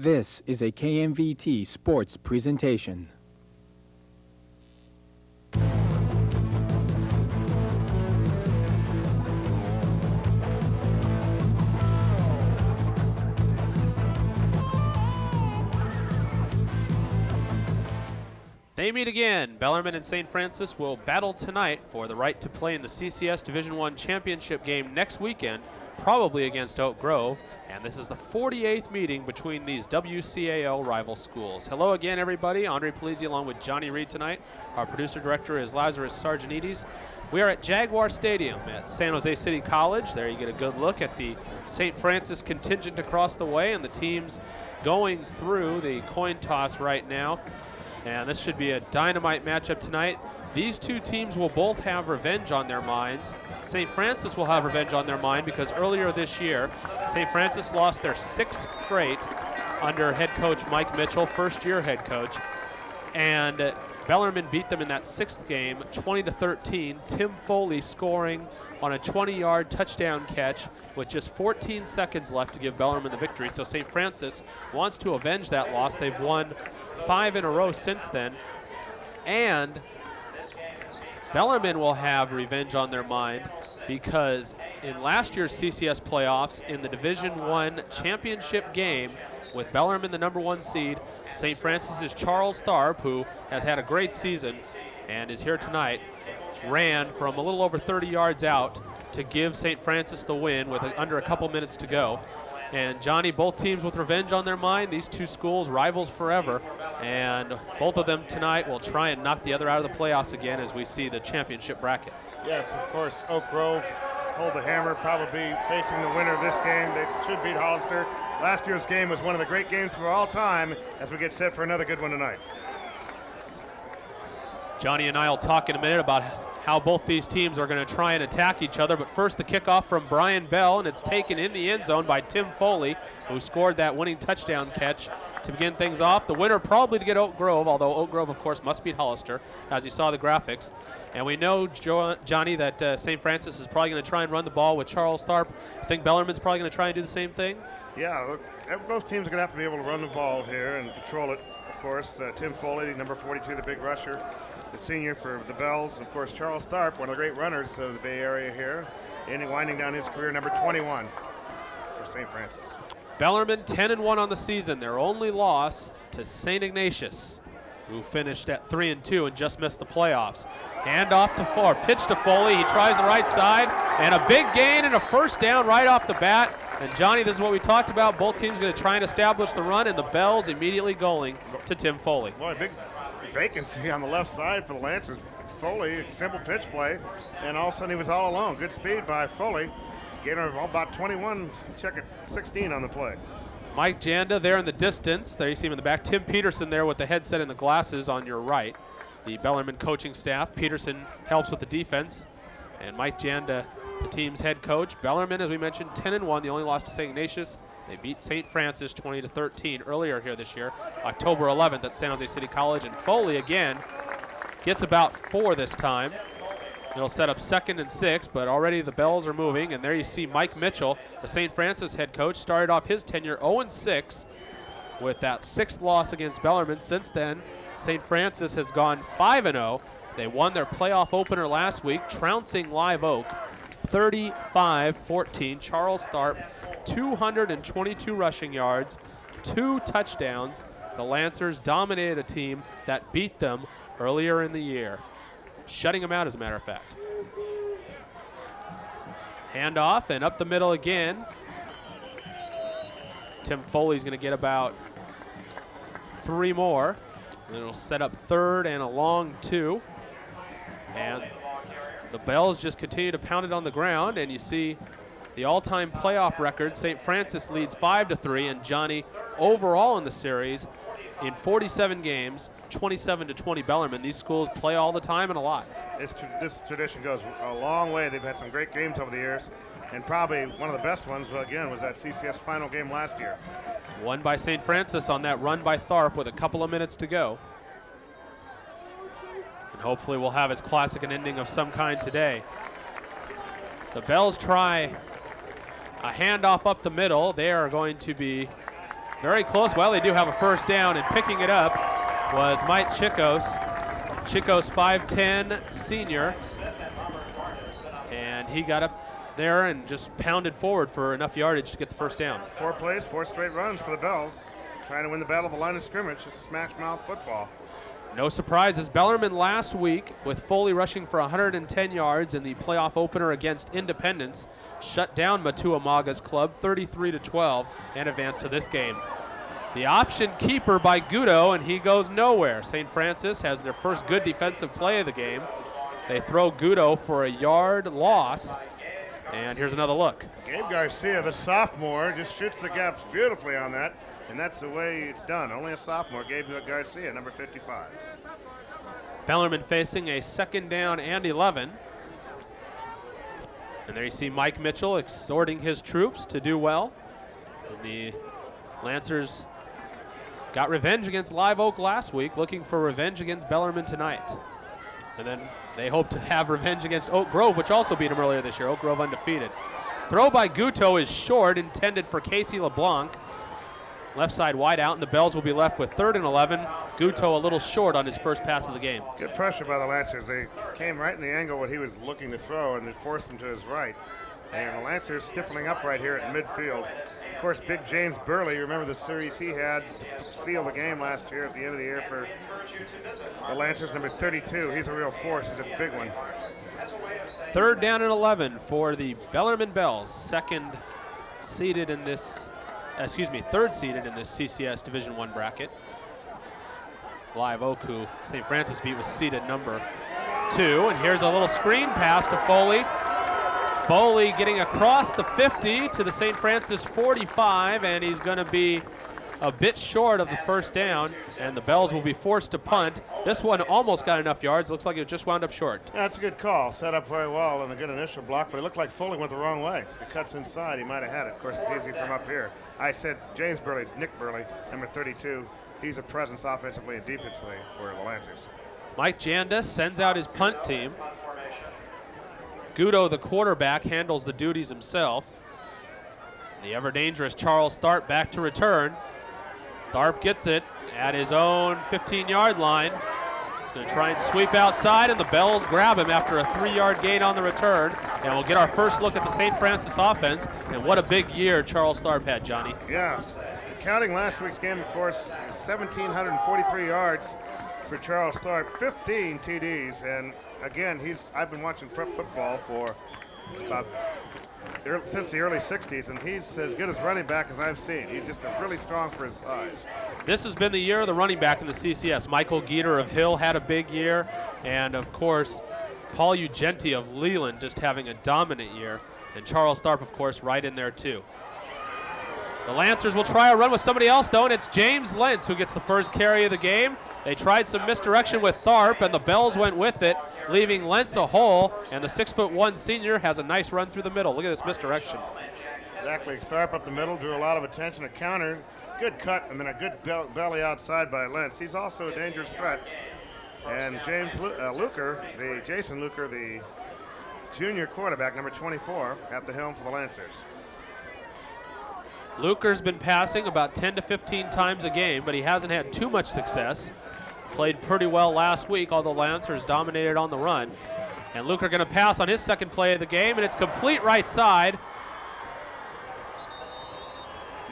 This is a KMVT sports presentation. They meet again. Bellarmine and St. Francis will battle tonight for the right to play in the CCS Division I championship game next weekend, probably against Oak Grove. And this is the 48th meeting between these WCAL rival schools. Hello again, everybody. Andre Polizzi along with Johnny Reed tonight. Our producer-director is Lazarus Sargenides. We are at Jaguar Stadium at San Jose City College. There you get a good look at the St. Francis contingent across the way and the teams going through the coin toss right now. And this should be a dynamite matchup tonight. These two teams will both have revenge on their minds. St. Francis will have revenge on their mind because earlier this year, St. Francis lost their 6th straight under head coach Mike Mitchell, first-year head coach. And Bellarmine beat them in that 6th game, 20-13. Tim Foley scoring on a 20-yard touchdown catch with just 14 seconds left to give Bellarmine the victory. So St. Francis wants to avenge that loss. They've won 5 in a row since then. And Bellarmine will have revenge on their mind because in last year's CCS playoffs in the Division I championship game with Bellarmine the #1 seed, St. Francis's Charles Tharp, who has had a great season and is here tonight, ran from a little over 30 yards out to give St. Francis the win with under a couple minutes to go. And Johnny, both teams with revenge on their mind. These two schools, rivals forever. And both of them tonight will try and knock the other out of the playoffs again as we see the championship bracket. Yes, of course, Oak Grove hold the hammer, probably facing the winner of this game. They should beat Hollister. Last year's game was one of the great games of all time as we get set for another good one tonight. Johnny and I will talk in a minute about how both these teams are going to try and attack each other. But first, the kickoff from Brian Bell, and it's taken in the end zone by Tim Foley, who scored that winning touchdown catch to begin things off. The winner probably to get Oak Grove, although Oak Grove, of course, must beat Hollister, as you saw the graphics. And we know, Johnny, that St. Francis is probably going to try and run the ball with Charles Tharp. I think Bellarmine's probably going to try and do the same thing. Yeah, look, both teams are going to have to be able to run the ball here and control it. Of course, Tim Foley, number 42, the big rusher, the senior for the Bells. And of course, Charles Tharp, one of the great runners of the Bay Area here, and winding down his career, number 21 for St. Francis. Bellarmine 10-1 on the season. Their only loss to St. Ignatius, who finished at 3-2 and just missed the playoffs. Hand off to Foley, pitch to Foley. He tries the right side, and a big gain and a first down right off the bat. And Johnny, this is what we talked about. Both teams going to try and establish the run, and the Bells immediately going to Tim Foley. Boy, big vacancy on the left side for the Lancers. Foley, simple pitch play, and all of a sudden he was all alone. Good speed by Foley. Gain of about 21, check it, 16 on the play. Mike Janda there in the distance. There you see him in the back. Tim Peterson there with the headset and the glasses on your right. The Bellarmine coaching staff. Peterson helps with the defense. And Mike Janda, the team's head coach. Bellarmine, as we mentioned, 10-1. The only loss to St. Ignatius. They beat St. Francis 20-13 earlier here this year, October 11th at San Jose City College. And Foley again gets about 4 this time. It'll set up 2nd and 6, but already the Bells are moving. And there you see Mike Mitchell, the St. Francis head coach, started off his tenure 0-6 with that 6th loss against Bellarmine. Since then, St. Francis has gone 5-0. They won their playoff opener last week, trouncing Live Oak 35-14. Charles Tharp, 222 rushing yards, 2 touchdowns. The Lancers dominated a team that beat them earlier in the year, shutting them out, as a matter of fact. Handoff and up the middle again. Tim Foley's going to get about 3 more. And it'll set up 3rd and a long 2. And the Bells just continue to pound it on the ground, and you see the all-time playoff record. St. Francis leads 5-3, and Johnny, overall in the series, in 47 games, 27-20 Bellarmine. These schools play all the time and a lot. This tradition goes a long way. They've had some great games over the years, and probably one of the best ones, again, was that CCS final game last year. Won by St. Francis on that run by Tharp with a couple of minutes to go. And hopefully we'll have as classic an ending of some kind today. The Bells try a handoff up the middle. They are going to be Very close. Well, they do have a first down, and picking it up was Mike Chicos. Chicos, 5'10", senior. And he got up there and just pounded forward for enough yardage to get the first down. 4 plays, 4 straight runs for the Bells. Trying to win the battle of the line of scrimmage. It's smash mouth football. No surprises. Bellarmine last week, with Foley rushing for 110 yards in the playoff opener against Independence, shut down Matuamaga's club 33-12 and advanced to this game. The option keeper by Gudo, and he goes nowhere. St. Francis has their first good defensive play of the game. They throw Gudo for a yard loss, and here's another look. Gabe Garcia, the sophomore, just shoots the gaps beautifully on that, and that's the way it's done. Only a sophomore, Gabe Garcia, number 55. Bellarmine facing a 2nd down and 11. And there you see Mike Mitchell exhorting his troops to do well. And the Lancers got revenge against Live Oak last week, looking for revenge against Bellarmine tonight. And then they hope to have revenge against Oak Grove, which also beat them earlier this year. Oak Grove undefeated. Throw by Guto is short, intended for Casey LeBlanc. Left side wide out, and the Bells will be left with 3rd and 11. Guto a little short on his first pass of the game. Good pressure by the Lancers. They came right in the angle what he was looking to throw, and they forced him to his right. And the Lancers stiffening up right here at midfield. Of course, big James Burley, remember the series he had, sealed the game last year at the end of the year for the Lancers, number 32. He's a real force. He's a big one. 3rd down and 11 for the Bellarmine Bells, third seeded in this CCS Division I bracket. Live Oak, who St. Francis beat, was seeded number 2. And here's a little screen pass to Foley. Foley getting across the 50 to the St. Francis 45, and he's going to be a bit short of the first down, and the Bells will be forced to punt. This one almost got enough yards. Looks like it just wound up short. That's a good call. Set up very well and a good initial block, but it looked like Foley went the wrong way. If he cuts inside, he might have had it. Of course, it's easy from up here. I said James Burley. It's Nick Burley, number 32. He's a presence offensively and defensively for the Lancers. Mike Janda sends out his punt team. Gudo, the quarterback, handles the duties himself. The ever-dangerous Charles Tharp back to return. Tharp gets it at his own 15-yard line. He's going to try and sweep outside, and the Bells grab him after a 3-yard gain on the return. And we'll get our first look at the St. Francis offense. And what a big year Charles Tharp had, Johnny. Yes. Counting last week's game, of course, 1,743 yards for Charles Tharp, 15 TDs. And again, I've been watching prep football for since the early 60s, and he's as good as running back as I've seen. He's just really strong for his size. This has been the year of the running back in the CCS. Michael Geeter of Hill had a big year, and of course, Paul Ugenti of Leland just having a dominant year, and Charles Tharp, of course, right in there too. The Lancers will try a run with somebody else, though, and it's James Lentz who gets the first carry of the game. They tried some misdirection with Tharp, and the Bells went with it, leaving Lentz a hole, and the 6'1" senior has a nice run through the middle. Look at this misdirection. Exactly. Tharp up the middle, drew a lot of attention, a counter, good cut, and then a good belly outside by Lentz. He's also a dangerous threat. And Jason Luker, the junior quarterback, number 24, at the helm for the Lancers. Luker's been passing about 10 to 15 times a game, but he hasn't had too much success. Played pretty well last week, although Lancers dominated on the run. And Luker going to pass on his second play of the game, and it's complete right side.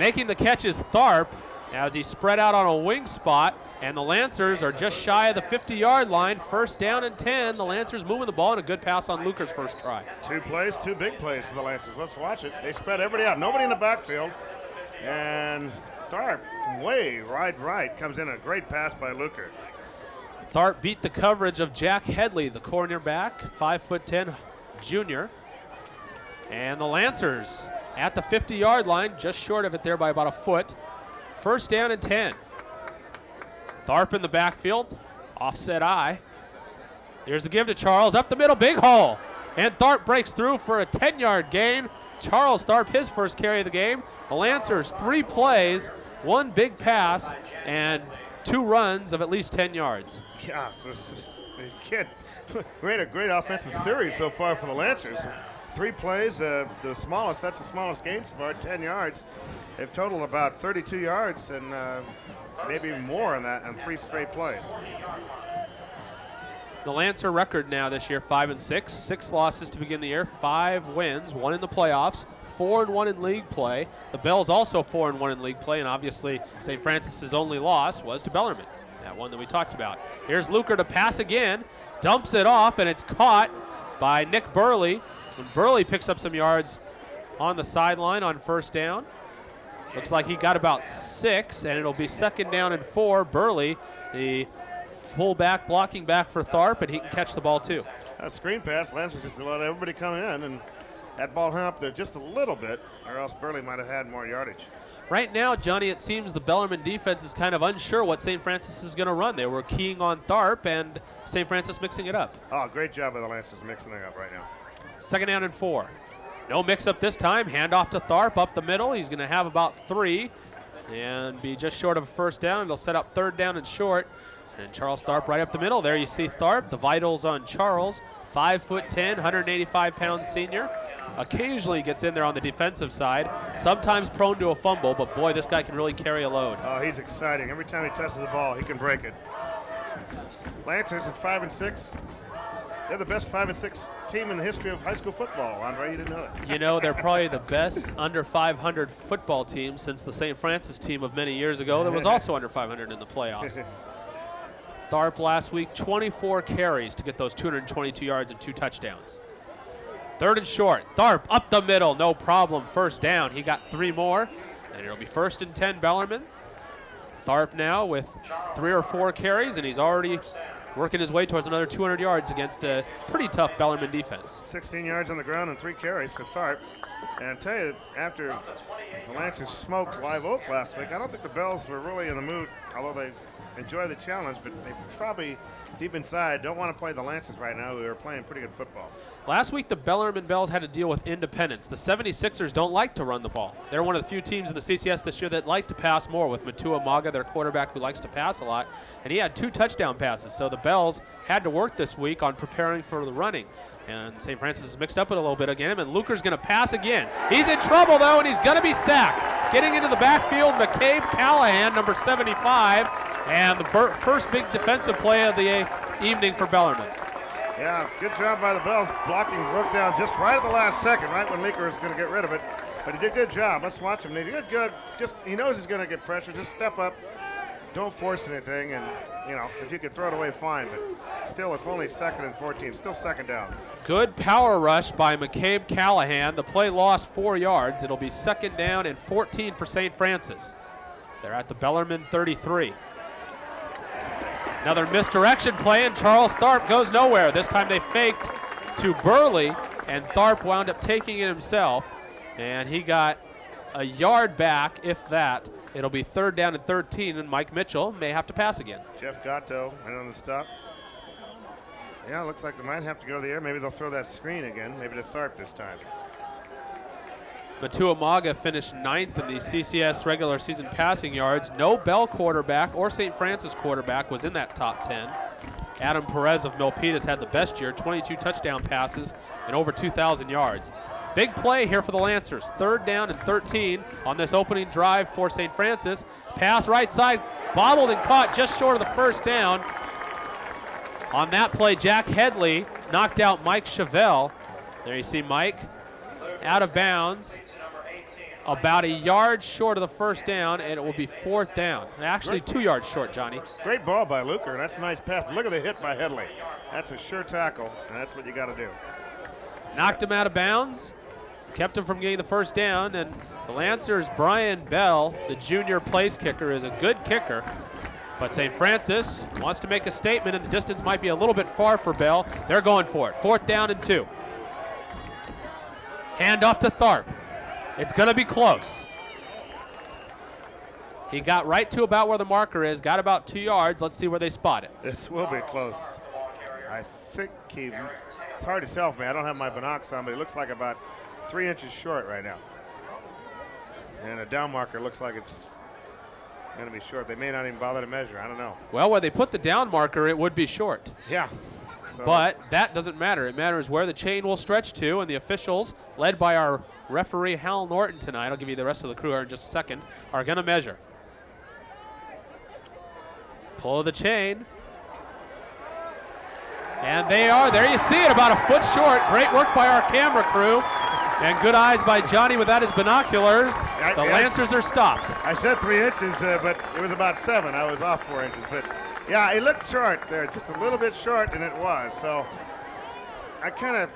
Making the catch is Tharp as he spread out on a wing spot, and the Lancers are just shy of the 50-yard line. 1st down and 10. The Lancers moving the ball, and a good pass on Luker's first try. 2 plays, 2 big plays for the Lancers. Let's watch it. They spread everybody out. Nobody in the backfield. And Tharp from way right comes in a great pass by Luker. Tharp beat the coverage of Jack Headley, the cornerback, 5'10" junior. And the Lancers at the 50-yard line, just short of it there by about a foot. 1st down and 10. Tharp in the backfield, offset eye. Here's a give to Charles, up the middle, big hole. And Tharp breaks through for a 10-yard gain. Charles Tharp, his first carry of the game. The Lancers, 3 plays, 1 big pass, and 2 runs of at least 10 yards. Yeah, so we had a great offensive series so far for the Lancers. 3 plays, the smallest, that's the smallest gain so far, 10 yards. They've totaled about 32 yards and maybe more on that on 3 straight plays. The Lancer record now this year, 5-6, 6 losses to begin the year, 5 wins, 1 in the playoffs, 4-1 in league play. The Bells also 4-1 in league play, and obviously St. Francis's only loss was to Bellarmine, that one that we talked about. Here's Luker to pass again, dumps it off, and it's caught by Nick Burley. And Burley picks up some yards on the sideline on first down. Looks like he got about 6, and it'll be 2nd down and 4. Burley, the fullback, blocking back for Tharp, and he can catch the ball too. A screen pass, Lancer just let everybody come in, and that ball hung up there just a little bit, or else Burley might have had more yardage. Right now, Johnny, it seems the Bellarmine defense is kind of unsure what St. Francis is going to run. They were keying on Tharp, and St. Francis mixing it up. Oh, great job by the Lancers mixing it up right now. 2nd down and 4. No mix-up this time. Handoff to Tharp up the middle. He's going to have about 3 and be just short of a first down. They'll set up 3rd down and short. And Charles Tharp right up the middle. There you see Tharp, the vitals on Charles. 5'10", 185-pound senior. Occasionally gets in there on the defensive side. Sometimes prone to a fumble, but boy, this guy can really carry a load. Oh, he's exciting. Every time he touches the ball, he can break it. Lancers at 5-6. They're the best 5-6 team in the history of high school football. Andre, you didn't know that. You know, they're probably the best under 500 football team since the St. Francis team of many years ago that was also under 500 in the playoffs. Tharp last week, 24 carries to get those 222 yards and 2 touchdowns. 3rd and short. Tharp up the middle, no problem. First down. He got 3 more, and it'll be 1st and 10 Bellarmine. Tharp now with 3 or 4 carries, and he's already working his way towards another 200 yards against a pretty tough Bellarmine defense. 16 yards on the ground and 3 carries for Tharp. And I tell you, after the Lancers smoked Live Oak last week, I don't think the Bells were really in the mood, although they enjoy the challenge, but they probably deep inside don't want to play the Lancers right now, who are playing pretty good football. Last week, the Bellarmine Bells had to deal with independence. The 76ers don't like to run the ball. They're one of the few teams in the CCS this year that like to pass more, with Matua Maga, their quarterback, who likes to pass a lot, and he had 2 touchdown passes. So the Bells had to work this week on preparing for the running. And St. Francis is mixed up it a little bit again, and Luker's going to pass again. He's in trouble, though, and he's going to be sacked. Getting into the backfield, McCabe Callahan, number 75, and the first big defensive play of the evening for Bellarmine. Yeah, good job by the Bells blocking Brook down just right at the last second, right when Leaker was going to get rid of it. But he did a good job. Let's watch him. He did good. Just he knows he's going to get pressure. Just step up. Don't force anything. And, you know, if you could throw it away, fine. But still, it's only 2nd and 14. Still 2nd down. Good power rush by McCabe Callahan. The play lost 4 yards. It'll be 2nd down and 14 for St. Francis. They're at the Bellarmine 33. Another misdirection play, and Charles Tharp goes nowhere. This time they faked to Burley, and Tharp wound up taking it himself, and he got a yard back, if that. It'll be 3rd down and 13, and Mike Mitchell may have to pass again. Jeff Gatto right on the stop. Yeah, looks like they might have to go to the air. Maybe they'll throw that screen again, maybe to Tharp this time. Matua Maga finished 9th in the CCS regular season passing yards. No Bell quarterback or St. Francis quarterback was in that top 10. Adam Perez of Milpitas had the best year, 22 touchdown passes and over 2,000 yards. Big play here for the Lancers. 3rd down and 13 on this opening drive for St. Francis. Pass right side, bobbled and caught just short of the first down. On that play, Jack Headley knocked out Mike Chevelle. There you see Mike out of bounds, about a yard short of the first down, and it will be 4th down. Actually, 2 yards short, Johnny. Great ball by Luker, and that's a nice pass. Look at the hit by Headley. That's a sure tackle, and that's what you got to do. Knocked him out of bounds, kept him from getting the first down, and the Lancers' Brian Bell, the junior place kicker, is a good kicker. But St. Francis wants to make a statement, and the distance might be a little bit far for Bell. They're going for it. 4th down and 2. Hand off to Tharp. It's going to be close. He got right to about where the marker is, got about 2 yards. Let's see where they spot it. This will be close. I think it's hard to tell for me. I don't have my binocs on, but it looks like about 3 inches short right now. And a down marker looks like it's going to be short. They may not even bother to measure. I don't know. Well, where they put the down marker, it would be short. Yeah. So But that doesn't matter. It matters where the chain will stretch to, and the officials, led by our referee Hal Norton tonight, I'll give you the rest of the crew here in just a second, are going to measure. Pull of the chain. And they are. There you see it, about a foot short. Great work by our camera crew. And good eyes by Johnny without his binoculars. The Lancers are stopped. I said 3 inches, but it was about 7. I was off 4 inches. But yeah, it looked short there, just a little bit short, and it was. So I kind of,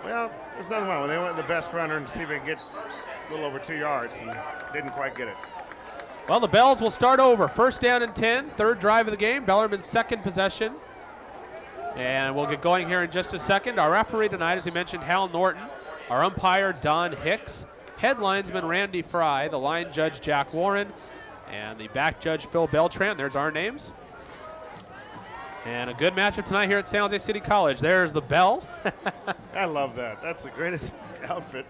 well, there's nothing wrong. They went with the best runner and see if they can get a little over 2 yards, and didn't quite get it. Well, the Bells will start over. First down and 10, third drive of the game. Bellarmine's second possession. And we'll get going here in just a second. Our referee tonight, as we mentioned, Hal Norton. Our umpire, Don Hicks. Head linesman, Randy Fry. The line judge, Jack Warren. And the back judge, Phil Beltran. There's our names. And a good matchup tonight here at San Jose City College. There's the bell. I love that. That's the greatest outfit.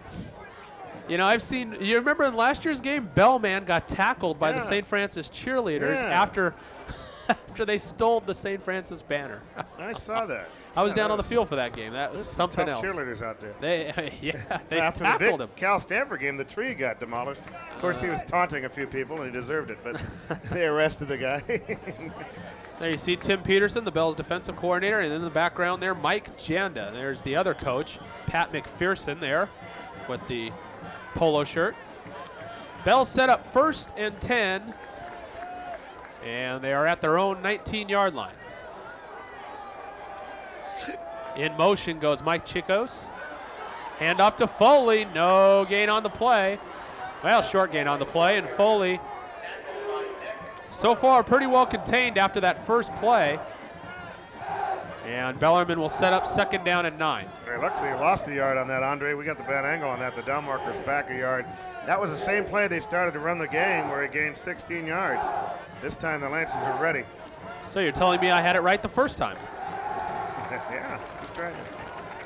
You know, I've seen, you remember in last year's game, Bellman got tackled by the St. Francis cheerleaders after they stole the St. Francis banner. I saw that. I was down on the field for that game. That was something tough else. cheerleaders out there. They After tackled the him. big Cal Stanford game, the tree got demolished. Of course, he was taunting a few people, and he deserved it, but they arrested the guy. There you see Tim Peterson, the Bells defensive coordinator, and in the background there, Mike Janda. There's the other coach, Pat McPherson there with the polo shirt. Bells set up 1st and 10, and they are at their own 19-yard line. In motion goes Mike Chicos. Hand off to Foley. No gain on the play. Well, short gain on the play, and Foley so far pretty well contained after that first play. And Bellarmine will set up 2nd down and 9. Hey, looks like he lost a yard on that, Andre. We got the bad angle on that. The down marker's back a yard. That was the same play they started to run the game where he gained 16 yards. This time the Lancers are ready. So you're telling me I had it right the first time? Yeah, just right.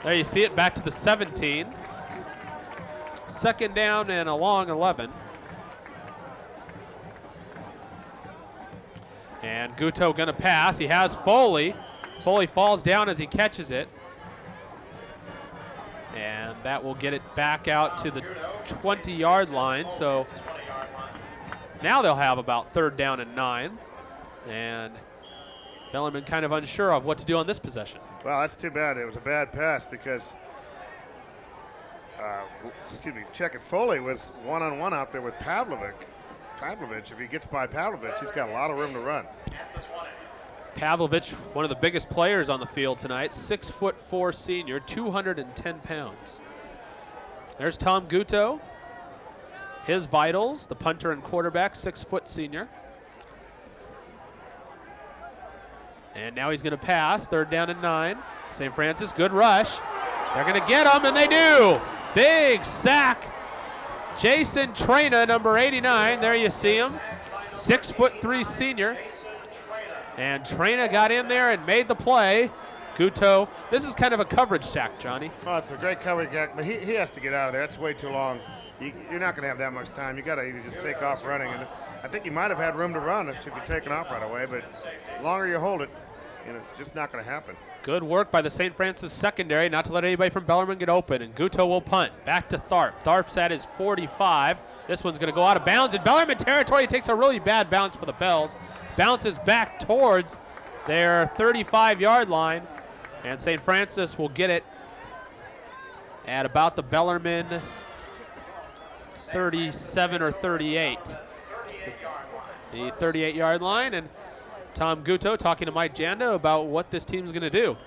There you see it, back to the 17. 2nd down and a long 11. And Guto gonna pass. He has Foley. Foley falls down as he catches it. And that will get it back out to the 20-yard line. So now they'll have about 3rd down and 9. And Bellarmine kind of unsure of what to do on this possession. Well, that's too bad. It was a bad pass because, Checkett Foley was one-on-one out there with Pavlovich. If he gets by Pavlovich, he's got a lot of room to run. Pavlovich, one of the biggest players on the field tonight, 6'4" senior, 210 pounds. There's Tom Guto. His vitals, the punter and quarterback, 6' senior. And now he's going to pass, 3rd down and 9. St. Francis, good rush. They're going to get him, and they do. Big sack. Jason Trena, number 89. There you see him, 6'3" senior. And Trena got in there and made the play. Guto, this is kind of a coverage sack, Johnny. Oh, it's a great coverage sack, but he has to get out of there. That's way too long. You're not going to have that much time. You got to either just take off running. And I think he might have had room to run if he'd be taken off right away, but the longer you hold it, it's just not going to happen. Good work by the St. Francis secondary not to let anybody from Bellarmine get open, and Guto will punt. Back to Tharp. Tharp's at his 45. This one's going to go out of bounds in Bellarmine territory. He takes a really bad bounce for the Bells. Bounces back towards their 35-yard line, and St. Francis will get it at about the Bellarmine 37 or 38. The 38-yard line, and Tom Guto talking to Mike Janda about what this team's going to do.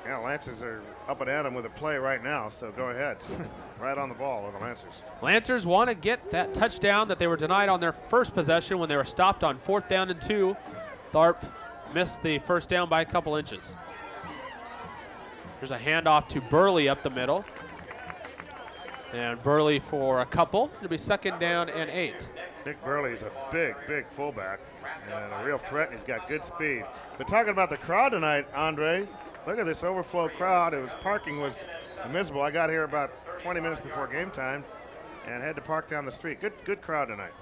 Yeah, Lancers are up and at him with a play right now, so go ahead. Right on the ball with the Lancers. Lancers want to get that touchdown that they were denied on their first possession when they were stopped on 4th down and 2. Tharp missed the first down by a couple inches. There's a handoff to Burley up the middle. And Burley for a couple. It'll be 2nd down and 8. Nick Burley's a big, big fullback and a real threat, and he's got good speed. But talking about the crowd tonight, Andre, look at this overflow crowd. Parking was miserable. I got here about 20 minutes before game time and had to park down the street. Good crowd tonight.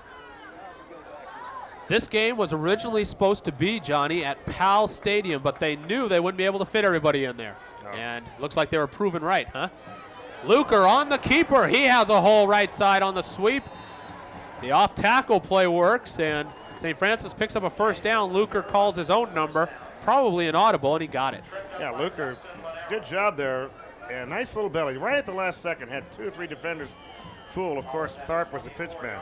This game was originally supposed to be, Johnny, at Powell Stadium, but they knew they wouldn't be able to fit everybody in there. No. And looks like they were proven right, huh? Luker on the keeper. He has a hole right side on the sweep. The off tackle play works, and St. Francis picks up a first down. Luker calls his own number, probably an audible, and he got it. Yeah, Luker, good job there. And nice little belly. Right at the last second, had 2 or 3 defenders fooled. Of course, Tharp was the pitch man.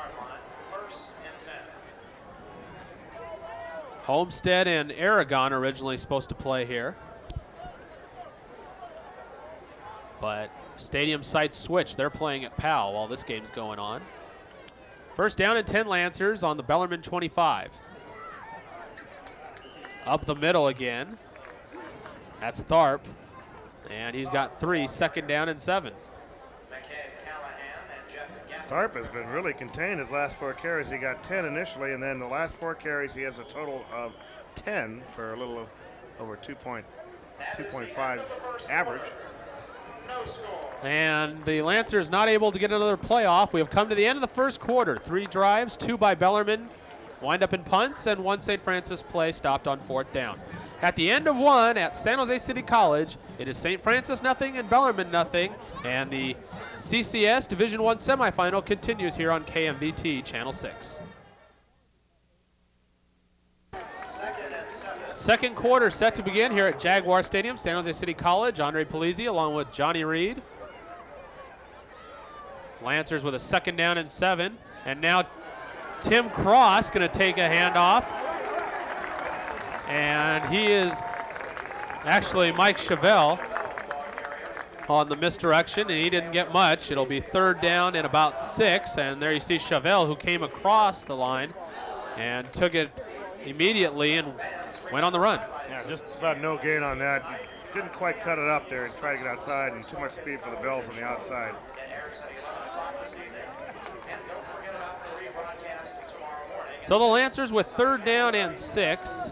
Homestead and Aragon originally supposed to play here. But stadium sites switch. They're playing at Powell while this game's going on. First down and 10 Lancers on the Bellarmine 25. Up the middle again. That's Tharp. And he's got 3, second down and 7. Tharp has been really contained his last 4 carries. He got 10 initially, and then the last 4 carries he has a total of 10 for a little over 2.5 average. And the Lancers not able to get another playoff. We have come to the end of the first quarter. 3 drives, 2 by Bellarmine, wind up in punts, and 1 St. Francis play stopped on 4th down. At the end of 1 at San Jose City College, it is St. Francis nothing and Bellarmine nothing, and the CCS Division I semifinal continues here on KMVT Channel 6. Second quarter set to begin here at Jaguar Stadium, San Jose City College. Andre Polizzi along with Johnny Reed. Lancers with a second down and 7, and now Tim Cross going to take a handoff. And he is actually Mike Chevelle on the misdirection, and he didn't get much. It'll be 3rd down and about 6, and there you see Chevelle, who came across the line and took it immediately and went on the run. Yeah, just about no gain on that. Didn't quite cut it up there and try to get outside, and too much speed for the Bells on the outside. So the Lancers with 3rd down and 6.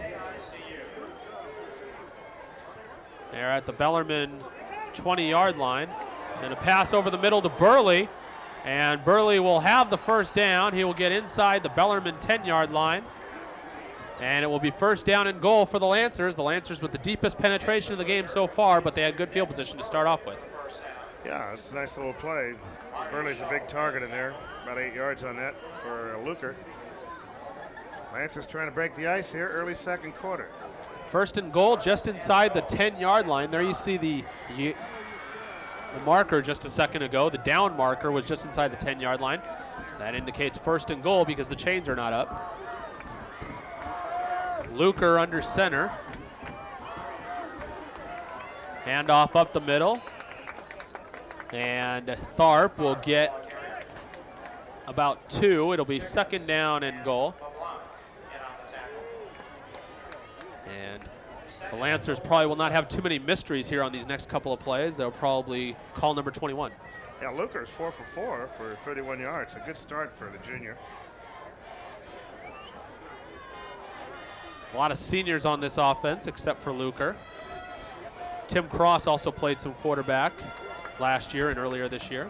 They're at the Bellarmine 20-yard line. And a pass over the middle to Burley. And Burley will have the first down. He will get inside the Bellarmine 10-yard line. And it will be first down and goal for the Lancers. The Lancers with the deepest penetration of the game so far, but they had good field position to start off with. Yeah, it's a nice little play. Burley's a big target in there. About 8 yards on that for Luker. Lancers trying to break the ice here, early second quarter. First and goal just inside the 10-yard line. There you see the marker just a second ago. The down marker was just inside the 10-yard line. That indicates first and goal because the chains are not up. Luker under center. Handoff up the middle. And Tharp will get about 2. It'll be second down and goal. And the Lancers probably will not have too many mysteries here on these next couple of plays. They'll probably call number 21. Yeah, Luker's 4 for 4 for 31 yards. A good start for the junior. A lot of seniors on this offense except for Luker. Tim Cross also played some quarterback last year and earlier this year.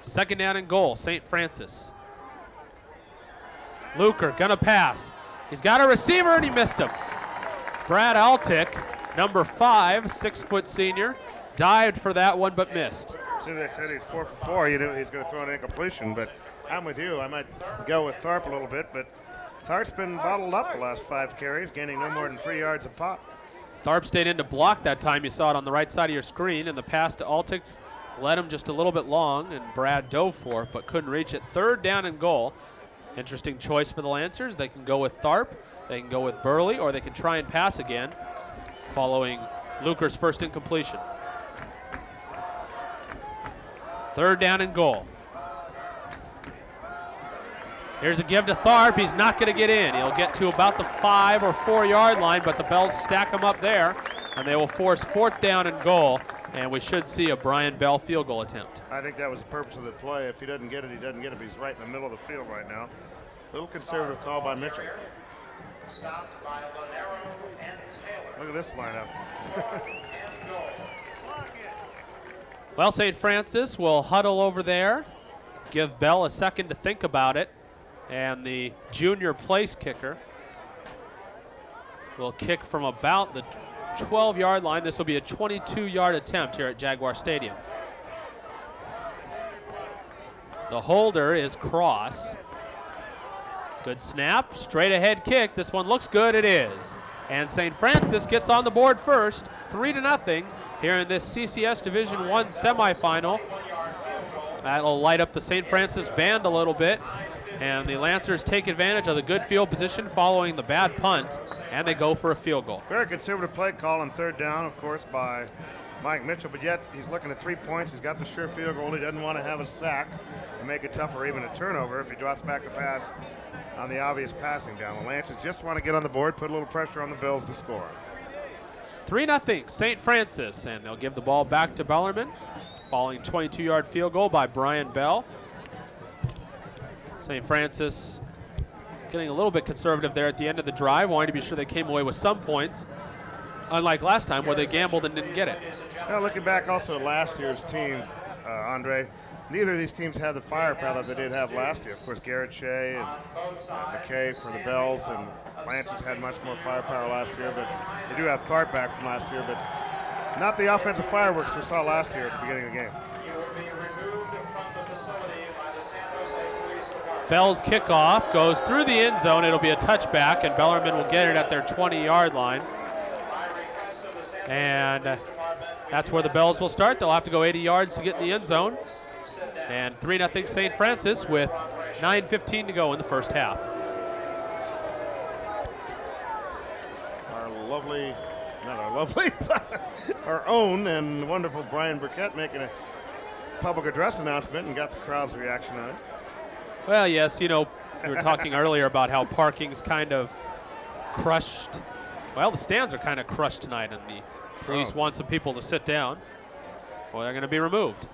Second down and goal, St. Francis. Luker gonna pass. He's got a receiver and he missed him. Brad Altick, number 5, 6-foot senior, dived for that one but missed. As soon as they said he's 4 for 4, you knew he's going to throw an incompletion, but I'm with you. I might go with Tharp a little bit, but Tharp's been bottled up the last 5 carries, gaining no more than 3 yards a pop. Tharp stayed in to block that time. You saw it on the right side of your screen, and the pass to Altick led him just a little bit long, and Brad dove for it but couldn't reach it. Third down and goal. Interesting choice for the Lancers. They can go with Tharp, they can go with Burley, or they can try and pass again following Luker's first incompletion. Third down and goal. Here's a give to Tharp. He's not going to get in. He'll get to about the 5 or 4 yard line, but the Bells stack him up there, and they will force 4th down and goal, and we should see a Brian Bell field goal attempt. I think that was the purpose of the play. If he doesn't get it, he doesn't get it. He's right in the middle of the field right now. Little conservative call by Mitchell. Look at this lineup. Well, St. Francis will huddle over there Give Bell a second to think about it. And the junior place kicker will kick from about the 12-yard line. This will be a 22-yard attempt here at Jaguar Stadium. The holder is Cross. Good snap, straight ahead kick. This one looks good, it is. And St. Francis gets on the board first, 3-0 here in this CCS Division I semifinal. That'll light up the St. Francis band a little bit. And the Lancers take advantage of the good field position following the bad punt, and they go for a field goal. Very conservative play call on third down, of course, by Mike Mitchell, but yet he's looking at 3 points. He's got the sure field goal. He doesn't want to have a sack and make it tough or even a turnover if he drops back to pass on the obvious passing down. The Lancers just want to get on the board, put a little pressure on the Bills to score. 3-0 St. Francis, and they'll give the ball back to Bellarmine, following 22-yard field goal by Brian Bell. St. Francis getting a little bit conservative there at the end of the drive, wanting to be sure they came away with some points, unlike last time where they gambled and didn't get it. Now looking back also at last year's team, Andre, neither of these teams had the firepower that they did have last year. Of course, Garrett Shea and McKay for the Bells, and Lancers had much more firepower last year, but they do have Tharp back from last year, but not the offensive fireworks we saw last year at the beginning of the game. Bell's kickoff goes through the end zone. It'll be a touchback, and Bellarmine will get it at their 20-yard line. And that's where the Bells will start. They'll have to go 80 yards to get in the end zone. And 3-0 St. Francis with 9:15 to go in the first half. Our own and wonderful Brian Burkett making a public address announcement and got the crowd's reaction on it. Well, yes, you know, we were talking earlier about how parking's kind of crushed. Well, the stands are kind of crushed tonight, and the police want some people to sit down. Well, they're going to be removed.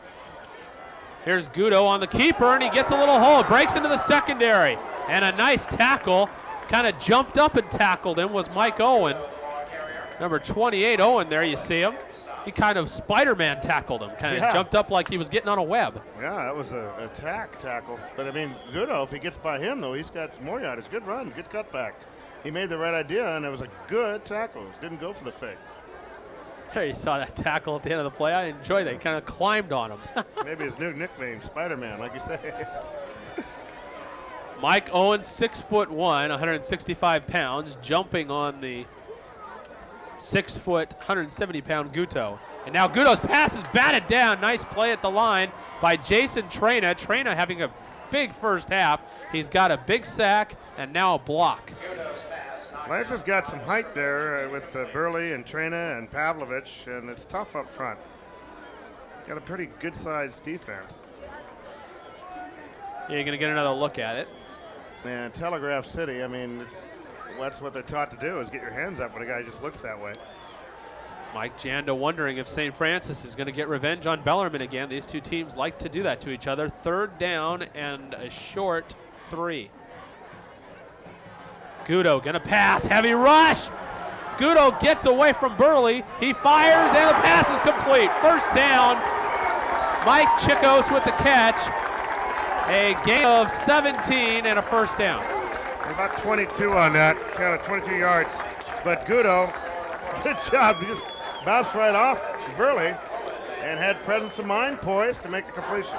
Here's Gudo on the keeper, and he gets a little hold, breaks into the secondary, and a nice tackle. Kind of jumped up and tackled him was Mike Owen. Number 28, Owen there, you see him. He kind of Spider-Man tackled him, kind of jumped up like he was getting on a web. Yeah, that was a tackle. But, I mean, Gudo, if he gets by him, though, he's got more yardage. Good run, good cutback. He made the right idea, and it was a good tackle. He didn't go for the fake. There you saw that tackle at the end of the play. I enjoyed that. He kind of climbed on him. Maybe his new nickname, Spider-Man, like you say. Mike Owen, 6'1", 165 pounds, jumping on the 6', 170-pound Guto. And now Guto's pass is batted down. Nice play at the line by Jason Trena. Trena having a big first half. He's got a big sack and now a block. Lancers got some height there with Burley and Trena and Pavlovich, and it's tough up front. Got a pretty good-sized defense. Yeah, you're going to get another look at it. And Telegraph City, I mean, that's what they're taught to do, is get your hands up when a guy just looks that way. Mike Janda wondering if St. Francis is going to get revenge on Bellarmine again. These two teams like to do that to each other. Third down and a short 3. Gudo going to pass, heavy rush. Gudo gets away from Burley. He fires and the pass is complete. First down. Mike Chicos with the catch. A gain of 17 and a first down. About 22 on that, kind of 22 yards. But Gudo, good job. He just bounced right off Burley and had presence of mind, poised to make the completion.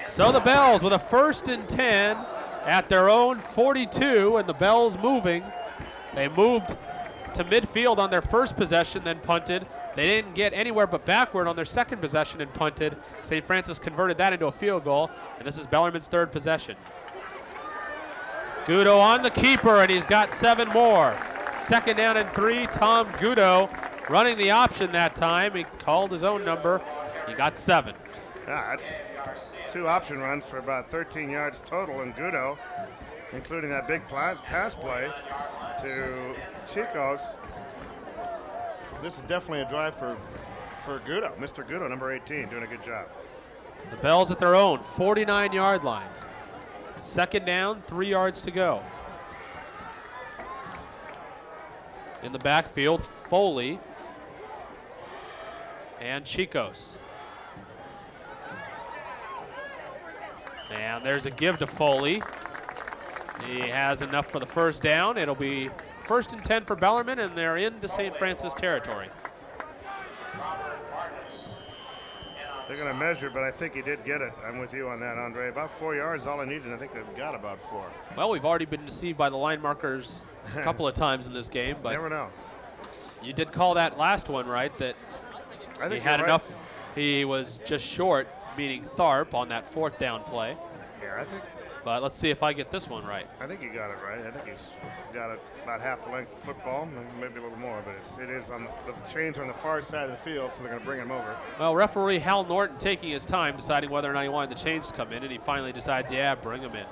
So the Bells with a 1st and 10 at their own 42, and the Bells moving. They moved to midfield on their first possession, then punted. They didn't get anywhere but backward on their second possession and punted. St. Francis converted that into a field goal, and this is Bellarmine's third possession. Gudo on the keeper, and he's got 7 more. 2nd down and 3, Tom Gudo running the option that time. He called his own number. He got 7. Yeah, that's 2 option runs for about 13 yards total in Gudo, including that big pass play to Chicos. This is definitely a drive for Gudo. Mr. Gudo, number 18, doing a good job. The Bells at their own 49-yard line. 2nd down, 3 yards to go. In the backfield, Foley and Chicos. And there's a give to Foley. He has enough for the first down. It'll be 1st and 10 for Bellarmine, and they're into St. Francis territory. They're going to measure, but I think he did get it. I'm with you on that, Andre. About 4 yards, all I needed, and I think they've got about 4. Well, we've already been deceived by the line markers a couple of times in this game, but never know. You did call that last one right, that I think he had you're enough. right. He was just short, meaning Tharp, on that 4th down play. Yeah, I think. But let's see if I get this one right. I think you got it right. I think he's got it about half the length of football, maybe a little more, but it is on the chains are on the far side of the field, so they're going to bring him over. Well, referee Hal Norton taking his time deciding whether or not he wanted the chains to come in, and he finally decides, yeah, bring him in.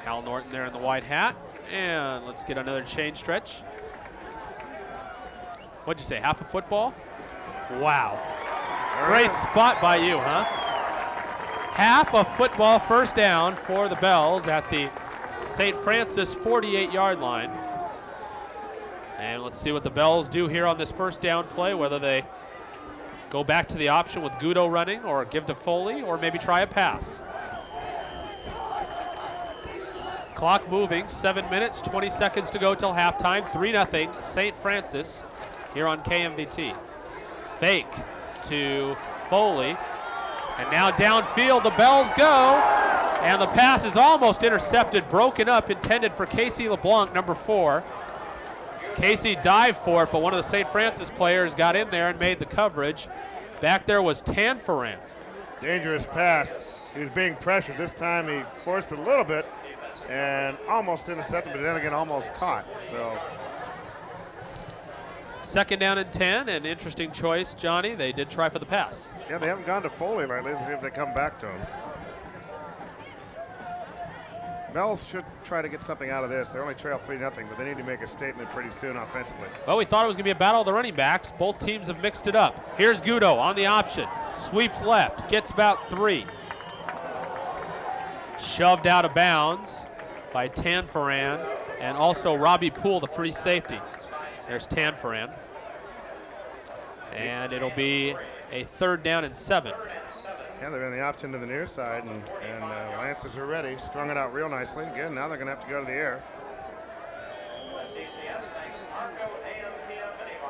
Hal Norton there in the white hat, and let's get another chain stretch. What'd you say, half a football? Wow. Great spot by you, huh? Half a football first down for the Bells at the St. Francis 48-yard line. And let's see what the Bells do here on this first down play, whether they go back to the option with Gudo running or give to Foley or maybe try a pass. Clock moving, 7 minutes, 20 seconds to go till halftime. 3-0 St. Francis here on KMVT. Fake to Foley. And now downfield, the Bells go. And the pass is almost intercepted, broken up, intended for Casey LeBlanc, number 4. Casey dived for it, but one of the St. Francis players got in there and made the coverage. Back there was Tanforan. Dangerous pass. He was being pressured. This time he forced it a little bit and almost intercepted, but then again almost caught. So 2nd down and 10, an interesting choice, Johnny. They did try for the pass. yeah, they haven't gone to Foley lately. If they come back to him. Bells should try to get something out of this. They only trail 3-0, but they need to make a statement pretty soon offensively. Well, we thought it was going to be a battle of the running backs. Both teams have mixed it up. Here's Gudo on the option. Sweeps left, gets about 3. Shoved out of bounds by Tanforan, and also Robbie Poole, the free safety. There's Tanforan. And it'll be a 3rd down and 7. Yeah, they're in the option to the near side, and Lancers are ready. Strung it out real nicely. Again, now they're going to have to go to the air.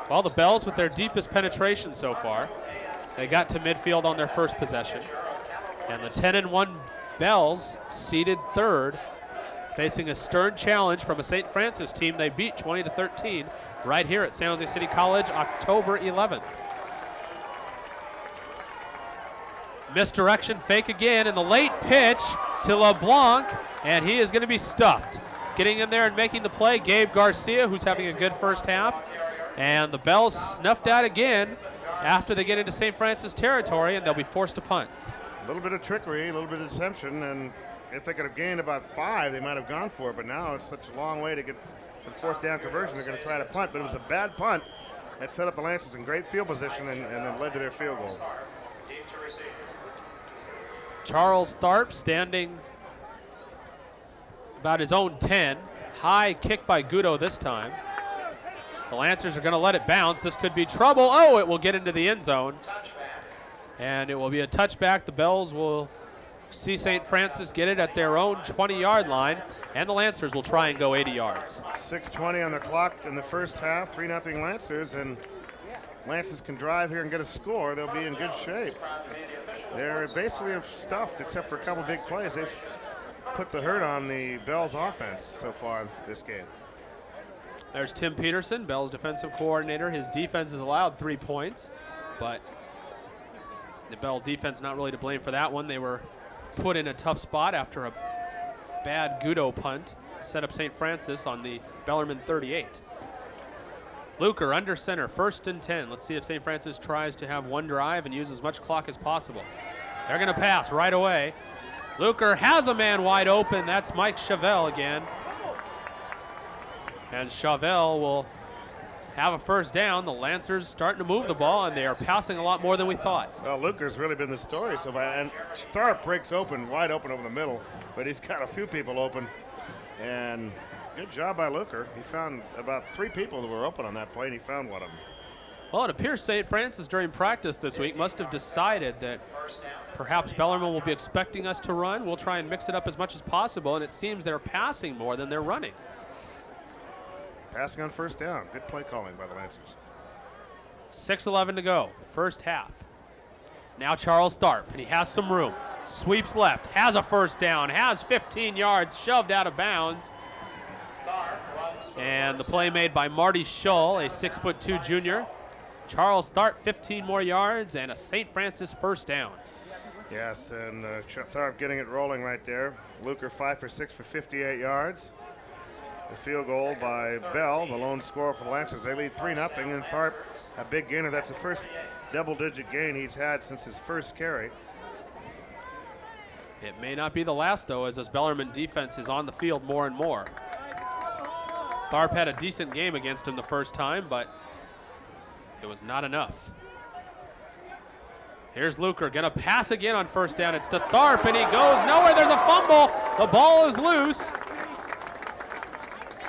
Well, the Bells with their deepest penetration so far. They got to midfield on their first possession. And the 10-1 Bells, seeded 3rd, facing a stern challenge from a St. Francis team they beat 20-13 right here at San Jose City College, October 11th. Misdirection, fake again, and the late pitch to LeBlanc, and he is going to be stuffed. Getting in there and making the play, Gabe Garcia, who's having a good first half. And the Bells snuffed out again after they get into St. Francis territory, and they'll be forced to punt. A little bit of trickery, a little bit of deception, and if they could have gained about 5, they might have gone for it, but now it's such a long way to get the 4th down conversion. They're going to try to punt, but it was a bad punt that set up the Lancers in great field position and then led to their field goal. Charles Tharp standing about his own 10. High kick by Gudo this time. The Lancers are going to let it bounce. This could be trouble. Oh, it will get into the end zone. And it will be a touchback. The Bells will see St. Francis get it at their own 20-yard line, and the Lancers will try and go 80 yards. 6:20 on the clock in the first half, 3-0 Lancers, and Lancers can drive here and get a score. They'll be in good shape. They're basically stuffed except for a couple big plays. They've put the hurt on the Bells offense so far this game. There's Tim Peterson, Bells defensive coordinator. His defense has allowed 3 points, but the Bell defense not really to blame for that one. They were put in a tough spot after a bad Gudo punt, set up St. Francis on the Bellarmine 38. Luker under center, 1st and 10. Let's see if St. Francis tries to have one drive and use as much clock as possible. They're going to pass right away. Luker has a man wide open. That's Mike Chavelle again. And Chavelle will have a first down. The Lancers starting to move the ball, and they are passing a lot more than we thought. Well, Luker's really been the story so far, and Tharp breaks open, wide open over the middle, but he's got a few people open, and good job by Luker. He found about 3 people that were open on that play, and he found one of them. Well, it appears St. Francis during practice this week must have decided that perhaps Bellarmine will be expecting us to run. We'll try and mix it up as much as possible, and it seems they're passing more than they're running. Passing on first down. Good play calling by the Lancers. 6:11 to go, first half. Now Charles Tharp, and he has some room. Sweeps left, has a first down, has 15 yards, shoved out of bounds. And the play made by Marty Shull, a 6'2" junior. Charles Tharp, 15 more yards, and a St. Francis first down. Yes, and Tharp getting it rolling right there. Luker 5 for 6 for 58 yards. The field goal by Bell, the lone scorer for the Lancers. They lead 3-0, and Tharp, a big gainer. That's the first double-digit gain he's had since his first carry. It may not be the last, though, as this Bellarmine defense is on the field more and more. Tharp had a decent game against him the first time, but it was not enough. Here's Luker, gonna pass again on first down. It's to Tharp, and he goes nowhere. There's a fumble. The ball is loose.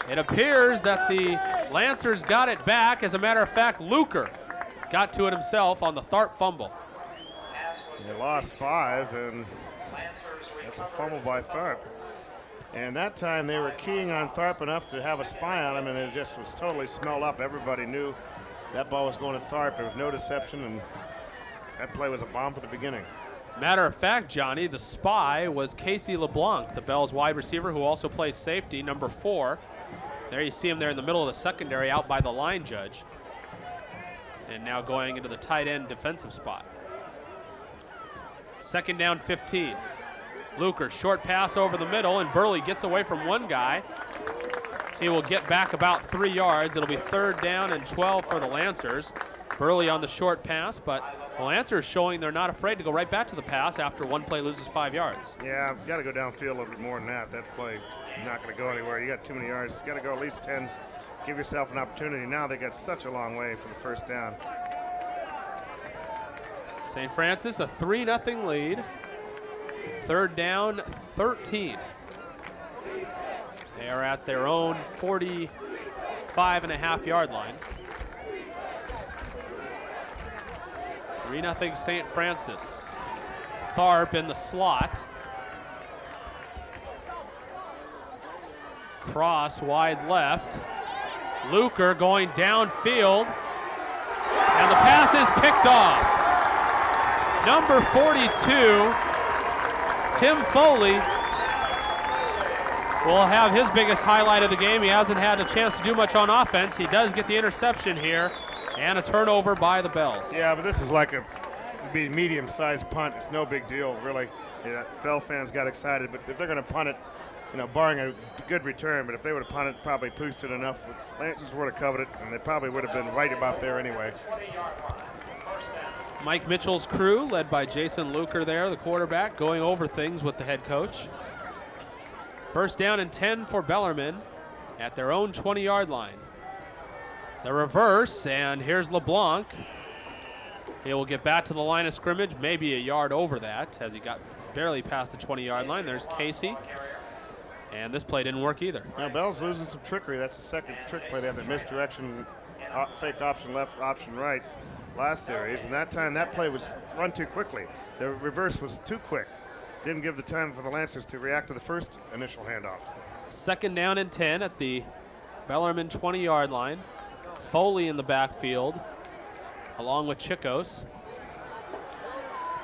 It appears that the Lancers got it back. As a matter of fact, Luker got to it himself on the Tharp fumble. They lost 5, and that's a fumble by Tharp. And that time they were keying on Tharp enough to have a spy on him, and it just was totally smelled up. Everybody knew that ball was going to Tharp. There was no deception, and that play was a bomb from the beginning. Matter of fact, Johnny, the spy was Casey LeBlanc, the Bell's wide receiver who also plays safety, number 4. There you see him there in the middle of the secondary out by the line judge. And now going into the tight end defensive spot. Second down 15. Luker, short pass over the middle, and Burley gets away from one guy. He will get back about 3 yards. It'll be third down and 12 for the Lancers. Burley on the short pass, but the Lancers showing they're not afraid to go right back to the pass after one play loses 5 yards. Yeah, got to go downfield a little bit more than that. That play is not going to go anywhere. You got too many yards. You got to go at least 10. Give yourself an opportunity. Now they got such a long way for the first down. St. Francis, a 3-0 lead. Third down, 13. They are at their own 45.5-yard line. 3-0 St. Francis. Tharp in the slot. Cross wide left. Luker going downfield. And the pass is picked off. Number 42, Tim Foley, will have his biggest highlight of the game. He hasn't had a chance to do much on offense. He does get the interception here and a turnover by the Bells. Yeah, but this is like a medium-sized punt. It's no big deal, really. Yeah, Bell fans got excited, but if they're going to punt it, you know, barring a good return, but if they would have punted, probably boosted enough, Lancers would have covered it, and they probably would have been right about there anyway. Mike Mitchell's crew, led by Jason Luker there, the quarterback, going over things with the head coach. First down and 10 for Bellarmine at their own 20-yard line. The reverse, and here's LeBlanc. He will get back to the line of scrimmage, maybe a yard over that, as he got barely past the 20-yard line. There's Casey. And this play didn't work either. Now Bell's losing some trickery. That's the second trick play. They have the misdirection, fake option left, option right last series. And that time that play was run too quickly. The reverse was too quick. Didn't give the time for the Lancers to react to the first initial handoff. Second down and 10 at the Bellarmine 20-yard line. Foley in the backfield, along with Chicos.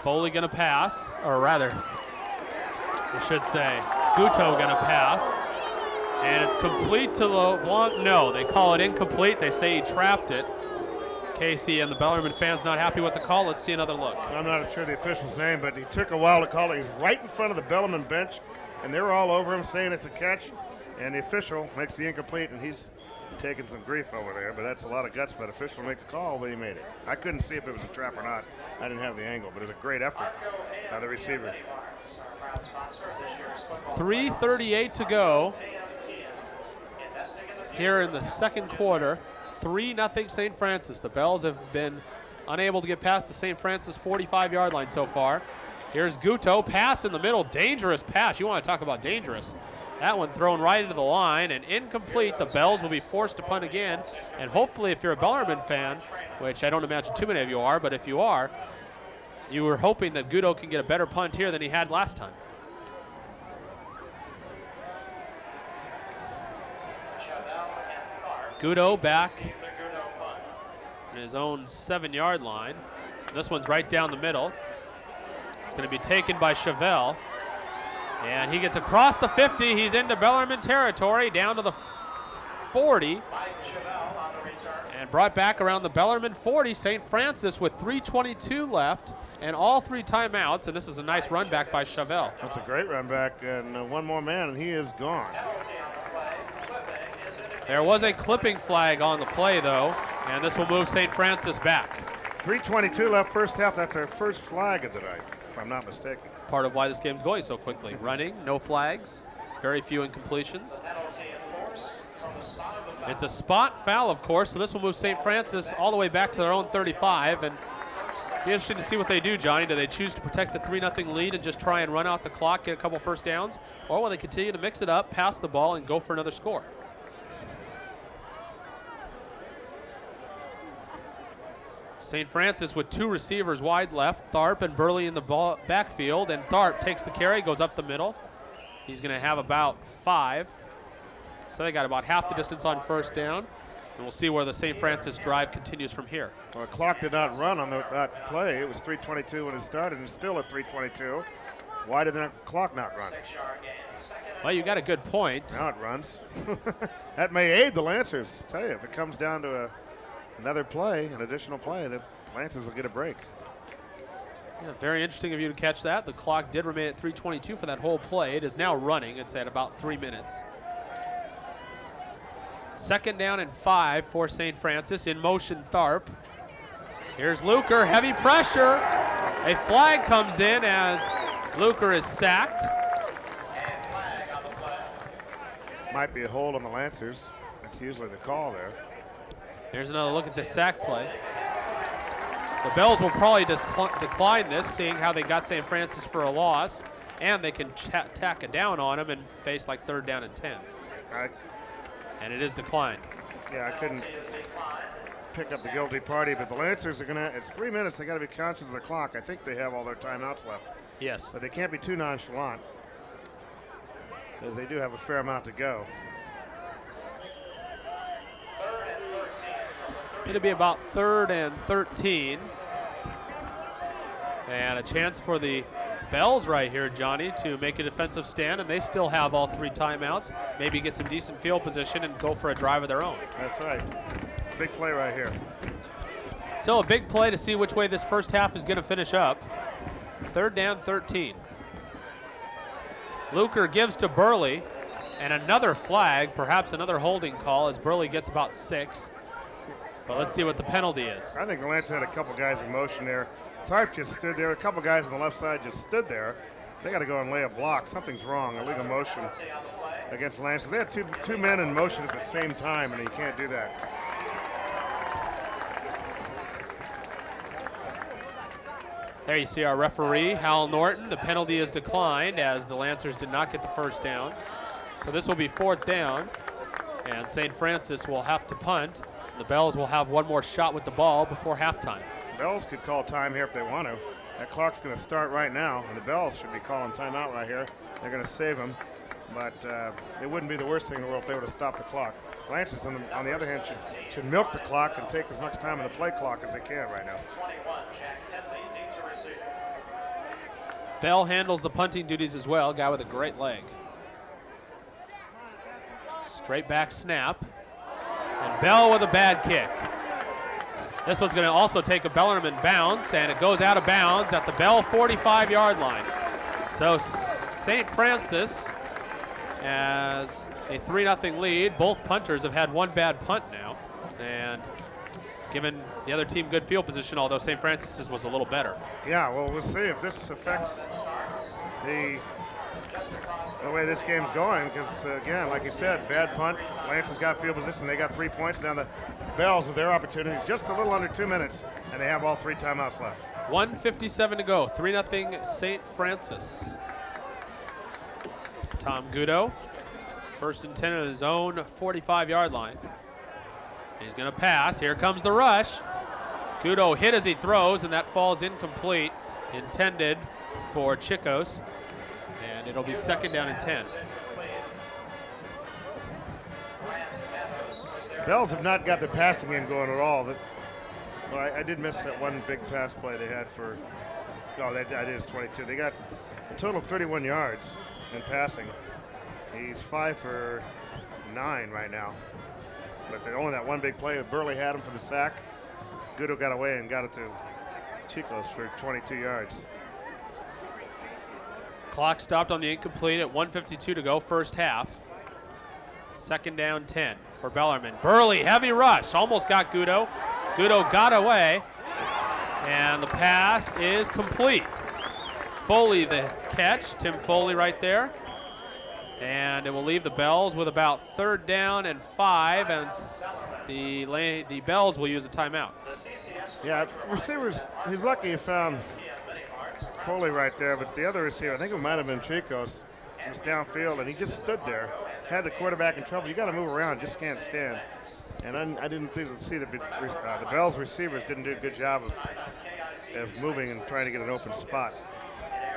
Foley gonna pass, or rather, I should say, Guto gonna pass. And it's complete to LeBlanc. No, they call it incomplete. They say he trapped it. Casey and the Bellarmine fans not happy with the call. Let's see another look. I'm not sure the official's name, but he took a while to call it. He's right in front of the Bellarmine bench, and they were all over him saying it's a catch. And the official makes the incomplete, and he's taking some grief over there, but that's a lot of guts for that official to make the call, but he made it. I couldn't see if it was a trap or not. I didn't have the angle, but it was a great effort by the receiver. 3:38 to go here in the second quarter. 3-0 St. Francis. The Bells have been unable to get past the St. Francis 45-yard line so far. Here's Guto, pass in the middle, dangerous pass. You want to talk about dangerous. That one thrown right into the line and incomplete. The Bells will be forced to punt again. And hopefully, if you're a Bellarmine fan, which I don't imagine too many of you are, but if you are, you were hoping that Gudo can get a better punt here than he had last time. Gudo back in his own 7-yard line. This one's right down the middle. It's going to be taken by Chevelle. And he gets across the 50. He's into Bellarmine territory, down to the 40. And brought back around the Bellarmine 40. St. Francis with 3:22 left and all 3 timeouts. And this is a nice run back by Chevelle. That's a great run back, and one more man, and he is gone. There was a clipping flag on the play, though, and this will move St. Francis back. 3:22 left first half. That's our first flag of the night, if I'm not mistaken. Part of why this game's going so quickly. Running, no flags, very few incompletions. It's a spot foul, of course, so this will move St. Francis all the way back to their own 35. And be interesting to see what they do, Johnny. Do they choose to protect the 3-0 lead and just try and run out the clock, get a couple first downs? Or will they continue to mix it up, pass the ball, and go for another score? St. Francis with 2 receivers wide left, Tharp and Burley in the ball backfield, and Tharp takes the carry, goes up the middle. He's going to have about 5. So they got about half the distance on first down, and we'll see where the St. Francis drive continues from here. Well, the clock did not run on that play. It was 3:22 when it started, and it's still at 3:22. Why did that clock not run? Well, you got a good point. Now it runs. That may aid the Lancers. I tell you, if it comes down to another play, an additional play, the Lancers will get a break. Yeah, very interesting of you to catch that. The clock did remain at 3:22 for that whole play. It is now running. It's at about 3 minutes. 2nd down and 5 for St. Francis. In motion, Tharp. Here's Luker, heavy pressure. A flag comes in as Luker is sacked. Might be a hold on the Lancers. That's usually the call there. Here's another look at the sack play. The Bells will probably just decline this, seeing how they got St. Francis for a loss, and they can tack it down on him and face like 3rd down and 10. And it is declined. Yeah, I couldn't pick up the guilty party, but the Lancers are gonna, it's 3 minutes, they gotta be conscious of the clock. I think they have all their timeouts left. Yes. But they can't be too nonchalant, because they do have a fair amount to go. It'll be about 3rd and 13. And a chance for the Bells right here, Johnny, to make a defensive stand, and they still have all 3 timeouts. Maybe get some decent field position and go for a drive of their own. That's right. Big play right here. So a big play to see which way this first half is going to finish up. 3rd down, 13. Luker gives to Burley, and another flag, perhaps another holding call, as Burley gets about 6. But let's see what the penalty is. I think the Lancers had a couple guys in motion there. Tharp just stood there. A couple guys on the left side just stood there. They got to go and lay a block. Something's wrong. Illegal motion against the Lancers. They had two men in motion at the same time, and you can't do that. There you see our referee, Hal Norton. The penalty is declined as the Lancers did not get the first down. So this will be 4th down, and St. Francis will have to punt. The Bells will have one more shot with the ball before halftime. Bells could call time here if they want to. That clock's going to start right now, and the Bells should be calling timeout right here. They're going to save them, but it wouldn't be the worst thing in the world if they were to stop the clock. Lancers, on the other hand, should milk the clock and take as much time on the play clock as they can right now. Bell handles the punting duties as well, guy with a great leg. Straight back snap. And Bell with a bad kick. This one's going to also take a Bellarmine bounce, and it goes out of bounds at the Bell 45-yard line. So St. Francis has a 3-0 lead. Both punters have had one bad punt now, and given the other team good field position, although St. Francis's was a little better. Yeah, well, we'll see if this affects the way this game's going, because again, like you said, bad punt. Lance's got field position. They got 3 points. Now the Bells with their opportunity, just a little under 2 minutes, and they have all 3 timeouts left. 1:57 to go. 3-0 St. Francis. Tom Gudo First and 10 at his own 45-yard line. He's going to pass. Here comes the rush. Gudo hit as he throws, and that falls incomplete, intended for Chicos. And it'll be second down and 10. Bells have not got the passing game going at all. Well, I did miss that one big pass play they had for, oh, that is 22. They got a total of 31 yards in passing. He's 5 for 9 right now. But only that one big play. Burley had him for the sack. Gudo got away and got it to Chicos for 22 yards. Clock stopped on the incomplete at 1:52 to go, first half. Second down 10 for Bellarmine. Burley, heavy rush, almost got Gudo. Gudo got away, and the pass is complete. Foley the catch, Tim Foley right there. And it will leave the Bells with about third down and 5, and the Bells will use a timeout. Yeah, receivers, he's lucky he found Foley right there, but the other receiver, I think it might have been Chicos, was downfield, and he just stood there, had the quarterback in trouble. You got to move around, just can't stand. And I didn't see the Bells receivers didn't do a good job of moving and trying to get an open spot.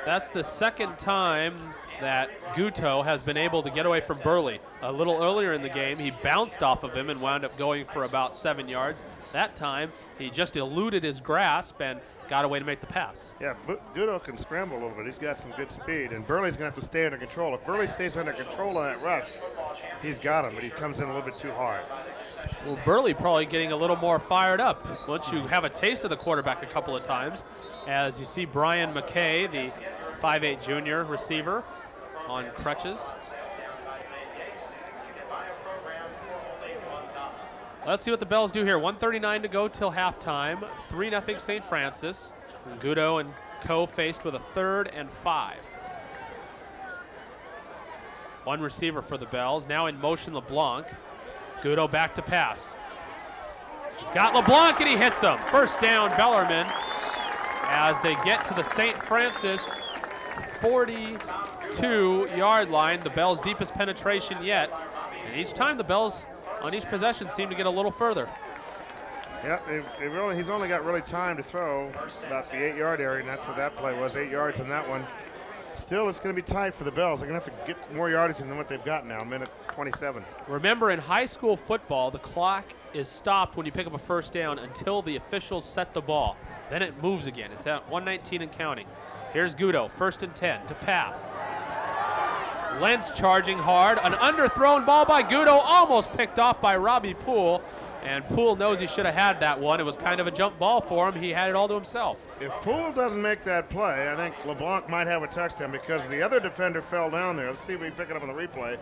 That's the second time that Guto has been able to get away from Burley. A little earlier in the game, he bounced off of him and wound up going for about 7 yards. That time, he just eluded his grasp and got away to make the pass. Yeah, Gudo can scramble a little bit. He's got some good speed, and Burley's going to have to stay under control. If Burley stays under control on that rush, he's got him, but he comes in a little bit too hard. Well, Burley probably getting a little more fired up once you have a taste of the quarterback a couple of times. As you see Brian McKay, the 5'8 junior receiver, on crutches. Let's see what the Bells do here. 1:39 to go till halftime. 3-0 St. Francis. And Gudo and co faced with a 3rd and 5. One receiver for the Bells. Now in motion, LeBlanc. Gudo back to pass. He's got LeBlanc and he hits him. First down, Bellarmine, as they get to the St. Francis 42-yard line, the Bells' deepest penetration yet. And each time the Bells on each possession seem to get a little further. Yeah, he's only got really time to throw about the 8-yard area, and that's what that play was, 8 yards in that one. Still, it's going to be tight for the Bells. They're going to have to get more yardage than what they've got now, minute 27. Remember, in high school football, the clock is stopped when you pick up a first down until the officials set the ball. Then it moves again. It's at 1:19 and counting. Here's Gudo, 1st and 10 to pass. Lentz charging hard. An underthrown ball by Gudo, almost picked off by Robbie Poole. And Poole knows he should have had that one. It was kind of a jump ball for him. He had it all to himself. If Poole doesn't make that play, I think LeBlanc might have a touchdown because the other defender fell down there. Let's see if we can pick it up on the replay.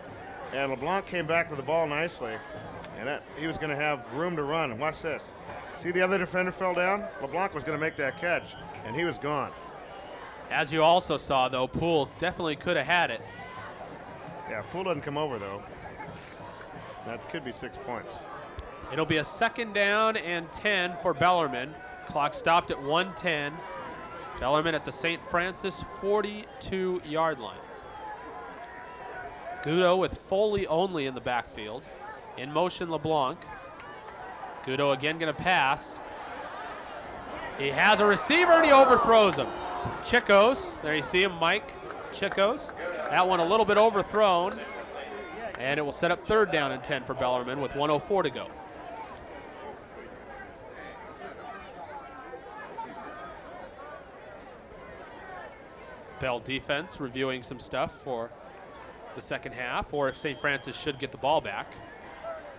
And LeBlanc came back to the ball nicely. And he was going to have room to run. And watch this. See the other defender fell down? LeBlanc was going to make that catch, and he was gone. As you also saw, though, Poole definitely could have had it. Yeah, Poole doesn't come over, though. That could be 6 points. It'll be a 2nd down and 10 for Bellarmine. Clock stopped at 1:10. Bellarmine at the St. Francis 42-yard line. Gudo with Foley only in the backfield. In motion, LeBlanc. Gudo again going to pass. He has a receiver and he overthrows him. Chicos, there you see him, Mike Chicos. That one a little bit overthrown. And it will set up 3rd down and 10 for Bellarmine with 1:04 to go. Bell defense reviewing some stuff for the second half, or if St. Francis should get the ball back.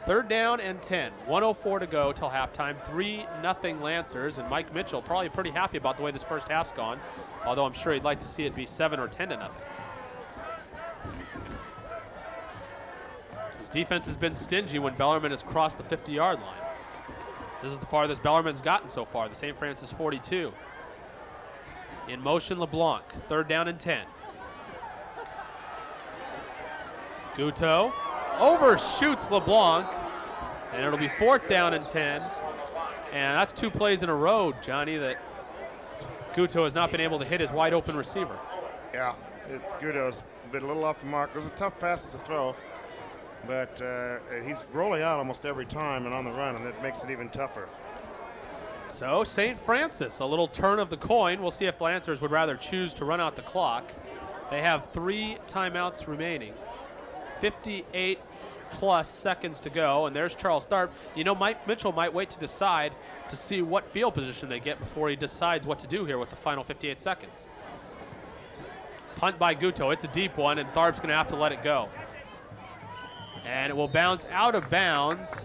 3rd down and 10, 1:04 to go till halftime, 3-0 Lancers, and Mike Mitchell probably pretty happy about the way this first half's gone, although I'm sure he'd like to see it be 7 or 10-0. His defense has been stingy when Bellarmine has crossed the 50-yard line. This is the farthest Bellarmine's gotten so far, the St. Francis 42. In motion, LeBlanc, 3rd down and 10. Guto overshoots LeBlanc, and it'll be 4th down and 10. And that's 2 plays in a row, Johnny, that Guto has not been able to hit his wide open receiver. Yeah, Guto's been a little off the mark. It was a tough pass to throw. but he's rolling out almost every time and on the run, and that makes it even tougher. So St. Francis, a little turn of the coin. We'll see if the Lancers would rather choose to run out the clock. They have 3 timeouts remaining. 58 plus seconds to go, and there's Charles Tharp. You know, Mike Mitchell might wait to decide to see what field position they get before he decides what to do here with the final 58 seconds. Punt by Guto. It's a deep one, and Tharp's going to have to let it go. And it will bounce out of bounds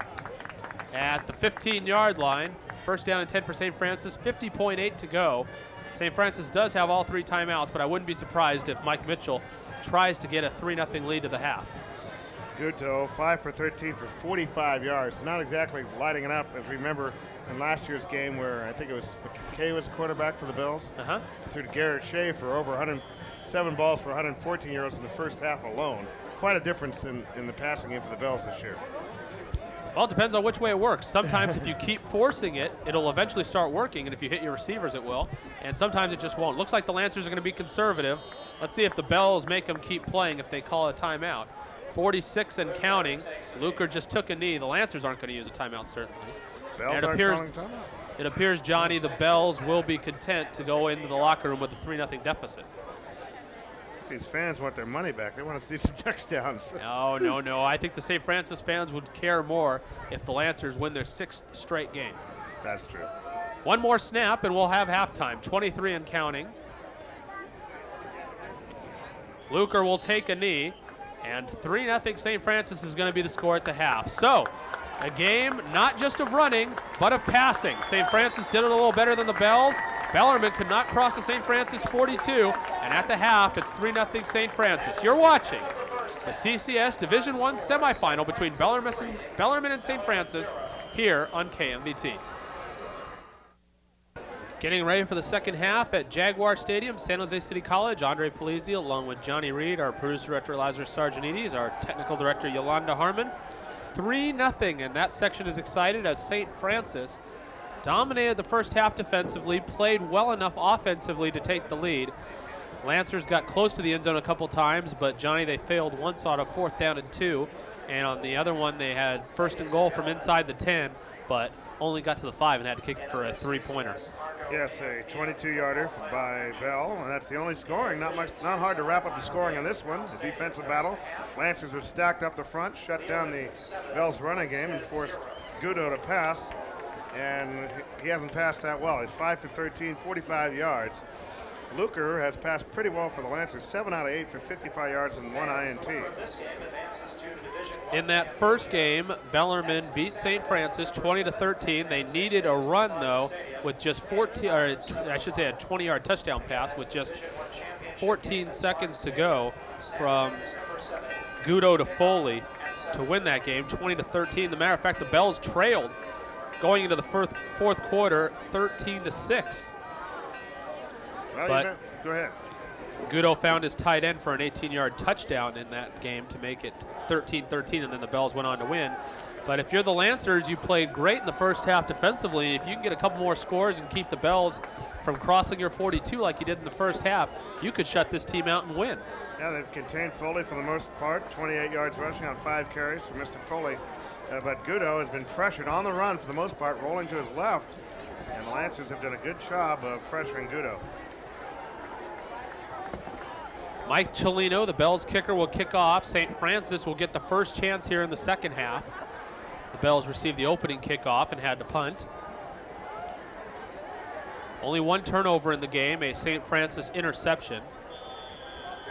at the 15-yard line. First down and 10 for St. Francis, 50.8 to go. St. Francis does have all 3 timeouts, but I wouldn't be surprised if Mike Mitchell tries to get a 3-0 lead to the half. Guto, 5 for 13 for 45 yards. Not exactly lighting it up, as we remember in last year's game where I think it was McKay was quarterback for the Bills. Threw to Garrett Shea for over 107 balls for 114 yards in the first half alone. Quite a difference in the passing game for the Bills this year. Well, it depends on which way it works. Sometimes if you keep forcing it, it'll eventually start working, and if you hit your receivers, it will. And sometimes it just won't. Looks like the Lancers are going to be conservative. Let's see if the Bells make them keep playing if they call a timeout. 46 and counting. Luker just took a knee. The Lancers aren't going to use a timeout, certainly. Bells aren't calling timeout. It appears, Johnny, the Bells will be content to go into the locker room with a 3-0 deficit. These fans want their money back. They want to see some touchdowns. No. I think the St. Francis fans would care more if the Lancers win their 6th straight game. That's true. One more snap, and we'll have halftime. 23 and counting. Luker will take a knee, and 3-0 St. Francis is going to be the score at the half. So, a game not just of running, but of passing. St. Francis did it a little better than the Bells. Bellarmine could not cross the St. Francis 42, and at the half, it's 3-0 St. Francis. You're watching the CCS Division I semifinal between Bellarmine and St. Francis here on KMVT. Getting ready for the second half at Jaguar Stadium, San Jose City College. Andre Polizzi along with Johnny Reed, our producer director Lazarus Sargenides, our technical director Yolanda Harmon. 3-0, and that section is excited as St. Francis dominated the first half defensively, played well enough offensively to take the lead. Lancers got close to the end zone a couple times, but Johnny, they failed once on a 4th down and 2, and on the other one they had 1st and goal from inside the 10, but only got to the 5 and had to kick it for a 3-pointer. Yes, a 22-yarder by Bell, and that's the only scoring. Not hard to wrap up the scoring on this one. The defensive battle. Lancers were stacked up the front, shut down the Bells running game, and forced Guto to pass. And he hasn't passed that well. He's 5 for 13, 45 yards. Luker has passed pretty well for the Lancers, 7 out of 8 for 55 yards and 1 INT. In that first game, Bellarmine beat St. Francis 20-13. They needed a run, though, with just 14, or I should say a 20-yard touchdown pass with just 14 seconds to go from Guto to Foley to win that game, 20-13. As a matter of fact, the Bells trailed going into the fourth quarter, 13-6. Well, but go ahead. Guto found his tight end for an 18-yard touchdown in that game to make it 13-13, and then the Bells went on to win. But if you're the Lancers, you played great in the first half defensively. If you can get a couple more scores and keep the Bells from crossing your 42 like you did in the first half, you could shut this team out and win. Yeah, they've contained Foley for the most part, 28 yards rushing on 5 carries for Mr. Foley. But Guto has been pressured on the run for the most part, rolling to his left. And the Lancers have done a good job of pressuring Guto. Mike Cellino, the Bells kicker, will kick off. St. Francis will get the first chance here in the second half. The Bells received the opening kickoff and had to punt. Only one turnover in the game, a St. Francis interception.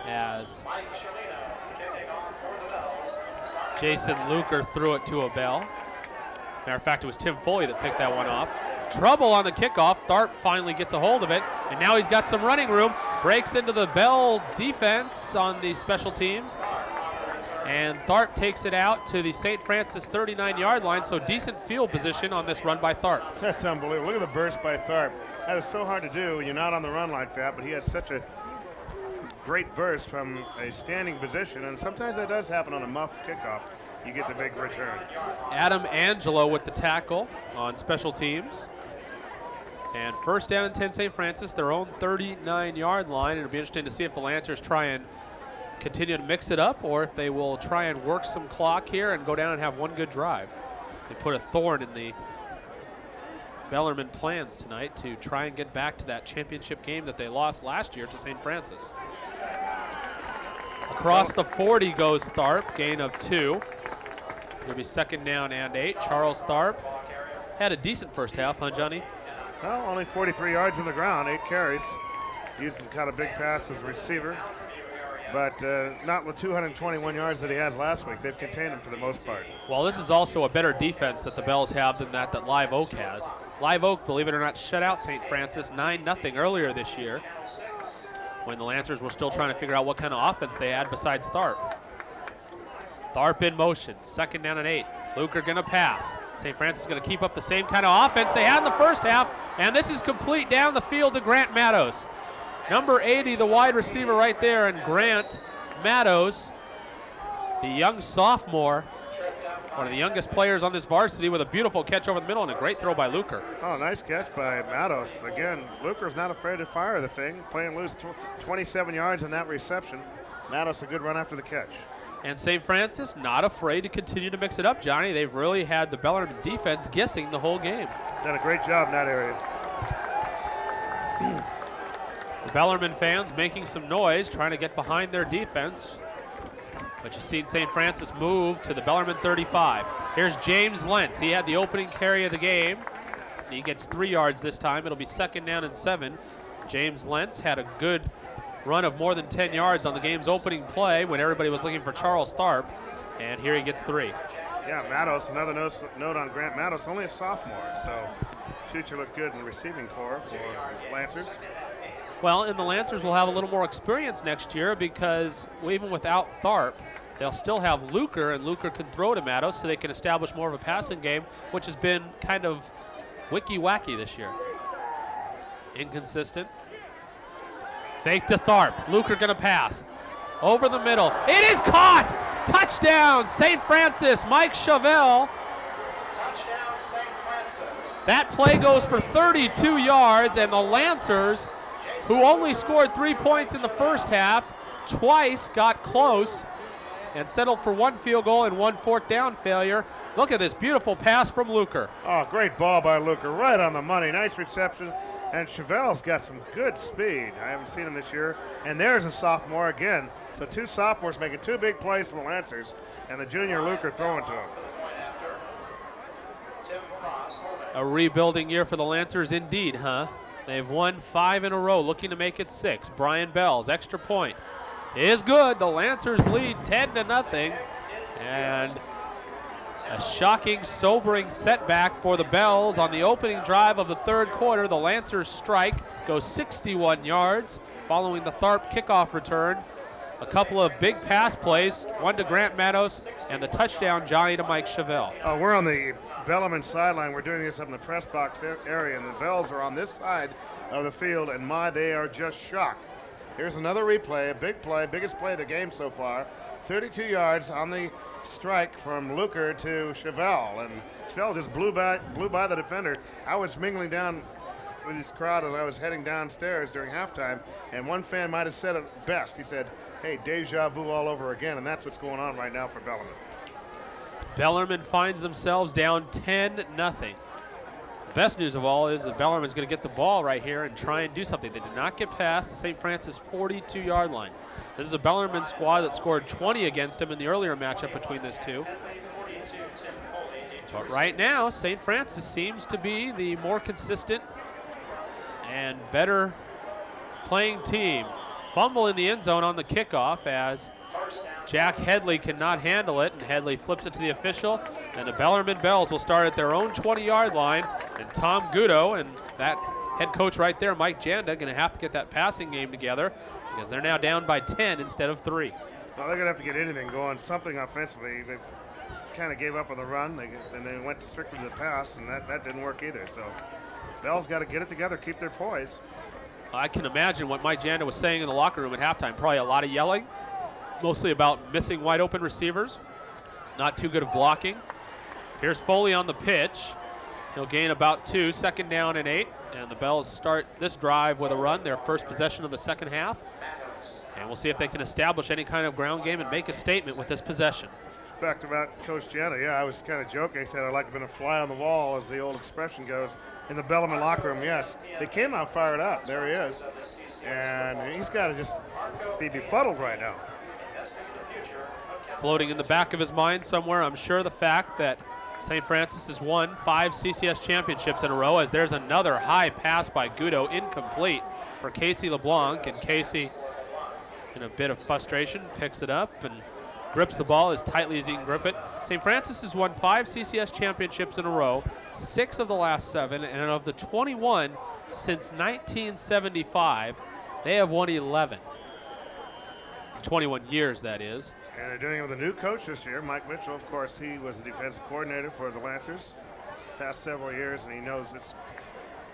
As Jason Luker threw it to a Bell. Matter of fact, it was Tim Foley that picked that one off. Trouble on the kickoff. Tharp finally gets a hold of it, and now he's got some running room. Breaks into the Bell defense on the special teams. And Tharp takes it out to the St. Francis 39-yard line, so decent field position on this run by Tharp. That's unbelievable. Look at the burst by Tharp. That is so hard to do when you're not on the run like that, but he has such a great burst from a standing position, and sometimes that does happen on a muff kickoff. You get the big return. Adam Angelo with the tackle on special teams. And first down and 10 St. Francis, their own 39-yard line. It'll be interesting to see if the Lancers try and continue to mix it up or if they will try and work some clock here and go down and have one good drive. They put a thorn in the Bellarmine plans tonight to try and get back to that championship game that they lost last year to St. Francis. Across the 40 goes Tharp, gain of 2. It'll be 2nd down and 8. Charles Tharp had a decent first half, huh, Johnny? Well, only 43 yards on the ground, 8 carries. Used to cut a big pass as a receiver, but not with 221 yards that he has last week. They've contained him for the most part. Well, this is also a better defense that the Bells have than that Live Oak has. Live Oak, believe it or not, shut out St. Francis 9-0 earlier this year when the Lancers were still trying to figure out what kind of offense they had besides Tharp. Tharp in motion, 2nd down and 8. Luker gonna pass. St. Francis is gonna keep up the same kind of offense they had in the first half, and this is complete down the field to Grant Mattos. Number 80, the wide receiver right there, and Grant Mattos, the young sophomore, one of the youngest players on this varsity, with a beautiful catch over the middle and a great throw by Luker. Oh, nice catch by Mattos. Again, Luker's not afraid to fire the thing, playing loose 27 yards in that reception. Mattos, a good run after the catch. And St. Francis not afraid to continue to mix it up, Johnny. They've really had the Bellarmine defense guessing the whole game. Done a great job in that area. The Bellarmine fans making some noise, trying to get behind their defense. But you've seen St. Francis move to the Bellarmine 35. Here's James Lentz. He had the opening carry of the game. He gets 3 yards this time. It'll be 2nd down and 7. James Lentz had a good run of more than 10 yards on the game's opening play when everybody was looking for Charles Tharp. And here he gets 3. Yeah, Mattos, another note on Grant Mattos, only a sophomore. So future looked good in the receiving corps for Lancers. Well, and the Lancers will have a little more experience next year because even without Tharp, they'll still have Luker, and Luker can throw to Mattos so they can establish more of a passing game, which has been kind of wicky-wacky this year. Inconsistent. Fake to Tharp. Luker gonna pass. Over the middle. It is caught! Touchdown, St. Francis. Mike Chevelle. That play goes for 32 yards, and the Lancers, who only scored 3 points in the first half, twice got close and settled for 1 field goal and 1 4th down failure. Look at this beautiful pass from Luker. Oh, great ball by Luker, right on the money. Nice reception. And Chevelle's got some good speed. I haven't seen him this year. And there's a sophomore again. So 2 sophomores making 2 big plays for the Lancers, and the junior Luker throwing to him. A rebuilding year for the Lancers indeed, huh? They've won 5 in a row, looking to make it 6. Brian Bell's extra point is good. The Lancers lead 10-0. And a shocking, sobering setback for the Bells on the opening drive of the 3rd quarter. The Lancers strike goes 61 yards following the Tharp kickoff return. A couple of big pass plays, one to Grant Mattos and the touchdown, Johnny, to Mike Chevelle. We're on the Bellarmine sideline. We're doing this up in the press box area, and the Bells are on this side of the field, and they are just shocked. Here's another replay, a big play, biggest play of the game so far. 32 yards on the strike from Luker to Chevelle, and Chevelle just blew by the defender. I was mingling down with this crowd as I was heading downstairs during halftime, and one fan might have said it best. He said, hey, deja vu all over again, and that's what's going on right now for Bellarmine. Bellarmine finds themselves down 10-0. The best news of all is that Bellarmine's going to get the ball right here and try and do something. They did not get past the St. Francis 42-yard line. This is a Bellarmine squad that scored 20 against them in the earlier matchup between these two. But right now, St. Francis seems to be the more consistent and better playing team. Fumble in the end zone on the kickoff as Jack Headley cannot handle it, and Headley flips it to the official, and the Bellarmine Bells will start at their own 20-yard line, and Tom Gudo and that head coach right there, Mike Janda, going to have to get that passing game together because they're now down by 10 instead of 3. Well, they're going to have to get anything going, something offensively. They kind of gave up on the run, and they went strictly to the pass, and that didn't work either. So Bell's got to get it together, keep their poise. I can imagine what Mike Janda was saying in the locker room at halftime. Probably a lot of yelling, mostly about missing wide open receivers. Not too good of blocking. Here's Foley on the pitch. He'll gain about 2, 2nd down and 8. And the Bells start this drive with a run, their first possession of the second half. And we'll see if they can establish any kind of ground game and make a statement with this possession. Fact about Coach Jana, yeah, I was kind of joking. I said I'd like to have been a fly on the wall, as the old expression goes, in the Bellarmine locker room. Yes, they came out fired up. There he is. And he's got to just be befuddled right now. Floating in the back of his mind somewhere, I'm sure, the fact that St. Francis has won 5 CCS championships in a row, as there's another high pass by Gudo, incomplete for Casey LeBlanc, and Casey, in a bit of frustration, picks it up and grips the ball as tightly as he can grip it. St. Francis has won 5 CCS championships in a row, 6 of the last 7, and of the 21 since 1975, they have won 11. 21 years, that is. And they're doing it with a new coach this year, Mike Mitchell. Of course, he was the defensive coordinator for the Lancers past several years, and he knows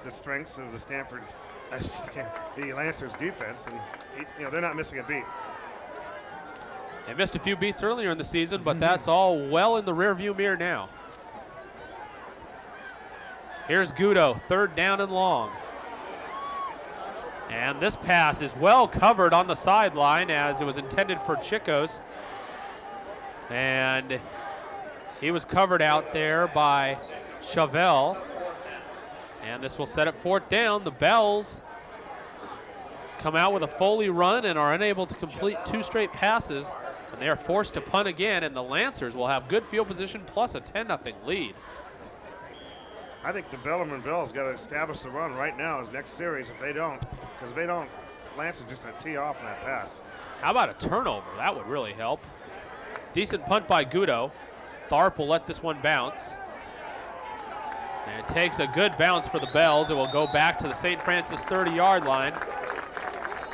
the strengths of the Lancers defense, and they're not missing a beat. They missed a few beats earlier in the season, but that's all well in the rearview mirror now. Here's Gudo, 3rd down and long. And this pass is well covered on the sideline, as it was intended for Chicos. And he was covered out there by Chevelle. And this will set up 4th down. The Bells come out with a Foley run and are unable to complete 2 straight passes. And they are forced to punt again, and the Lancers will have good field position plus a 10-0 lead. I think the Bellarmine Bells got to establish the run right now as next series. If they don't, because if they don't, Lance is just going to tee off on that pass. How about a turnover? That would really help. Decent punt by Gudo. Tharp will let this one bounce. And it takes a good bounce for the Bells. It will go back to the St. Francis 30-yard line.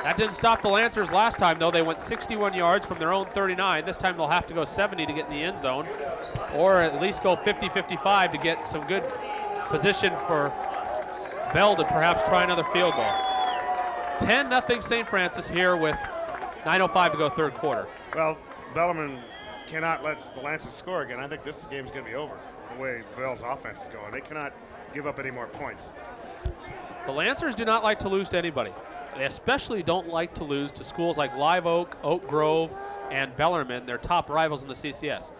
That didn't stop the Lancers last time, though. They went 61 yards from their own 39. This time they'll have to go 70 to get in the end zone, or at least go 50-55 to get some good position for Bell to perhaps try another field goal. 10-0 St. Francis here with 9:05 to go, 3rd quarter. Well, Bellarmine cannot let the Lancers score again. I think this game's going to be over, the way Bell's offense is going. They cannot give up any more points. The Lancers do not like to lose to anybody. They especially don't like to lose to schools like Live Oak, Oak Grove, and Bellarmine, their top rivals in the CCS.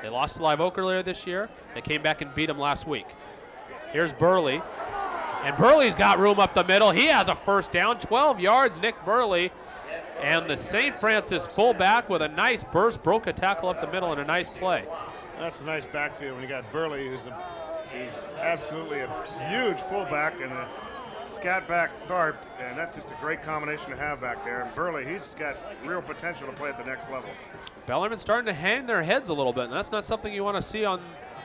They lost to Live Oak earlier this year. They came back and beat them last week. Here's Burley. And Burley's got room up the middle. He has a 1st down, 12 yards, Nick Burley. And the St. Francis fullback with a nice burst broke a tackle up the middle and a nice play. That's a nice backfield when you got Burley, he's absolutely a huge fullback, and a scat back Tharp, and that's just a great combination to have back there. And Burley, he's got real potential to play at the next level. Bellarmine's starting to hang their heads a little bit, and that's not something you want to see on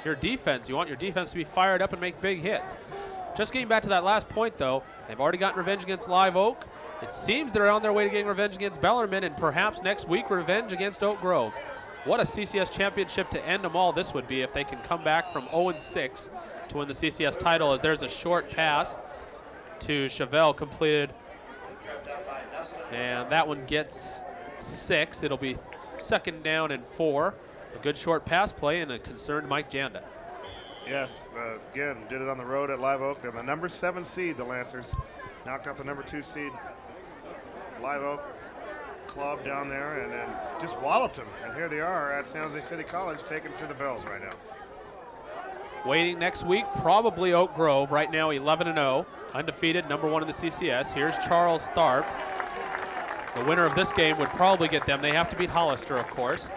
your defense. You want your defense to be fired up and make big hits. Just getting back to that last point, though, they've already gotten revenge against Live Oak. It seems they're on their way to getting revenge against Bellarmine, and perhaps next week revenge against Oak Grove. What a CCS championship to end them all this would be if they can come back from 0-6 to win the CCS title, as there's a short pass to Chevelle completed, and that one gets 6. It'll be 2nd down and 4. A good short pass play and a concerned Mike Janda. Yes, again, did it on the road at Live Oak. They're the number 7 seed, the Lancers. Knocked off the number 2 seed, Live Oak club down there, and then just walloped them. And here they are at San Jose City College, taking to the Bells right now. Waiting next week, probably Oak Grove. Right now 11-0, undefeated, number 1 in the CCS. Here's Charles Tharp. The winner of this game would probably get them. They have to beat Hollister, of course.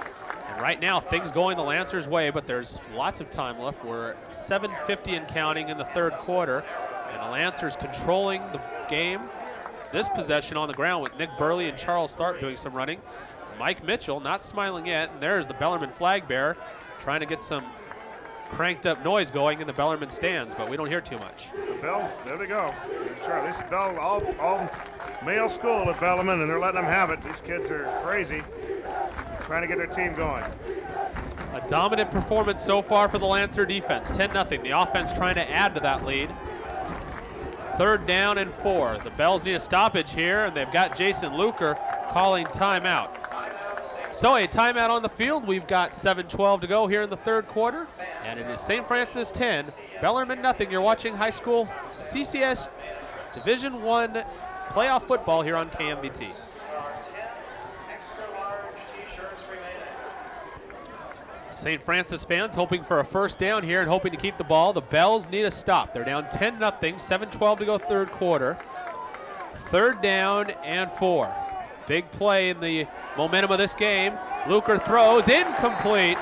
And right now, things going the Lancers' way, but there's lots of time left. We're 7:50 and counting in the 3rd quarter, and the Lancers controlling the game. This possession on the ground with Nick Burley and Charles Tharp doing some running. Mike Mitchell not smiling yet, and there's the Bellarmine flag bearer trying to get some cranked up noise going in the Bellarmine stands, but we don't hear too much. The Bells, there they go. This is Bell, all male school at Bellarmine, and they're letting them have it. These kids are crazy, trying to get their team going. A dominant performance so far for the Lancer defense, 10-0. The offense trying to add to that lead. 3rd down and 4. The Bells need a stoppage here, and they've got Jason Luker calling timeout. So a timeout on the field. We've got 7:12 to go here in the 3rd quarter, and it is St. Francis 10, Bellarmine nothing. You're watching high school CCS Division I playoff football here on KMBT. St. Francis fans hoping for a first down here and hoping to keep the ball. The Bells need a stop. They're down 10-0, 7:12 to go third quarter. Third down and 4. Big play in the momentum of this game. Luker throws, incomplete.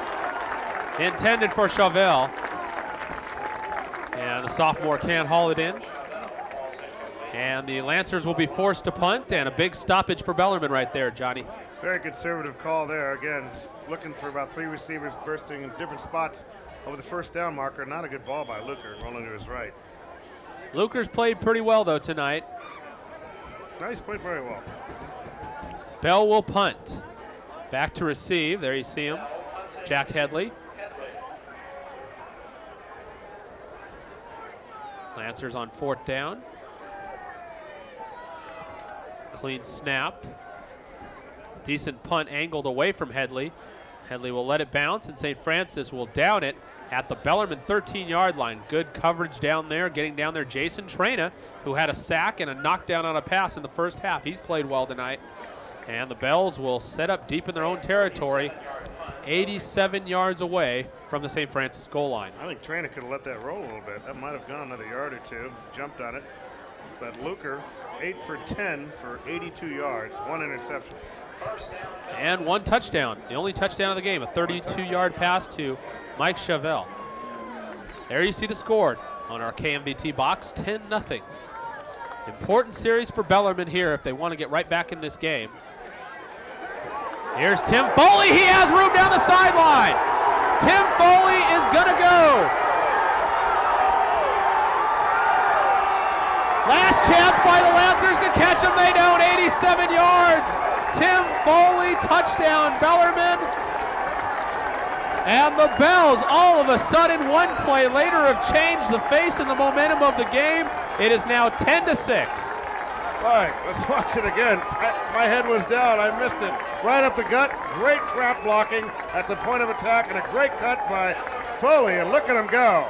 Intended for Chauvel. And the sophomore can't haul it in. And the Lancers will be forced to punt, and a big stoppage for Bellarmine right there, Johnny. Very conservative call there. Again, just looking for about 3 receivers bursting in different spots over the first down marker. Not a good ball by Luker, rolling to his right. Luker's played pretty well, though, tonight. No, he's played very well. Bell will punt. Back to receive. There you see him, Jack Headley. Lancers on 4th down. Clean snap. Decent punt angled away from Headley. Headley will let it bounce, and St. Francis will down it at the Bellarmine 13-yard line. Good coverage down there, getting down there. Jason Trena, who had a sack and a knockdown on a pass in the first half. He's played well tonight. And the Bells will set up deep in their own territory, 87 yards away from the St. Francis goal line. I think Trena could have let that roll a little bit. That might have gone another yard or two. Jumped on it. But Luker, 8 for 10 for 82 yards, 1 interception. And 1 touchdown, the only touchdown of the game, a 32-yard pass to Mike Chauvel. There you see the score on our KMVT box, 10-0. Important series for Bellarmine here if they want to get right back in this game. Here's Tim Foley, he has room down the sideline. Tim Foley is gonna go. Last chance by the Lancers to catch him, they don't, 87 yards. Tim Foley, touchdown, Bellarmine. And the Bells, all of a sudden, one play later, have changed the face and the momentum of the game. It is now 10-6. All right, let's watch it again. My head was down, I missed it. Right up the gut, great trap blocking at the point of attack, and a great cut by Foley, and look at him go.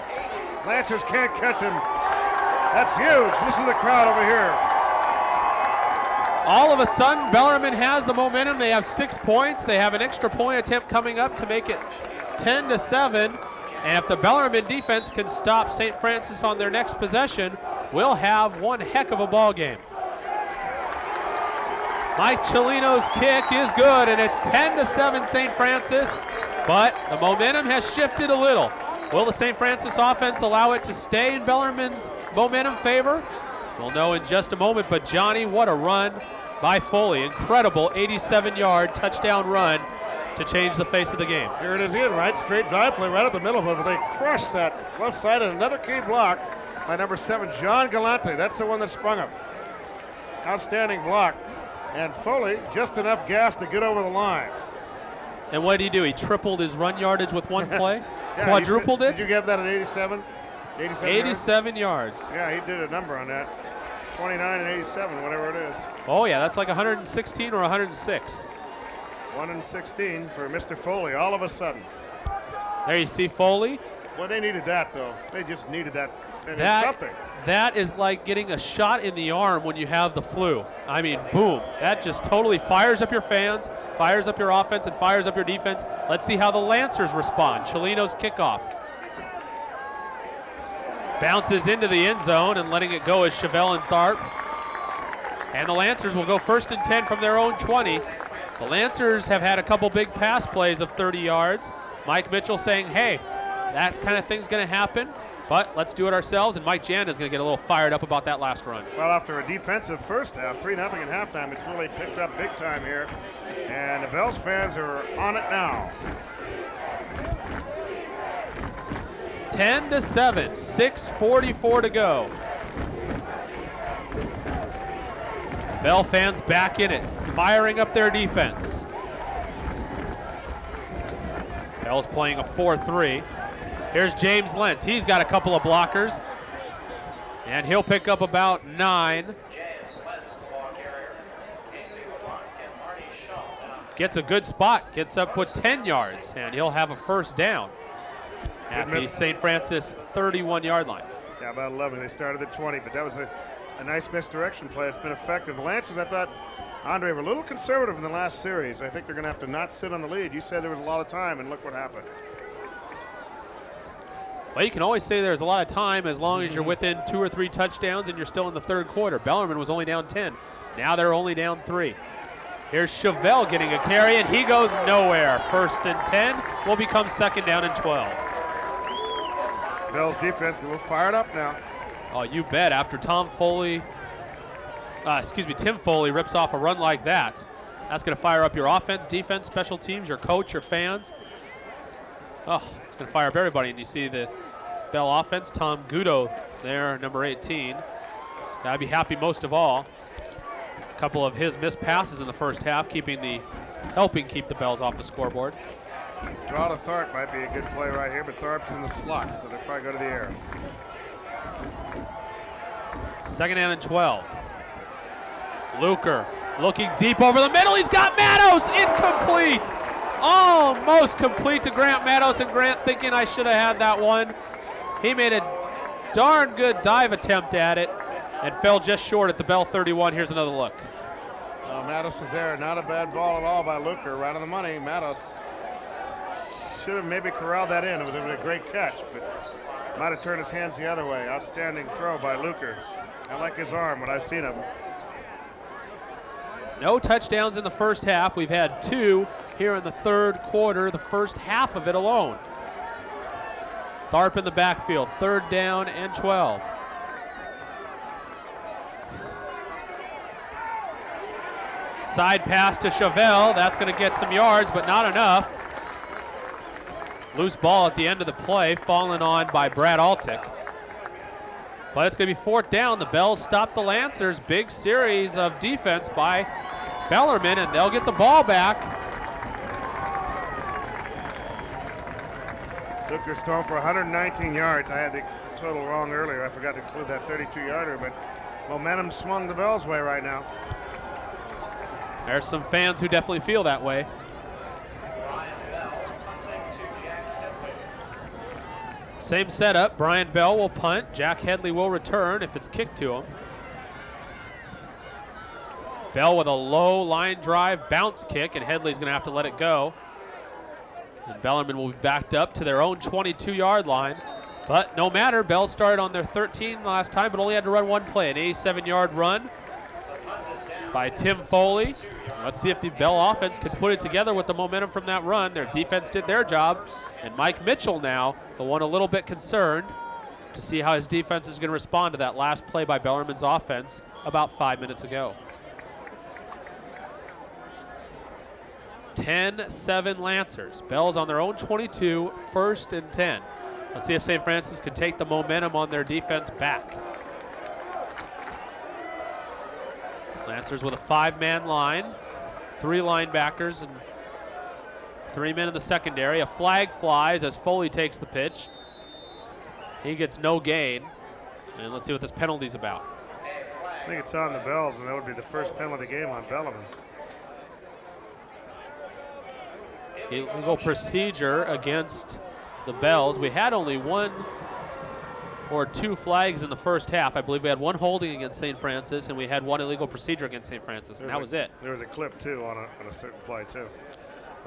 Lancers can't catch him. That's huge. Listen to the crowd over here. All of a sudden, Bellarmine has the momentum. They have 6 points. They have an extra point attempt coming up to make it 10-7. And if the Bellarmine defense can stop St. Francis on their next possession, we'll have one heck of a ball game. Mike Cellino's kick is good, and it's 10-7 St. Francis, but the momentum has shifted a little. Will the St. Francis offense allow it to stay in Bellarmine's momentum favor? We'll know in just a moment, but Johnny, what a run by Foley. Incredible 87-yard touchdown run to change the face of the game. Here it is in, right? Straight drive play right up the middle of it, but they crushed that left side, and another key block by number 7, John Galante. That's the one that sprung him. Outstanding block. And Foley, just enough gas to get over the line. And what did he do? He tripled his run yardage with one play? Yeah, Quadrupled it? Did you give that an 87? 87 yards. Yeah, he did a number on that. 29 and 87, whatever it is. Oh, yeah, that's like 116 or 106. 1 and 16 for Mr. Foley all of a sudden. There you see Foley. Well, they needed that, though. They just needed that. They needed something. That is like getting a shot in the arm when you have the flu. I mean, boom. That just totally fires up your fans, fires up your offense, and fires up your defense. Let's see how the Lancers respond. Cellino's kickoff. Bounces into the end zone, and letting it go is Chauvel and Tharp. And the Lancers will go 1st and 10 from their own 20. The Lancers have had a couple big pass plays of 30 yards. Mike Mitchell saying, hey, that kind of thing's going to happen, but let's do it ourselves. And Mike Jan is going to get a little fired up about that last run. Well, after a defensive first half, 3-0 at halftime, it's really picked up big time here. And the Bells fans are on it now. 10-7, 6:44 to go. Bell fans back in it, firing up their defense. Bell's playing a 4-3. Here's James Lentz. He's got a couple of blockers, and he'll pick up about 9. Gets a good spot, gets up with 10 yards, and he'll have a first down at the St. Francis 31-yard line. Yeah, about 11. They started at 20, but that was a nice misdirection play. It's been effective. The Lancers, I thought, Andre, were a little conservative in the last series. I think they're going to have to not sit on the lead. You said there was a lot of time, and look what happened. Well, you can always say there's a lot of time as long as you're within 2 or 3 touchdowns and you're still in the third quarter. Bellarmine was only down 10. Now they're only down 3. Here's Chevelle getting a carry, and he goes nowhere. 1st and 10 will become 2nd down and 12. Bell's defense a little fired up now. Oh, you bet. After Tim Foley rips off a run like that, that's going to fire up your offense, defense, special teams, your coach, your fans. Oh, it's going to fire up everybody. And you see the Bell offense, Tom Gudo there, number 18. I'd be happy most of all. A couple of his missed passes in the first half, helping keep the Bells off the scoreboard. Draw to Tharp might be a good play right here, but Tharp's in the slot, so they'll probably go to the air. 2nd down and 12. Luker looking deep over the middle. He's got Matos. Incomplete. Almost complete to Grant Matos, and Grant thinking I should have had that one. He made a darn good dive attempt at it and fell just short at the Bell 31. Here's another look. Matos is there. Not a bad ball at all by Luker. Right on the money. Matos should have maybe corralled that in. It was a great catch, but might have turned his hands the other way. Outstanding throw by Luker. I like his arm when I've seen him. No touchdowns in the first half. We've had 2 here in the third quarter, the first half of it alone. Tharp in the backfield, 3rd down and 12. Side pass to Chevelle. That's going to get some yards, but not enough. Loose ball at the end of the play, fallen on by Brad Altick. But it's going to be 4th down. The Bells stop the Lancers. Big series of defense by Bellarmine, and they'll get the ball back. Luker's thrown for 119 yards. I had the total wrong earlier. I forgot to include that 32-yarder, but momentum swung the Bells' way right now. There's some fans who definitely feel that way. Same setup. Brian Bell will punt. Jack Headley will return if it's kicked to him. Bell with a low line drive bounce kick, and Headley's going to have to let it go. And Bellarmine will be backed up to their own 22-yard line. But no matter, Bell started on their 13 last time, but only had to run one play, an 87-yard run by Tim Foley. Let's see if the Bell offense can put it together with the momentum from that run. Their defense did their job. And Mike Mitchell now, the one a little bit concerned to see how his defense is going to respond to that last play by Bellarmine's offense about 5 minutes ago. 10-7 Lancers. Bells on their own 22, 1st and 10. Let's see if St. Francis can take the momentum on their defense back. Lancers with a 5-man line, 3 linebackers and 3 men in the secondary. A flag flies as Foley takes the pitch. He gets no gain. And let's see what this penalty's about. I think it's on the Bells, and that would be the first penalty of the game on Bellarmine. Illegal procedure against the Bells. We had only 1 or 2 flags in the first half. I believe we had 1 holding against St. Francis, and we had 1 illegal procedure against St. Francis, and that was it. There was a clip, too, on a certain play, too.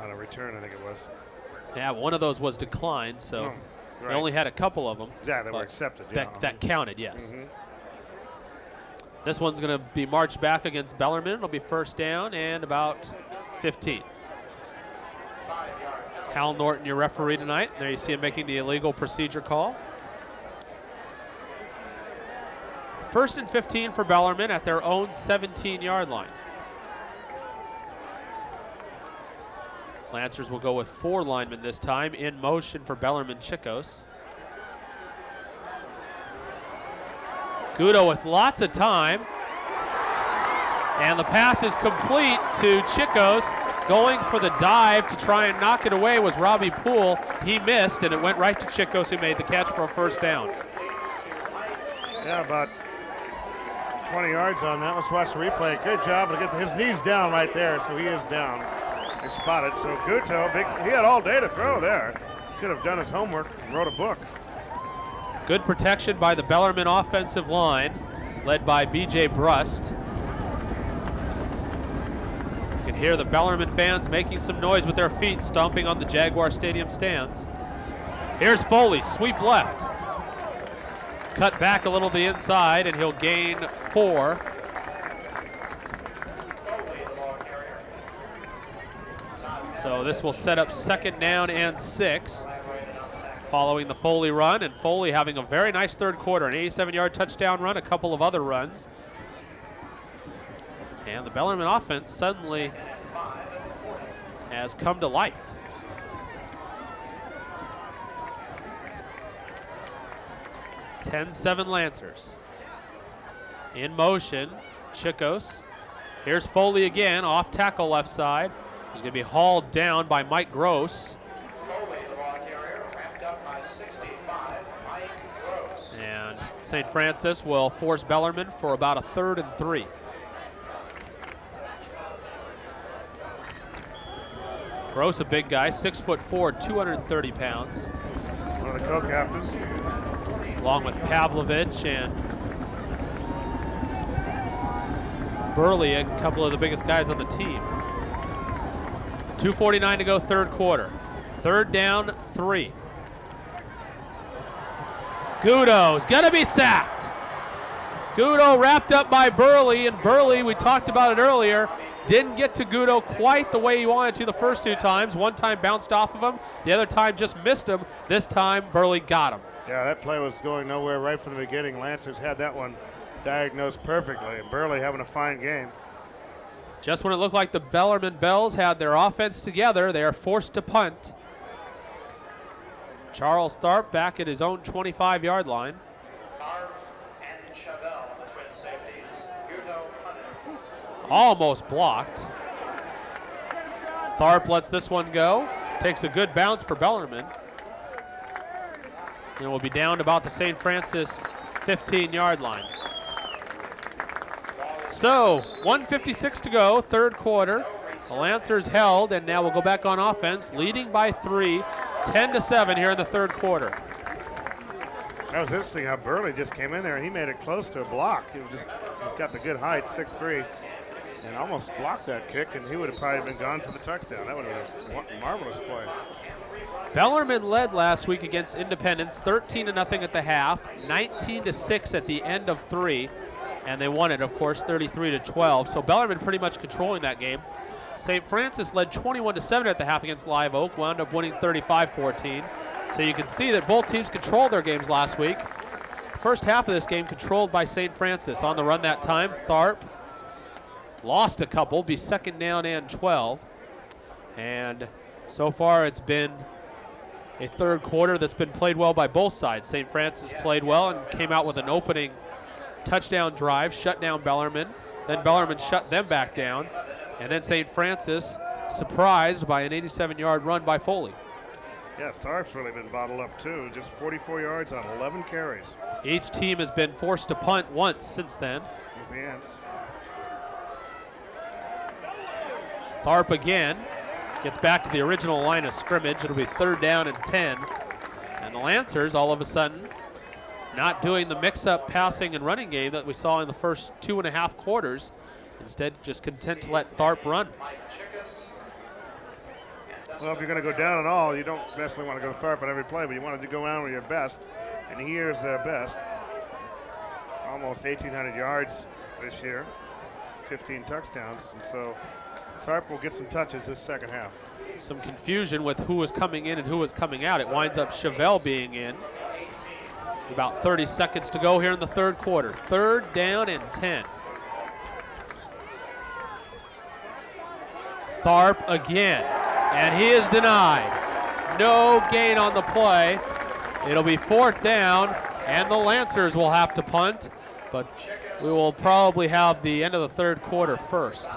On a return, I think it was. Yeah, one of those was declined, so right. They only had a couple of them. Yeah, they were accepted, yeah. That counted, yes. This one's going to be marched back against Bellarmine. It'll be 1st down and about 15. Hal Norton, your referee tonight. There you see him making the illegal procedure call. 1st and 15 for Bellarmine at their own 17-yard line. Lancers will go with 4 linemen this time. In motion for Bellarmine Chicos. Gudo with lots of time. And the pass is complete to Chicos. Going for the dive to try and knock it away was Robbie Poole. He missed, and it went right to Chicos, who made the catch for a 1st down. Yeah, about 20 yards on that. Let's watch the replay. Good job to get his knees down right there, so he is down. They spotted. So Guto, he had all day to throw there. Could have done his homework and wrote a book. Good protection by the Bellarmine offensive line, led by B.J. Brust. You can hear the Bellarmine fans making some noise with their feet, stomping on the Jaguar Stadium stands. Here's Foley, sweep left. Cut back a little to the inside, and he'll gain 4. So this will set up 2nd down and 6 following the Foley run, and Foley having a very nice third quarter, an 87-yard touchdown run, a couple of other runs. And the Bellarmine offense suddenly has come to life. (10-7) Lancers. In motion, Chicos. Here's Foley again, off tackle left side. He's going to be hauled down by Mike Gross. And St. Francis will force Bellarmine for about a 3rd and 3. Gross, a big guy, 6'4", 230 pounds. One of the co-captains. Along with Pavlovich and Burley, a couple of the biggest guys on the team. 2:49 to go, third quarter. 3rd down, 3. Gudo's gonna be sacked. Gudo wrapped up by Burley, and Burley, we talked about it earlier, didn't get to Gudo quite the way he wanted to the first 2 times. One time bounced off of him, the other time just missed him. This time, Burley got him. Yeah, that play was going nowhere right from the beginning. Lancers had that one diagnosed perfectly, and Burley having a fine game. Just when it looked like the Bellarmine Bells had their offense together, they are forced to punt. Charles Tharp back at his own 25-yard line. Almost blocked. Tharp lets this one go. Takes a good bounce for Bellarmine. And will be down to about the St. Francis 15-yard line. So, 1:56 to go, third quarter. The Lancers held, and now we'll go back on offense, leading by 3, 10-7 here in the third quarter. That was interesting how Burley just came in there and he made it close to a block. He's got the good height, 6'3", and almost blocked that kick, and he would have probably been gone for the touchdown. That would have been a marvelous play. Bellarmine led last week against Independence, 13-0 at the half, 19-6 at the end of 3, and they won it, of course, 33-12. So Bellarmine pretty much controlling that game. St. Francis led 21-7 at the half against Live Oak, wound up winning 35-14. So you can see that both teams controlled their games last week. First half of this game controlled by St. Francis. On the run that time, Tharp lost a couple, be 2nd down and 12. And so far it's been a third quarter that's been played well by both sides. St. Francis played well and came out with an opening touchdown drive, shut down Bellarmine. Then Bellarmine shut them back down. And then St. Francis surprised by an 87-yard run by Foley. Yeah, Tharp's really been bottled up too. Just 44 yards on 11 carries. Each team has been forced to punt once since then. Here's the Ants. Tharp again gets back to the original line of scrimmage. It'll be 3rd down and 10. And the Lancers all of a sudden not doing the mix-up passing and running game that we saw in the first 2.5 quarters. Instead, just content to let Tharp run. Well, if you're going to go down at all, you don't necessarily want to go Tharp on every play, but you want to go down with your best. And here's their best. Almost 1,800 yards this year, 15 touchdowns. And so Tharp will get some touches this second half. Some confusion with who was coming in and who was coming out. It winds up Chevelle being in. About 30 seconds to go here in the third quarter. 3rd down and 10. Tharp again, and he is denied. No gain on the play. It'll be 4th down, and the Lancers will have to punt, but we will probably have the end of the third quarter first.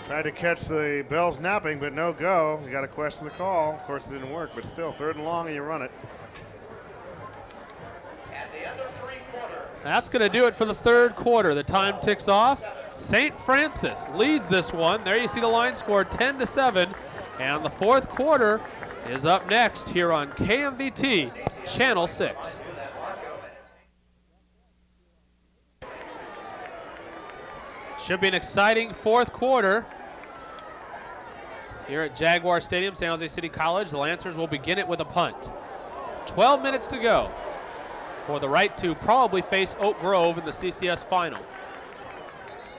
Tried to catch the Bells napping, but no go. You got to question the call. Of course, it didn't work, but still 3rd and long, and you run it. That's going to do it for the third quarter. The time ticks off. St. Francis leads this one. There you see the line score, 10-7. And the fourth quarter is up next here on KMVT Channel 6. Should be an exciting fourth quarter. here at Jaguar Stadium, San Jose City College. The Lancers will begin it with a punt. 12 minutes to go for the right to probably face Oak Grove in the CCS final.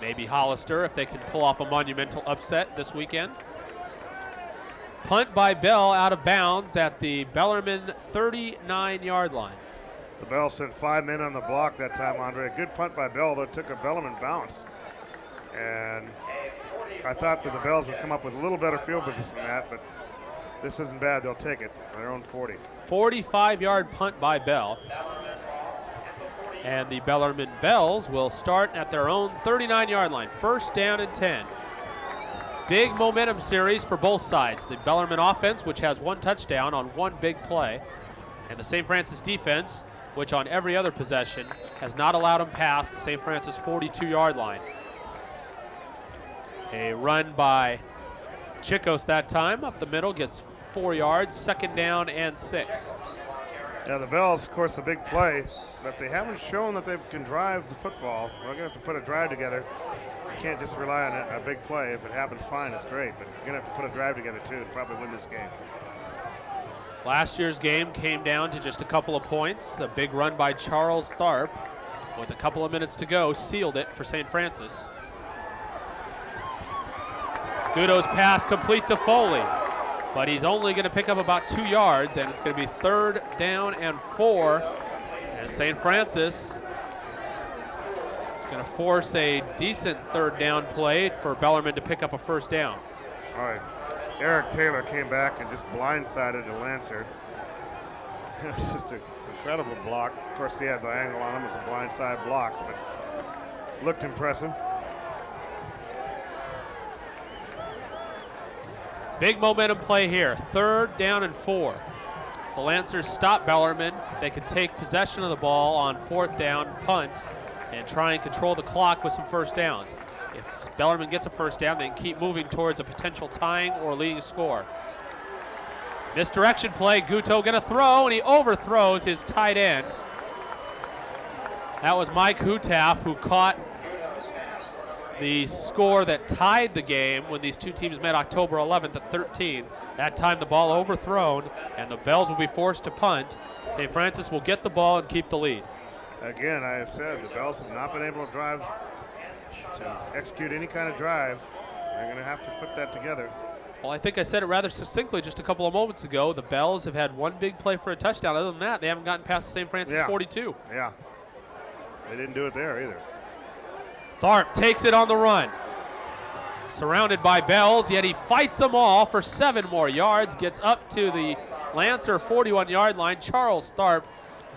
Maybe Hollister if they can pull off a monumental upset this weekend. Punt by Bell out of bounds at the Bellarmine 39-yard line. The Bell sent 5 men on the block that time, Andre. A good punt by Bell, though, took a Bellarmine bounce. And I thought that the Bells would come up with a little better field position than that, but this isn't bad. They'll take it on their own 40. 45-yard punt by Bell. And the Bellarmine Bells will start at their own 39-yard line. First down and 10. Big momentum series for both sides. The Bellarmine offense, which has 1 touchdown on 1 big play, and the St. Francis defense, which on every other possession has not allowed them past the St. Francis 42-yard line. A run by Chicos that time, up the middle, gets 4 yards, 2nd down and 6. Yeah, the Bells, of course, a big play, but they haven't shown that they can drive the football. We're going to have to put a drive together. You can't just rely on a big play. If it happens, fine, it's great, but you're going to have to put a drive together, too, to probably win this game. Last year's game came down to just a couple of points. A big run by Charles Tharp with a couple of minutes to go sealed it for St. Francis. Gutto's pass complete to Foley, but he's only going to pick up about 2 yards, and it's going to be 3rd down and 4. And St. Francis going to force a decent 3rd down play for Bellarmine to pick up a 1st down. All right. Eric Taylor came back and just blindsided the Lancer. It's just an incredible block. Of course, he had the angle on him. It was a blindside block, but looked impressive. Big momentum play here. 3rd down and 4. If the Lancers stop Bellarmine, they can take possession of the ball on 4th down, punt, and try and control the clock with some 1st downs. If Bellarmine gets a 1st down, they can keep moving towards a potential tying or leading score. Misdirection play, Gutto gonna throw, and he overthrows his tight end. That was Mike Hutaff, who caught the score that tied the game when these two teams met October 11th at 13. That time the ball overthrown, and the Bells will be forced to punt. St. Francis will get the ball and keep the lead. Again, I have said the Bells have not been able to drive, to execute any kind of drive. They're going to have to put that together. Well, I think I said it rather succinctly just a couple of moments ago. The Bells have had 1 big play for a touchdown. Other than that, they haven't gotten past the St. Francis 42. Yeah, they didn't do it there either. Tharp takes it on the run. Surrounded by Bells, yet he fights them all for 7 more yards. Gets up to the Lancer 41-yard line. Charles Tharp,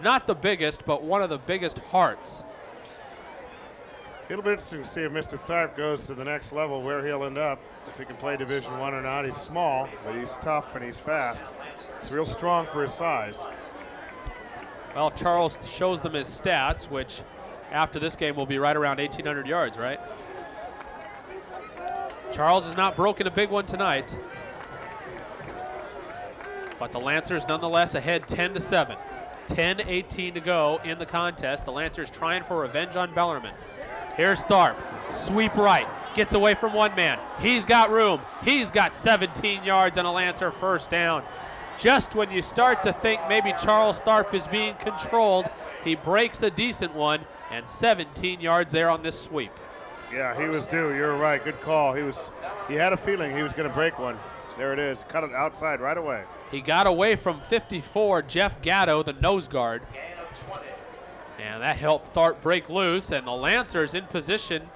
not the biggest, but one of the biggest hearts. It'll be interesting to see if Mr. Tharp goes to the next level, where he'll end up, if he can play Division I or not. He's small, but he's tough and he's fast. He's real strong for his size. Well, if Charles shows them his stats, which after this game will be right around 1,800 yards, right? Charles has not broken a big one tonight. But the Lancers nonetheless ahead 10-7. 10:18 to go in the contest. The Lancers trying for revenge on Bellarmine. Here's Tharp, sweep right, gets away from 1 man. He's got room, he's got 17 yards and a Lancer 1st down. Just when you start to think maybe Charles Tharp is being controlled, he breaks a decent one, and 17 yards there on this sweep. Yeah, he was due. You're right. Good call. He had a feeling he was going to break one. There it is. Cut it outside right away. He got away from 54, Jeff Gatto, the nose guard. And that helped Tharp break loose, and the Lancers in position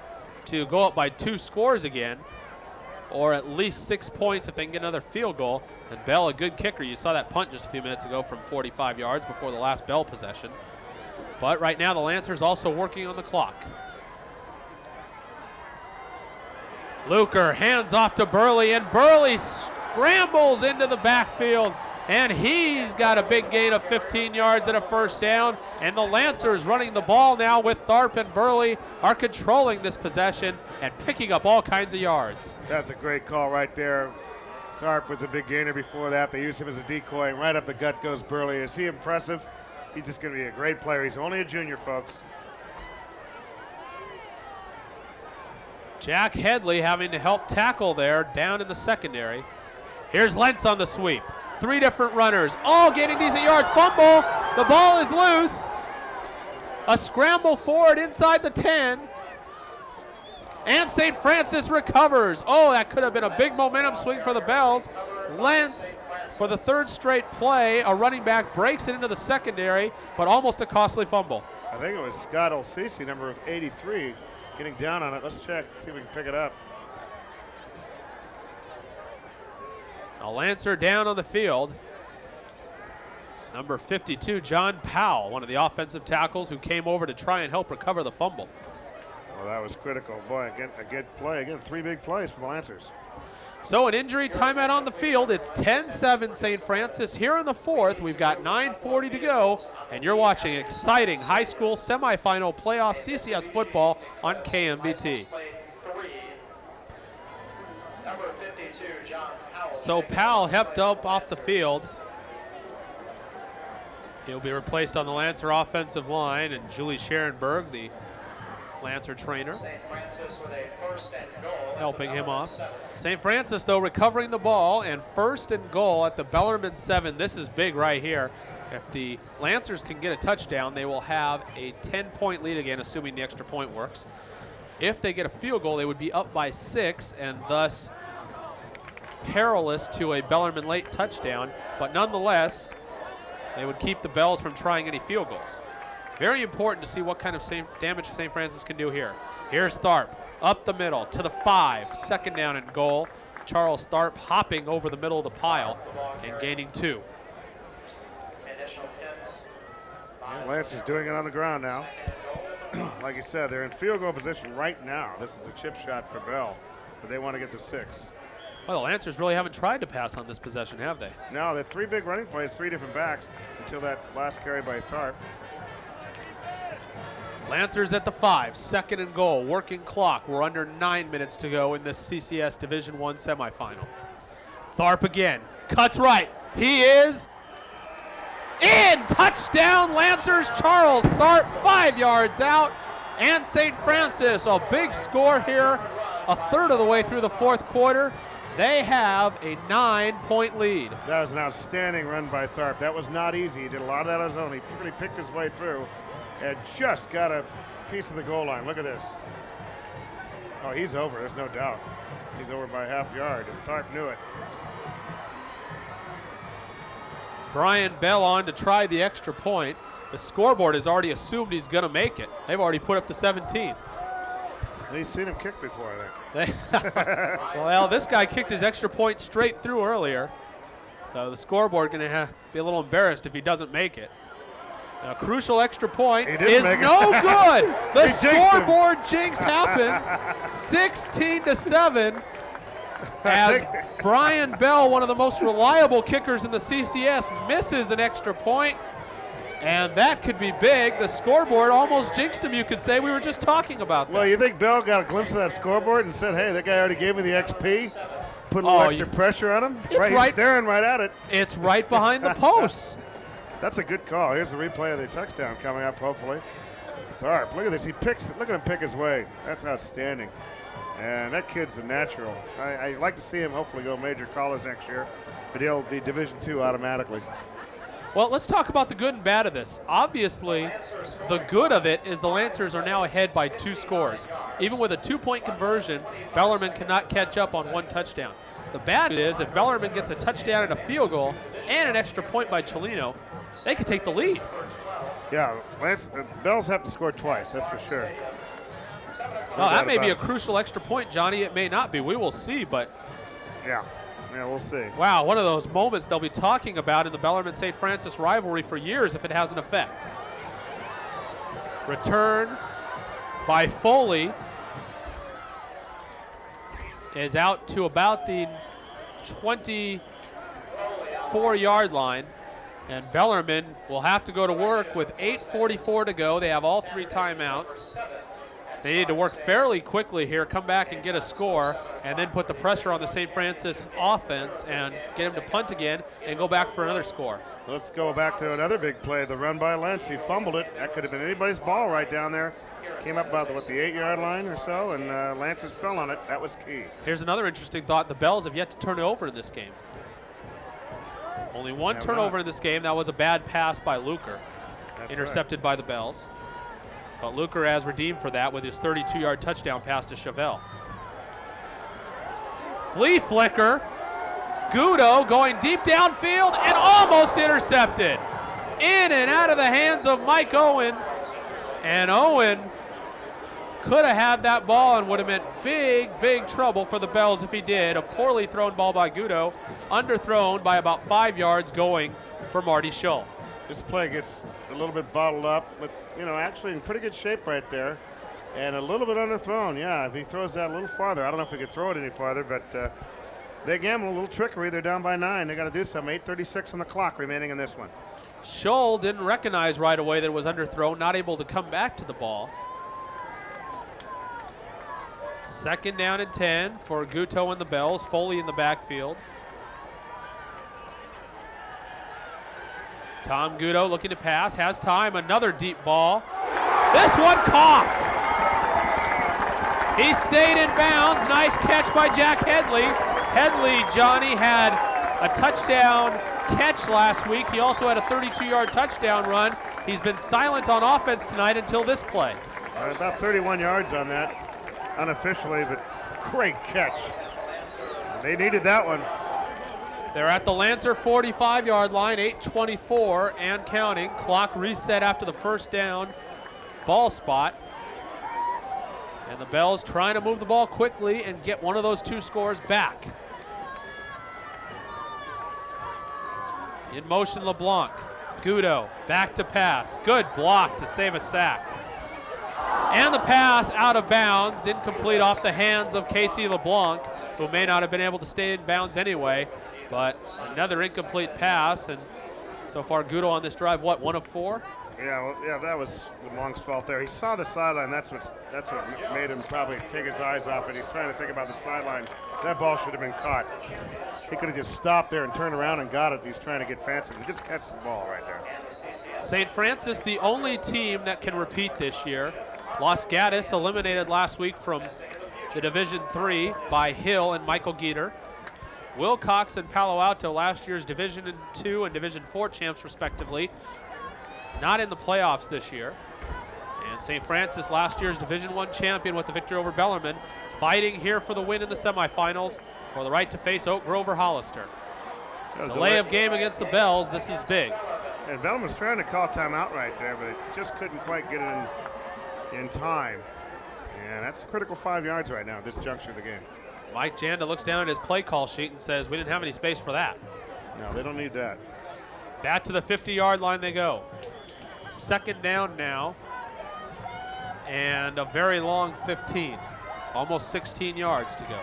to go up by 2 scores again, or at least 6 points if they can get another field goal. And Bell, a good kicker. You saw that punt just a few minutes ago from 45 yards before the last Bell possession. But right now the Lancers also working on the clock. Luker hands off to Burley, and Burley scrambles into the backfield, and he's got a big gain of 15 yards and a 1st down. And the Lancers running the ball now with Tharp and Burley are controlling this possession and picking up all kinds of yards. That's a great call right there. Tharp was a big gainer before that. They used him as a decoy, and right up the gut goes Burley. Is he impressive? He's just going to be a great player. He's only a junior, folks. Jack Headley having to help tackle there down in the secondary. Here's Lentz on the sweep. 3 different runners, all gaining decent yards. Fumble. The ball is loose. A scramble forward inside the 10. And St. Francis recovers. Oh, that could have been a big momentum swing for the Bells. Lentz, for the 3rd straight play, a running back breaks it into the secondary, but almost a costly fumble. I think it was Scott Olsisi, number 83, getting down on it. Let's check, see if we can pick it up. A Lancer down on the field. Number 52, John Powell, one of the offensive tackles who came over to try and help recover the fumble. Well, that was critical. Boy, again, a good play. Again, 3 big plays for the Lancers. So an injury timeout on the field. It's 10-7 St. Francis here in the 4th. We've got 9:40 to go, and you're watching exciting high school semifinal playoff CCS football on KMBT. So Powell hepped up off the field. He'll be replaced on the Lancer offensive line, and Julie Scherenberg, the Lancer trainer, helping him off. St. Francis, though, recovering the ball, and 1st and goal at the Bellarmine 7. This is big right here. If the Lancers can get a touchdown, they will have a 10-point lead again, assuming the extra point works. If they get a field goal, they would be up by 6, and thus perilous to a Bellarmine late touchdown, but nonetheless, they would keep the Bells from trying any field goals. Very important to see what kind of damage St. Francis can do here. Here's Tharp, up the middle to the 5, 2nd down and goal. Charles Tharp hopping over the middle of the pile and gaining 2. Lance is doing it on the ground now. Like you said, they're in field goal position right now. This is a chip shot for Bell, but they want to get to 6. Well, the Lancers really haven't tried to pass on this possession, have they? No, they had 3 big running plays, 3 different backs until that last carry by Tharp. Lancers at the 5, 2nd and goal, working clock. We're under 9 minutes to go in this CCS Division I semifinal. Tharp again, cuts right. He is in. Touchdown, Lancers. Charles Tharp, 5 yards out. And St. Francis, a big score here, a third of the way through the 4th quarter. They have a 9-point lead. That was an outstanding run by Tharp. That was not easy. He did a lot of that on his own. He really picked his way through and just got a piece of the goal line. Look at this. Oh, he's over, there's no doubt. He's over by half yard, and Tharp knew it. Brian Bell on to try the extra point. The scoreboard has already assumed he's going to make it. They've already put up the 17. He's seen him kick before, I think. Well, this guy kicked his extra point straight through earlier. So the scoreboard going to be a little embarrassed if he doesn't make it. A crucial extra point is no good. The scoreboard jinx happens. 16-7. As Brian Bell, one of the most reliable kickers in the CCS, misses an extra point. And that could be big. The scoreboard almost jinxed him, you could say. We were just talking about that. Well, you think Bell got a glimpse of that scoreboard and said, hey, that guy already gave me the XP? Put a little extra pressure on him? It's He's staring right at it. It's right behind the posts. That's a good call. Here's the replay of the touchdown coming up, hopefully. Tharp, look at this. He picks it. Look at him pick his way. That's outstanding. And that kid's a natural. I'd like to see him hopefully go major college next year, but he'll be Division II automatically. Well, let's talk about the good and bad of this. Obviously, the good of it is the Lancers are now ahead by 2 scores. Even with a 2-point conversion, Bellarmine cannot catch up on 1 touchdown. The bad is if Bellarmine gets a touchdown and a field goal and an extra point by Cellino, they could take the lead. Yeah, Bells have to score twice, that's for sure. Well, that may be a crucial extra point, Johnny. It may not be. We will see, but yeah, we'll see. Wow, one of those moments they'll be talking about in the Bellarmine-St. Francis rivalry for years if it has an effect. Return by Foley is out to about the 24-yard line, and Bellarmine will have to go to work with 8:44 to go. They have all 3 timeouts. They need to work fairly quickly here, come back and get a score, and then put the pressure on the St. Francis offense and get him to punt again and go back for another score. Let's go back to another big play, the run by Lentz. He fumbled it. That could have been anybody's ball right down there. Came up about, the 8-yard line or so, and Lancers fell on it. That was key. Here's another interesting thought. The Bells have yet to turn it over in this game. Only one Yeah, turnover in this game. That was a bad pass by Luker, That's intercepted by the Bells. But Luker has redeemed for that with his 32-yard touchdown pass to Chevelle. Flea flicker. Gudo going deep downfield and almost intercepted. In and out of the hands of Mike Owen. And Owen could have had that ball and would have meant big, big trouble for the Bells if he did. A poorly thrown ball by Gudo, underthrown by about 5 yards going for Marty Schull. This play gets a little bit bottled up, but actually in pretty good shape right there, and a little bit underthrown. Yeah, if he throws that a little farther, I don't know if he could throw it any farther, but they gamble a little trickery. They're down by 9. They got to do something. 8:36 on the clock remaining in this one. Schull didn't recognize right away that it was underthrown, not able to come back to the ball. 2nd down and 10 for Guto and the Bells. Foley in the backfield. Tom Gudo looking to pass, has time, another deep ball. This one caught. He stayed in bounds. Nice catch by Jack Headley. Headley, Johnny, had a touchdown catch last week. He also had a 32-yard touchdown run. He's been silent on offense tonight until this play. About 31 yards on that, unofficially, but great catch. They needed that one. They're at the Lancer 45-yard line, 8:24 and counting. Clock reset after the first down ball spot. And the Bells trying to move the ball quickly and get one of those 2 scores back. In motion, LeBlanc. Gudo back to pass. Good block to save a sack. And the pass out of bounds, incomplete off the hands of Casey LeBlanc, who may not have been able to stay in bounds anyway. But another incomplete pass, and so far Gudo on this drive, what, 1 of 4? Yeah, that was LeBlanc's fault there. He saw the sideline. That's what made him probably take his eyes off it. He's trying to think about the sideline. That ball should have been caught. He could have just stopped there and turned around and got it. He's trying to get fancy. He just catch the ball right there. St. Francis, the only team that can repeat this year. Los Gatos eliminated last week from the Division III by Hill and Michael Geeter. Wilcox and Palo Alto, last year's Division II and Division IV champs respectively, not in the playoffs this year. And St. Francis, last year's Division I champion with the victory over Bellarmine, fighting here for the win in the semifinals for the right to face Oak Grove or Hollister. Delay of game against the Bells, this is big. And Bellarmine's trying to call timeout right there, but it just couldn't quite get it in time. And that's a critical 5 yards right now at this juncture of the game. Mike Janda looks down at his play call sheet and says, we didn't have any space for that. No, they don't need that. Back to the 50-yard line they go. 2nd down now. And a very long 15. Almost 16 yards to go.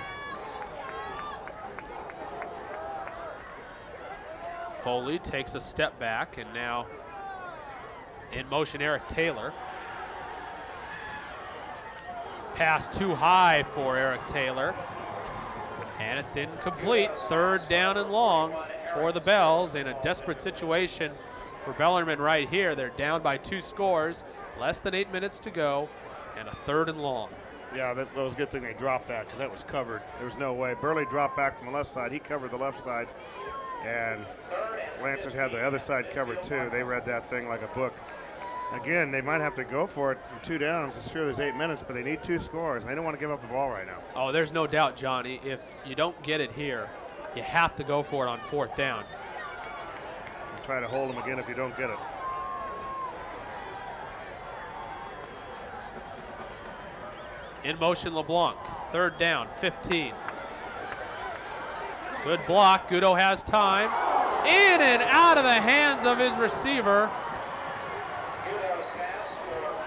Foley takes a step back, and now in motion Eric Taylor. Pass too high for Eric Taylor. And it's incomplete. 3rd down and long for the Bells in a desperate situation for Bellarmine right here. They're down by 2 scores, less than 8 minutes to go, and a 3rd and long. Yeah, that was a good thing they dropped that because that was covered. There was no way. Burley dropped back from the left side. He covered the left side, and Lancers had the other side covered too. They read that thing like a book. Again, they might have to go for it in 2 downs. It's true there's 8 minutes, but they need 2 scores. They don't want to give up the ball right now. Oh, there's no doubt, Johnny. If you don't get it here, you have to go for it on 4th down. And try to hold them again if you don't get it. In motion, LeBlanc. 3rd down, 15. Good block. Gudo has time. In and out of the hands of his receiver.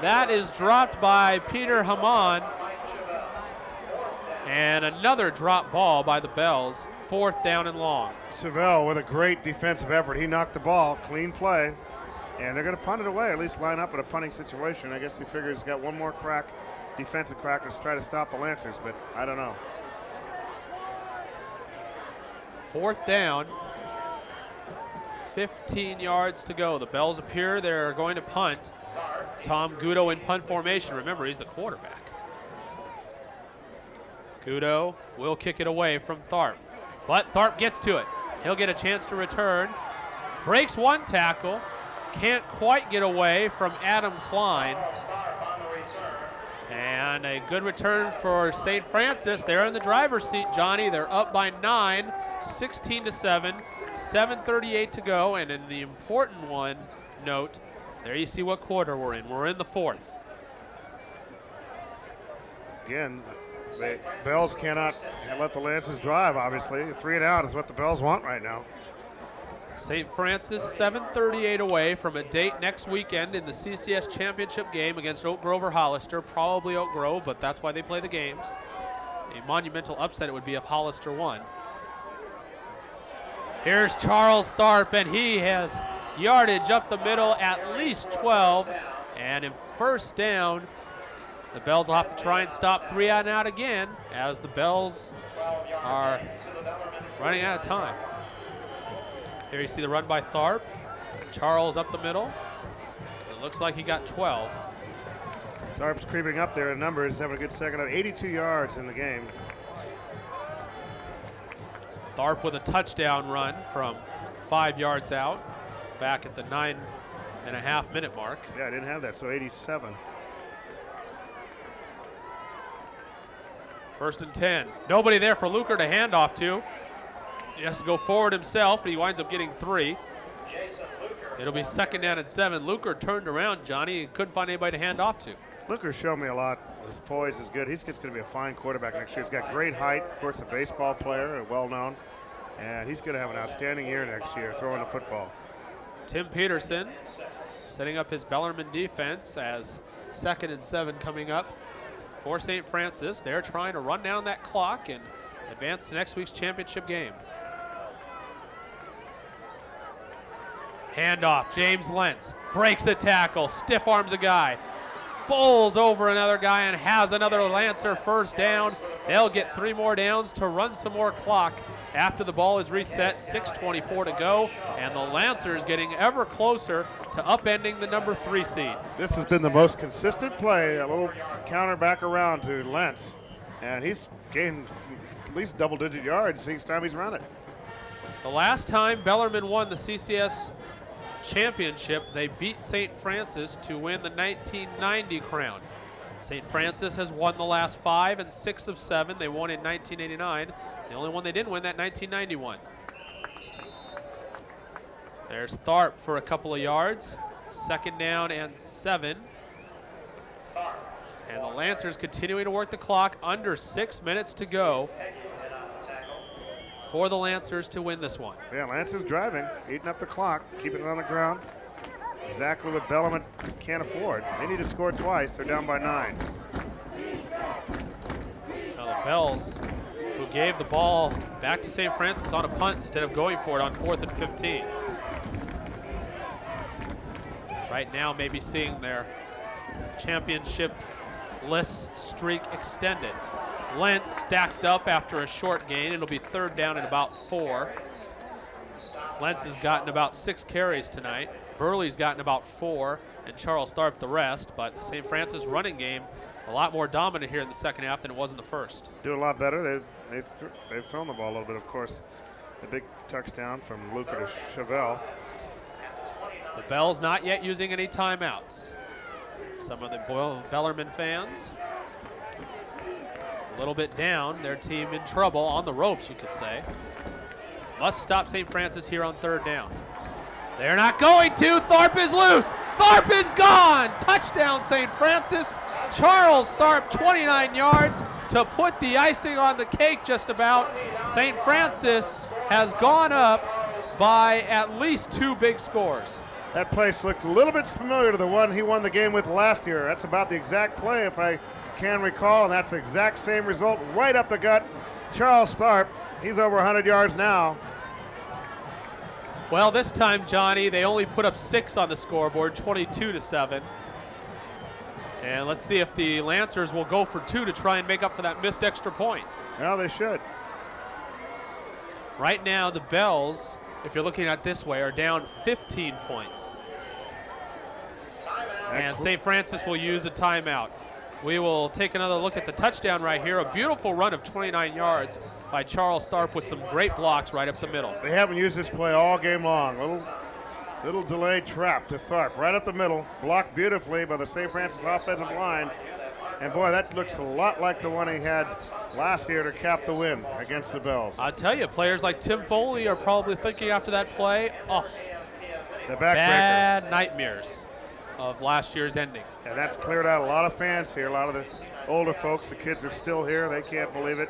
That is dropped by Peter Haman. And another drop ball by the Bells. 4th down and long. Chevelle with a great defensive effort. He knocked the ball, clean play. And they're going to punt it away, at least line up in a punting situation. I guess he figures he's got one more crack, defensive crack, to try to stop the Lancers, but I don't know. 4th down. 15 yards to go. The Bells appear they're going to punt. Tom Gudo in punt formation. Remember, he's the quarterback. Gudo will kick it away from Tharp. But Tharp gets to it. He'll get a chance to return. breaks one tackle, can't quite get away from Adam Klein. And a good return for St. Francis. They're in the driver's seat, Johnny. They're up by 9, 16-7, 7:38 to go. And in the important one, note, there you see what quarter we're in. We're in the 4th. Again, the Bells cannot let the Lancers drive, obviously. 3 and out is what the Bells want right now. St. Francis 7:38 away from a date next weekend in the CCS championship game against Oak Grove or Hollister. Probably Oak Grove, but that's why they play the games. A monumental upset it would be if Hollister won. Here's Charles Tharp, and he has yardage up the middle, at least 12. And in first down, the Bells will have to try and stop 3 and out again, as the Bells are running out of time. Here you see the run by Tharp. Charles up the middle. It looks like he got 12. Tharp's creeping up there in numbers, having a good second up. 82 yards in the game. Tharp with a touchdown run from 5 yards out, back at the 9.5-minute mark. Yeah, I didn't have that, so 87. 1st and 10. Nobody there for Luker to hand off to. He has to go forward himself, but he winds up getting 3. It'll be 2nd down and 7. Luker turned around, Johnny, and couldn't find anybody to hand off to. Luker showed me a lot. His poise is good. He's just going to be a fine quarterback next year. He's got great height. Of course, a baseball player, well-known. And he's going to have an outstanding year next year throwing the football. Tim Peterson setting up his Bellarmine defense as 2nd and 7 coming up for St. Francis. They're trying to run down that clock and advance to next week's championship game. Handoff, James Lentz breaks the tackle, stiff arms a guy, bowls over another guy and has another Lancer first down. They'll get 3 more downs to run some more clock after the ball is reset. 6:24 to go, and the Lancers getting ever closer to upending the number 3 seed. This has been the most consistent play, a little counter back around to Lentz, and he's gained at least double-digit yards each time he's run it. The last time Bellarmine won the CCS championship, they beat St. Francis to win the 1990 crown. St. Francis has won the last 5 and 6 of 7. They won in 1989. The only one they didn't win, that 1991. There's Tharp for a couple of yards. 2nd down and 7. And the Lancers continuing to work the clock. Under 6 minutes to go for the Lancers to win this one. Yeah, Lancers driving, eating up the clock, keeping it on the ground. Exactly what Bellarmine can't afford. They need to score twice. They're down by 9. Now the Bells, who gave the ball back to St. Francis on a punt instead of going for it on 4th and 15. Right now, maybe seeing their championship-less streak extended. Lentz stacked up after a short gain. It'll be 3rd down and about 4. Lentz has gotten about 6 carries tonight. Burley's gotten about 4, and Charles Tharp the rest. But the St. Francis running game a lot more dominant here in the 2nd half than it was in the 1st. Doing a lot better. They've thrown the ball a little bit, of course. The big touchdown from Luker to Chevelle. The Bells not yet using any timeouts. Some of the Bellarmine fans a little bit down, their team in trouble, on the ropes you could say. Must stop St. Francis here on 3rd down. They're not going to. Tharp is loose. Tharp is gone. Touchdown St. Francis. Charles Tharp, 29 yards to put the icing on the cake just about. St. Francis has gone up by at least 2 big scores. That place looked a little bit familiar to the one he won the game with last year. That's about the exact play, if I can recall, and that's the exact same result, right up the gut. Charles Tharp, he's over 100 yards now. Well, this time, Johnny, they only put up 6 on the scoreboard, 22-7. And let's see if the Lancers will go for 2 to try and make up for that missed extra point. Well, they should. Right now, the Bells, if you're looking at it this way, are down 15 points. And St. Francis will use a timeout. We will take another look at the touchdown right here. A beautiful run of 29 yards by Charles Tharp with some great blocks right up the middle. They haven't used this play all game long. A little Little delayed trap to Tharp, right up the middle, blocked beautifully by the St. Francis offensive line. And boy, that looks a lot like the one he had last year to cap the win against the Bells. I tell you, players like Tim Foley are probably thinking after that play, oh, The backbreaker. bad nightmares of last year's ending. And that's cleared out a lot of fans here. A lot of the older folks, the kids are still here. They can't believe it.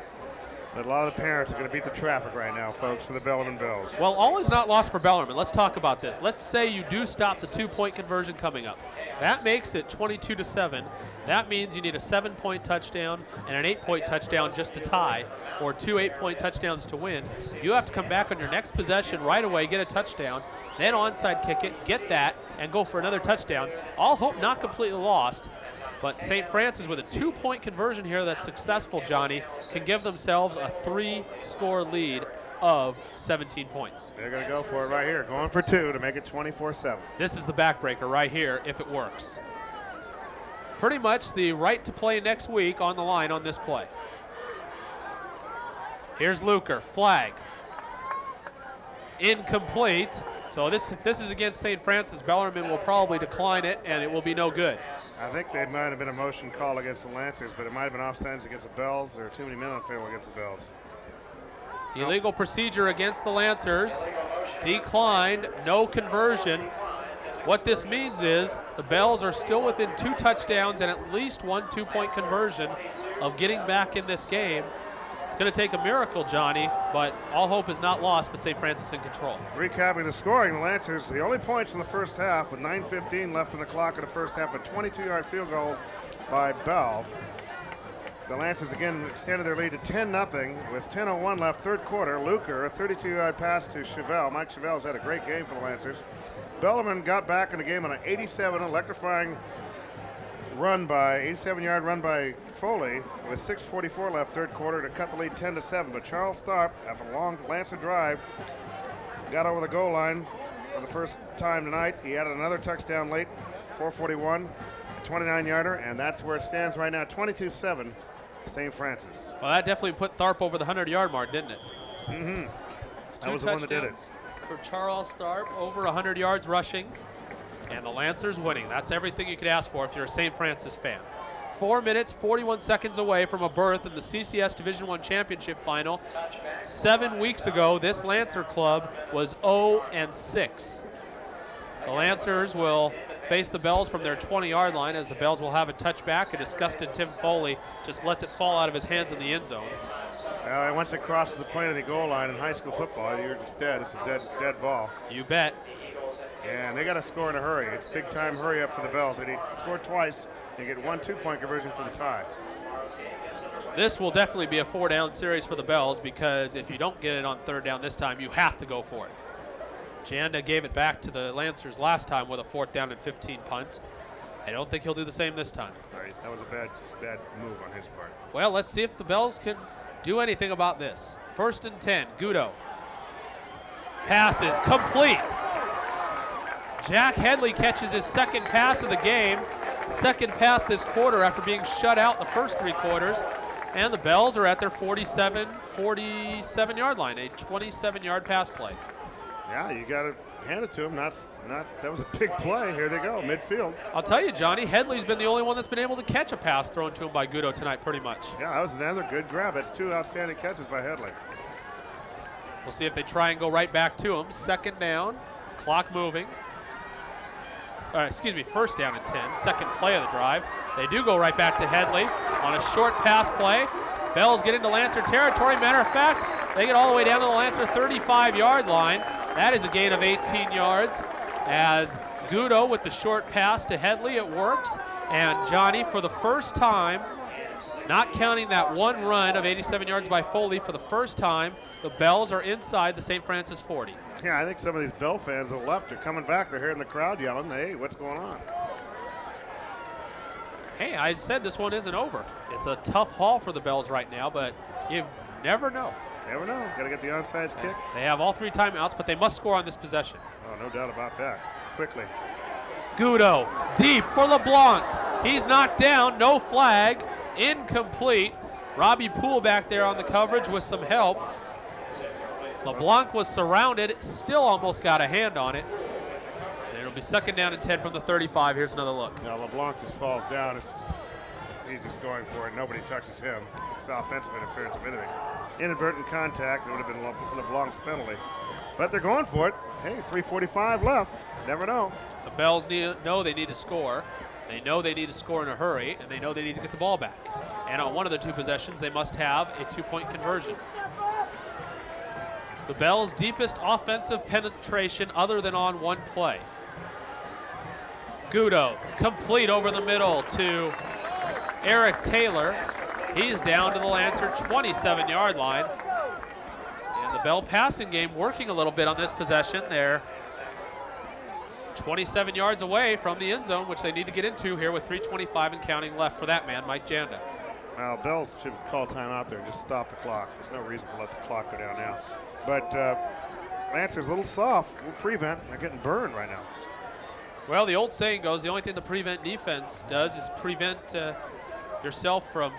But a lot of the parents are going to beat the traffic right now, folks, for the Bellarmine Bells. Well, all is not lost for Bellarmine. Let's talk about this. Let's say you do stop the 2-point conversion coming up. That makes it 22-7. That means you need a 7-point touchdown and an 8-point touchdown just to tie, or 2 8-point touchdowns to win. You have to come back on your next possession right away, get a touchdown, then onside kick it, get that, and go for another touchdown. All hope not completely lost. But St. Francis, with a 2-point conversion here that's successful, Johnny, can give themselves a 3-score lead of 17 points. They're going to go for it right here, going for 2 to make it 24-7. This is the backbreaker right here if it works. Pretty much the right to play next week on the line on this play. Here's Luker, flag. Incomplete. So if this is against St. Francis, Bellarmine will probably decline it, and it will be no good. I think there might have been a motion call against the Lancers, but it might have been offsides against the Bells, or too many men on the field against the Bells. Illegal procedure against the Lancers. Declined, no conversion. What this means is the Bells are still within 2 touchdowns and at least 1 2-point conversion of getting back in this game. It's going to take a miracle, Johnny, but all hope is not lost, but St. Francis in control. Recapping the scoring, the Lancers, the only points in the first half with 9:15 left in the clock in the first half, a 22-yard field goal by Bell. The Lancers again extended their lead to 10-0 with 10:01 left, third quarter. Luker, a 32-yard pass to Chevelle. Mike Chevelle's had a great game for the Lancers. Bellarmine got back in the game on an 87 run by 87-yard run by Foley with 6:44 left, third quarter, to cut the lead 10-7. But Charles Tharp, after a long Lancer drive, got over the goal line for the first time tonight. He added another touchdown late, 4:41, a 29-yarder, and that's where it stands right now, 22-7, St. Francis. Well, that definitely put Tharp over the 100-yard mark, didn't it? Mm-hmm. That 2 was the one that did it. touchdowns for Charles Tharp, over 100 yards rushing, and the Lancers winning. That's everything you could ask for if you're a St. Francis fan. 4 minutes, 41 seconds away from a berth in the CCS Division I Championship Final. 7 weeks ago, this Lancer club was 0-6. The Lancers will face the Bells from their 20-yard line, as the Bells will have a touchback. A disgusted Tim Foley just lets it fall out of his hands in the end zone. Once it crosses the plane of the goal line in high school football, it's a dead ball. You bet. And they got to score in a hurry. It's big time hurry up for the Bells. They need to score twice and get 1 2-point conversion for the tie. This will definitely be a 4-down series for the Bells, because if you don't get it on 3rd down this time, you have to go for it. Janda gave it back to the Lancers last time with a 4th down and 15 punt. I don't think he'll do the same this time. Right, that was a bad move on his part. Well, let's see if the Bells can do anything about this. 1st and 10, Gudo. Pass is complete. Jack Headley catches his 2nd pass of the game, 2nd pass this quarter after being shut out the first 3 quarters. And the Bells are at their 47-yard line, a 27-yard pass play. Yeah, you got to hand it to him. That was a big play. Here they go, midfield. I'll tell you, Johnny, Headley's been the only one that's been able to catch a pass thrown to him by Gudo tonight, pretty much. Yeah, that was another good grab. That's 2 outstanding catches by Headley. We'll see if they try and go right back to him. 2nd down, clock moving. 1st down and 10, 2nd play of the drive. They do go right back to Headley on a short pass play. Bells get into Lancer territory. Matter of fact, they get all the way down to the Lancer 35-yard line. That is a gain of 18 yards as Gudo with the short pass to Headley. It works. And Johnny, for the first time, not counting that one run of 87 yards by Foley, for the first time, the Bells are inside the St. Francis 40. Yeah, I think some of these Bell fans on the left are coming back. They're hearing the crowd yelling, hey, what's going on? Hey, I said this one isn't over. It's a tough haul for the Bells right now, but you never know. Never know. Got to get the onside kick. They have all 3 timeouts, but they must score on this possession. Oh, no doubt about that. Quickly. Gudo, deep for LeBlanc. He's knocked down, no flag, incomplete. Robbie Poole back there on the coverage with some help. LeBlanc was surrounded, still almost got a hand on it. It'll be 2nd down and 10 from the 35. Here's another look. Now LeBlanc just falls down. He's just going for it. Nobody touches him. It's offensive interference of anything. Inadvertent contact. It would have been LeBlanc's penalty. But they're going for it. Hey, 3:45 left. Never know. The Bells know they need to score. They know they need to score in a hurry, and they know they need to get the ball back. And on one of the 2 possessions, they must have a 2-point conversion. The Bells' deepest offensive penetration other than on one play. Gudo, complete over the middle to Eric Taylor. He's down to the Lancer 27-yard line. And the Bell passing game working a little bit on this possession. They're 27 yards away from the end zone, which they need to get into here with 3:25 and counting left for that man, Mike Janda. Well, Bells should call timeout there and just stop the clock. There's no reason to let the clock go down now. But Lancer's a little soft. We'll prevent. They're getting burned right now. Well, the old saying goes, the only thing the prevent defense does is prevent yourself from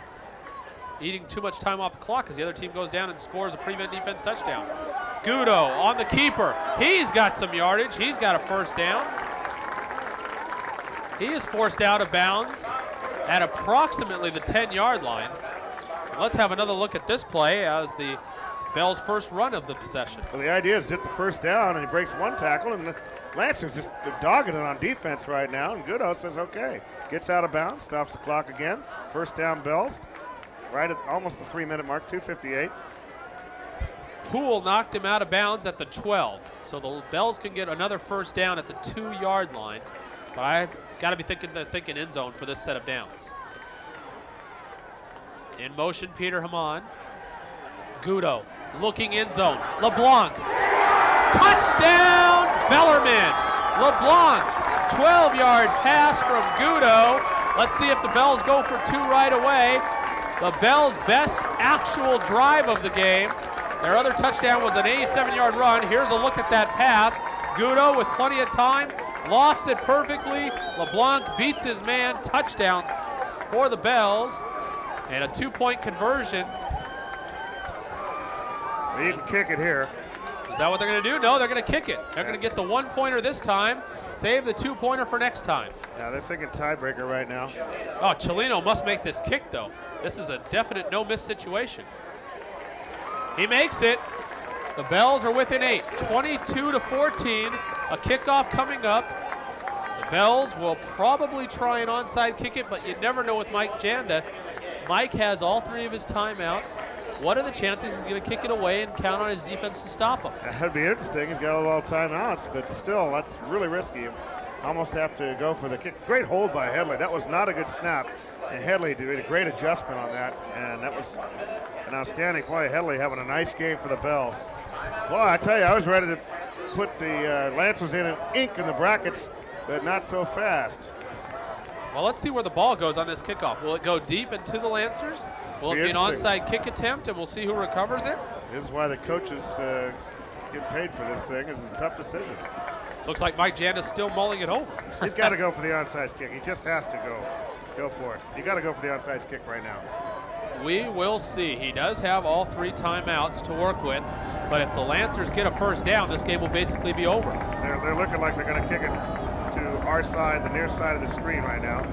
eating too much time off the clock because the other team goes down and scores a prevent defense touchdown. Gudo on the keeper. He's got some yardage. He's got a 1st down. He is forced out of bounds at approximately the 10-yard line. Let's have another look at this play as the Bell's first run of the possession. Well, the idea is to get the 1st down, and he breaks 1 tackle, and the Lancers just dogging it on defense right now, and Gudo says, okay. Gets out of bounds, stops the clock again. 1st down Bells, right at almost the 3-minute mark, 2:58. Poole knocked him out of bounds at the 12. So the Bells can get another 1st down at the 2-yard line. But I got to be thinking end zone for this set of downs. In motion, Peter Hamann. Gudo looking end zone. LeBlanc. Touchdown, Bellarmine. LeBlanc, 12-yard pass from Gudo. Let's see if the Bells go for 2 right away. The Bells' best actual drive of the game. Their other touchdown was an 87-yard run. Here's a look at that pass. Gudo with plenty of time, lofts it perfectly. LeBlanc beats his man. Touchdown for the Bells. And a 2-point conversion. Well, you can kick it here. Is that what they're going to do? No, they're going to kick it. They're going to get the 1-pointer this time, save the 2-pointer for next time. Yeah, they're thinking tiebreaker right now. Oh, Chelino must make this kick, though. This is a definite no-miss situation. He makes it. The Bells are within 8, 22-14. A kickoff coming up. The Bells will probably try an onside kick it, but you never know with Mike Janda. Mike has all 3 of his timeouts. What are the chances he's going to kick it away and count on his defense to stop him? That'd be interesting. He's got a lot of timeouts, but still, that's really risky. Almost have to go for the kick. Great hold by Headley. That was not a good snap. And Headley did a great adjustment on that, and that was an outstanding play. Headley having a nice game for the Bells. Well, I tell you, I was ready to put the Lancers in and ink in the brackets, but not so fast. Well, let's see where the ball goes on this kickoff. Will it go deep into the Lancers? Will it be an onside kick attempt, and we'll see who recovers it? This is why the coaches get paid for this thing. This is a tough decision. Looks like Mike Janda's still mulling it over. He's got to go for the onside kick. He just has to go for it. You got to go for the onside kick right now. We will see. He does have all 3 timeouts to work with, but if the Lancers get a 1st down, this game will basically be over. They're looking like they're going to kick it to our side, the near side of the screen right now.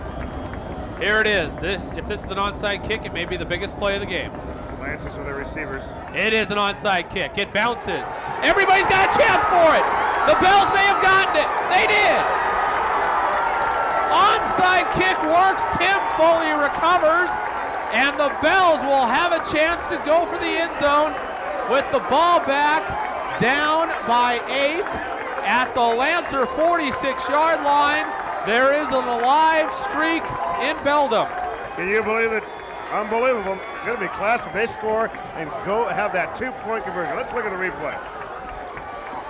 Here it is. If this is an onside kick, it may be the biggest play of the game. Lancers with their receivers. It is an onside kick. It bounces. Everybody's got a chance for it. The Bells may have gotten it. They did. Onside kick works. Tim Foley recovers, and the Bells will have a chance to go for the end zone with the ball back, down by 8 at the Lancer 46-yard line. There is an alive streak in Beldam. Can you believe it? Unbelievable. Going to be class if they score and go have that 2-point conversion. Let's look at the replay.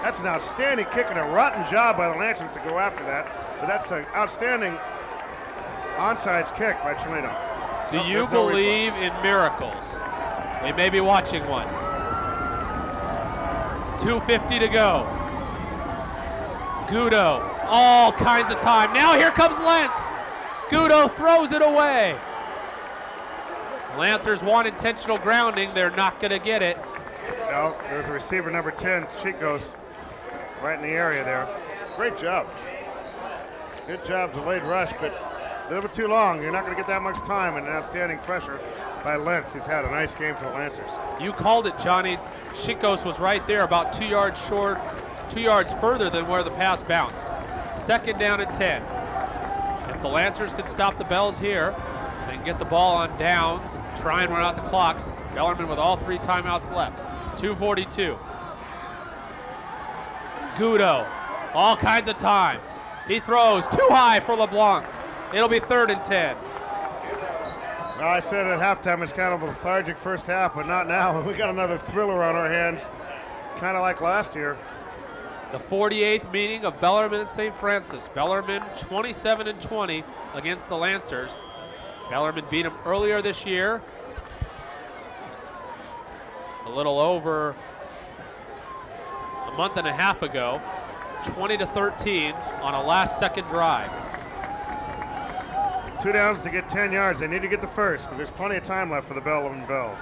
That's an outstanding kick and a rotten job by the Lancers to go after that. But that's an outstanding onside kick by Chelino. Do you believe in miracles? We may be watching one. 2:50 to go. Gudo, all kinds of time. Now here comes Lentz. Gudo throws it away. Lancers want intentional grounding. They're not going to get it. No, there's a receiver number 10, Chicos, right in the area there. Great job. Good job, delayed rush, but a little bit too long. You're not going to get that much time, and outstanding pressure by Lentz. He's had a nice game for the Lancers. You called it, Johnny. Shinkos was right there, about 2 yards short, 2 yards further than where the pass bounced. 2nd down and 10. If the Lancers can stop the Bells here, they can get the ball on downs, try and run out the clocks. Bellarmine with all 3 timeouts left. 2:42. Gudo, all kinds of time. He throws too high for LeBlanc. It'll be 3rd and 10. Well, I said at halftime it's kind of a lethargic first half, but not now. We got another thriller on our hands, kind of like last year. The 48th meeting of Bellarmine and St. Francis. Bellarmine 27-20 against the Lancers. Bellarmine beat them earlier this year, a little over a month and a half ago, 20-13 on a last-second drive. 2 downs to get 10 yards. They need to get the first because there's plenty of time left for the Bellarmine Bells.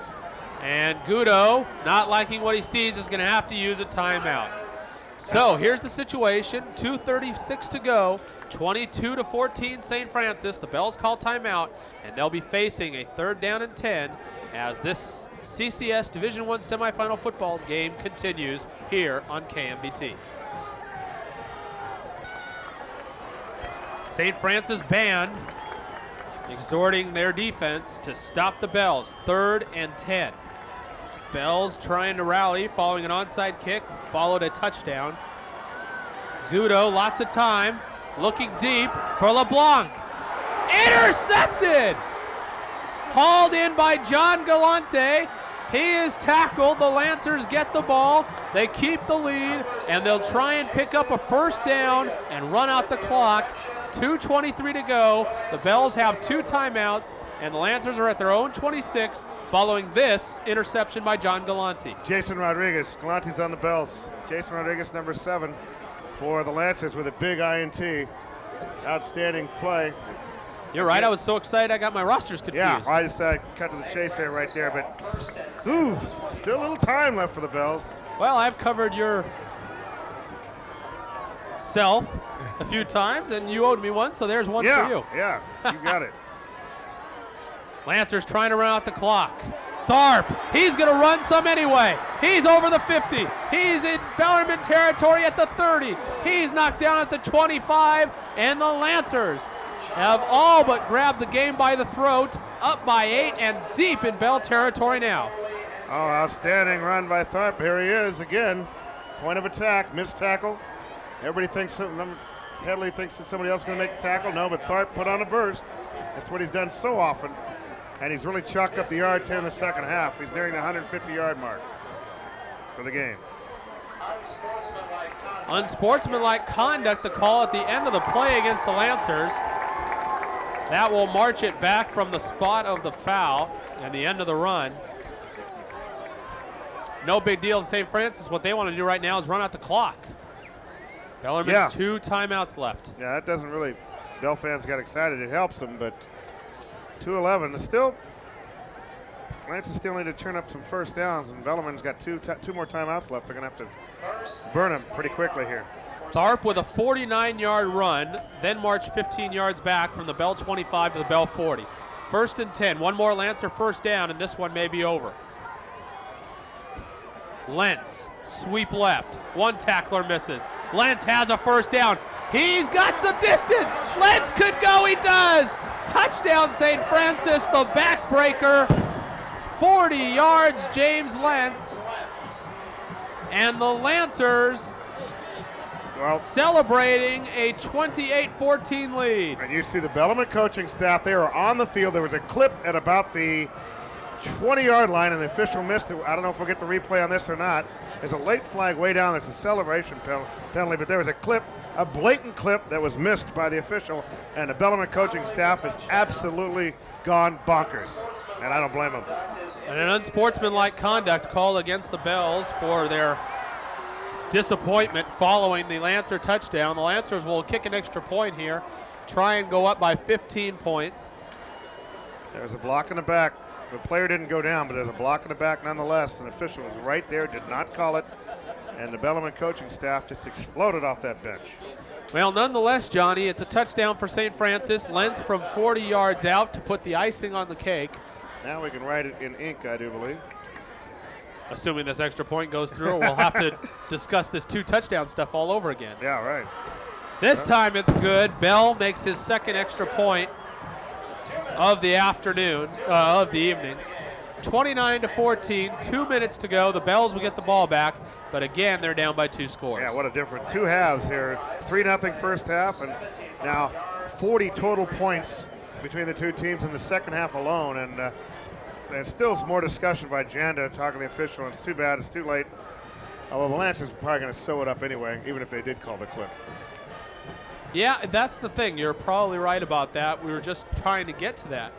And Gudo, not liking what he sees, is going to have to use a timeout. So here's the situation, 2:36 to go, 22-14 St. Francis. The Bells call timeout, and they'll be facing a 3rd down and 10 as this CCS Division I semifinal football game continues here on KMBT. St. Francis band exhorting their defense to stop the Bells, 3rd and 10. Bells trying to rally following an onside kick, followed a touchdown. Gudo, lots of time, looking deep for LeBlanc. Intercepted! Hauled in by John Galante. He is tackled. The Lancers get the ball. They keep the lead, and they'll try and pick up a 1st down and run out the clock. 2:23 to go. The Bells have 2 timeouts, and the Lancers are at their own 26 following this interception by John Galante. Jason Rodriguez, Galante's on the Bells. Jason Rodriguez, number 7 for the Lancers with a big INT. Outstanding play. You're right, I was so excited I got my rosters confused. Yeah, I just cut to the chase there right there, but still a little time left for the Bells. Well, I've covered your self a few times, and you owed me one, so there's one for you. Yeah, you got it. Lancers trying to run out the clock. Tharp, he's going to run some anyway. He's over the 50. He's in Bellarmine territory at the 30. He's knocked down at the 25, and the Lancers have all but grabbed the game by the throat, up by 8 and deep in Bell territory now. Oh, outstanding run by Tharp. Here he is again. Point of attack, missed tackle. Everybody thinks, Headley thinks that somebody else is going to make the tackle. No, but Tharp put on a burst. That's what he's done so often. And he's really chalked up the yards here in the second half. He's nearing the 150-yard mark for the game. Unsportsmanlike conduct, the call at the end of the play against the Lancers. That will march it back from the spot of the foul and the end of the run. No big deal in St. Francis. What they want to do right now is run out the clock. Bellarmine, 2 timeouts left. Yeah, that doesn't really, Bell fans got excited. It helps them, but 2:11. Still, Lancers still need to turn up some 1st downs, and Bellarmine's got two more timeouts left. They're going to have to burn them pretty quickly here. Tharp with a 49-yard run, then march 15 yards back from the Bell 25 to the Bell 40. 1st and 10. One more Lancer 1st down, and this one may be over. Lentz, sweep left. One tackler misses. Lentz has a 1st down. He's got some distance. Lentz could go. He does. Touchdown, St. Francis, the backbreaker. 40 yards, James Lentz. And the Lancers celebrating a 28-14 lead. And you see the Bellarmine coaching staff, they are on the field. There was a clip at about the 20-yard line, and the official missed it. I don't know if we'll get the replay on this or not. There's a late flag way down. There's a celebration penalty, but there was a blatant clip that was missed by the official, and the Bellarmine coaching staff has absolutely gone bonkers, and I don't blame them. And an unsportsmanlike conduct called against the Bells for their disappointment following the Lancer touchdown. The Lancers will kick an extra point here, try and go up by 15 points. There's a block in the back. The player didn't go down, but there's a block in the back nonetheless. An official was right there, did not call it, and the Bellarmine coaching staff just exploded off that bench. Well, nonetheless, Johnny, it's a touchdown for St. Francis. Lentz from 40 yards out to put the icing on the cake. Now we can write it in ink, I do believe. Assuming this extra point goes through, we'll have to discuss this 2 touchdown stuff all over again. Yeah, right. This time it's good. Bell makes his second extra point of the afternoon, of the evening. 29-14, 2 minutes to go. The Bells will get the ball back, but again, they're down by 2 scores. Yeah, what a difference. 2 halves here. 3-0 first half, and now 40 total points between the 2 teams in the second half alone. And there's still some more discussion by Janda talking to the official, and it's too bad. It's too late. Although the Lancers are probably going to sew it up anyway, even if they did call the clip. Yeah, that's the thing. You're probably right about that. We were just trying to get to that.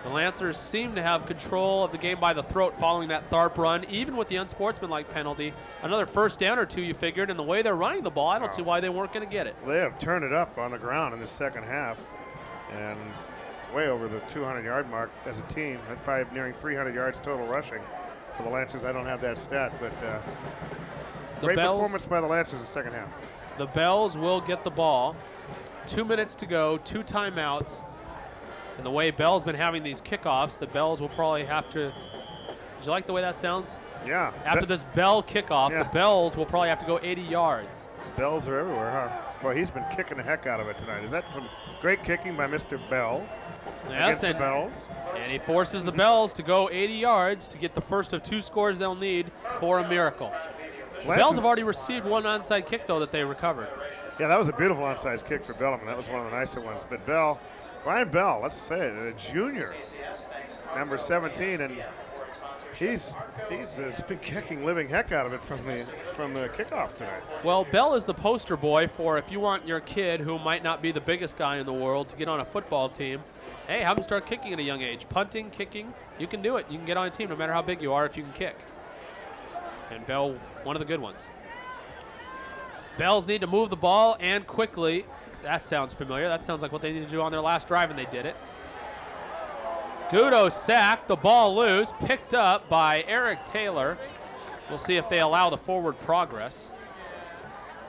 The Lancers seem to have control of the game by the throat following that Tharp run, even with the unsportsmanlike penalty. Another first down or 2, you figured, and the way they're running the ball, I don't see why they weren't going to get it. They have turned it up on the ground in the second half, and way over the 200-yard mark as a team. That's probably nearing 300 yards total rushing for the Lancers. I don't have that stat, but great performance by the Lancers in the second half. The Bells will get the ball. 2 minutes to go, 2 timeouts. And the way Bell's been having these kickoffs, the Bells will probably have to. Did you like the way that sounds? Yeah. After this Bell kickoff, the Bells will probably have to go 80 yards. Bells are everywhere, huh? Well, he's been kicking the heck out of it tonight. Is that some great kicking by Mr. Bell against the Bells? And he forces the Bells to go 80 yards to get the first of 2 scores they'll need for a miracle. The Bells have already received 1 onside kick, though, that they recovered. Yeah, that was a beautiful onside kick for Bellarmine. That was one of the nicer ones. But Brian Bell, let's say it, a junior, number 17, and he's been kicking living heck out of it from the kickoff tonight. Well, Bell is the poster boy for if you want your kid, who might not be the biggest guy in the world, to get on a football team. Hey, have him start kicking at a young age. Punting, kicking, you can do it. You can get on a team no matter how big you are if you can kick. And Bell, one of the good ones. Bells need to move the ball and quickly. That sounds familiar. That sounds like what they need to do on their last drive, and they did it. Goudeau sacked, the ball loose, picked up by Eric Taylor. We'll see if they allow the forward progress.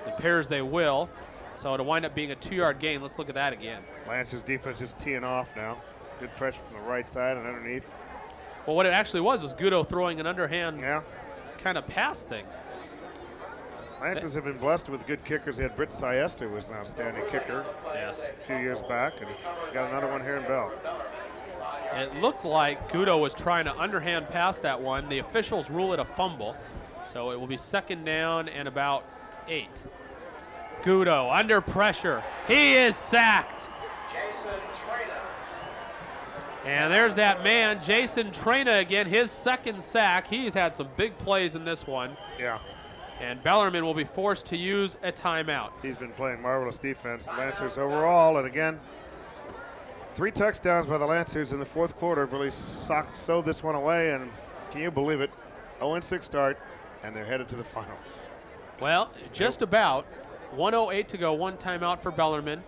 It appears they will. So it'll wind up being a 2-yard gain. Let's look at that again. Lancers defense is teeing off now. Good pressure from the right side and underneath. Well, what it actually was Goudeau throwing an underhand kind of pass thing. Lancers have been blessed with good kickers. They had Britt Siesta, who was an outstanding kicker a few years back, and got another one here in Bell. It looked like Goudeau was trying to underhand pass that one. The officials rule it a fumble, so it will be 2nd down and about 8. Goudeau under pressure. He is sacked. And there's that man, Jason Trena again, his 2nd sack. He's had some big plays in this one. Yeah. And Bellarmine will be forced to use a timeout. He's been playing marvelous defense. Lancers overall, and again, 3 touchdowns by the Lancers in the 4th quarter have really sewed this one away, and can you believe it? 0-6 start, and they're headed to the final. Well, just about. 1:08 to go, 1 timeout for Bellarmine.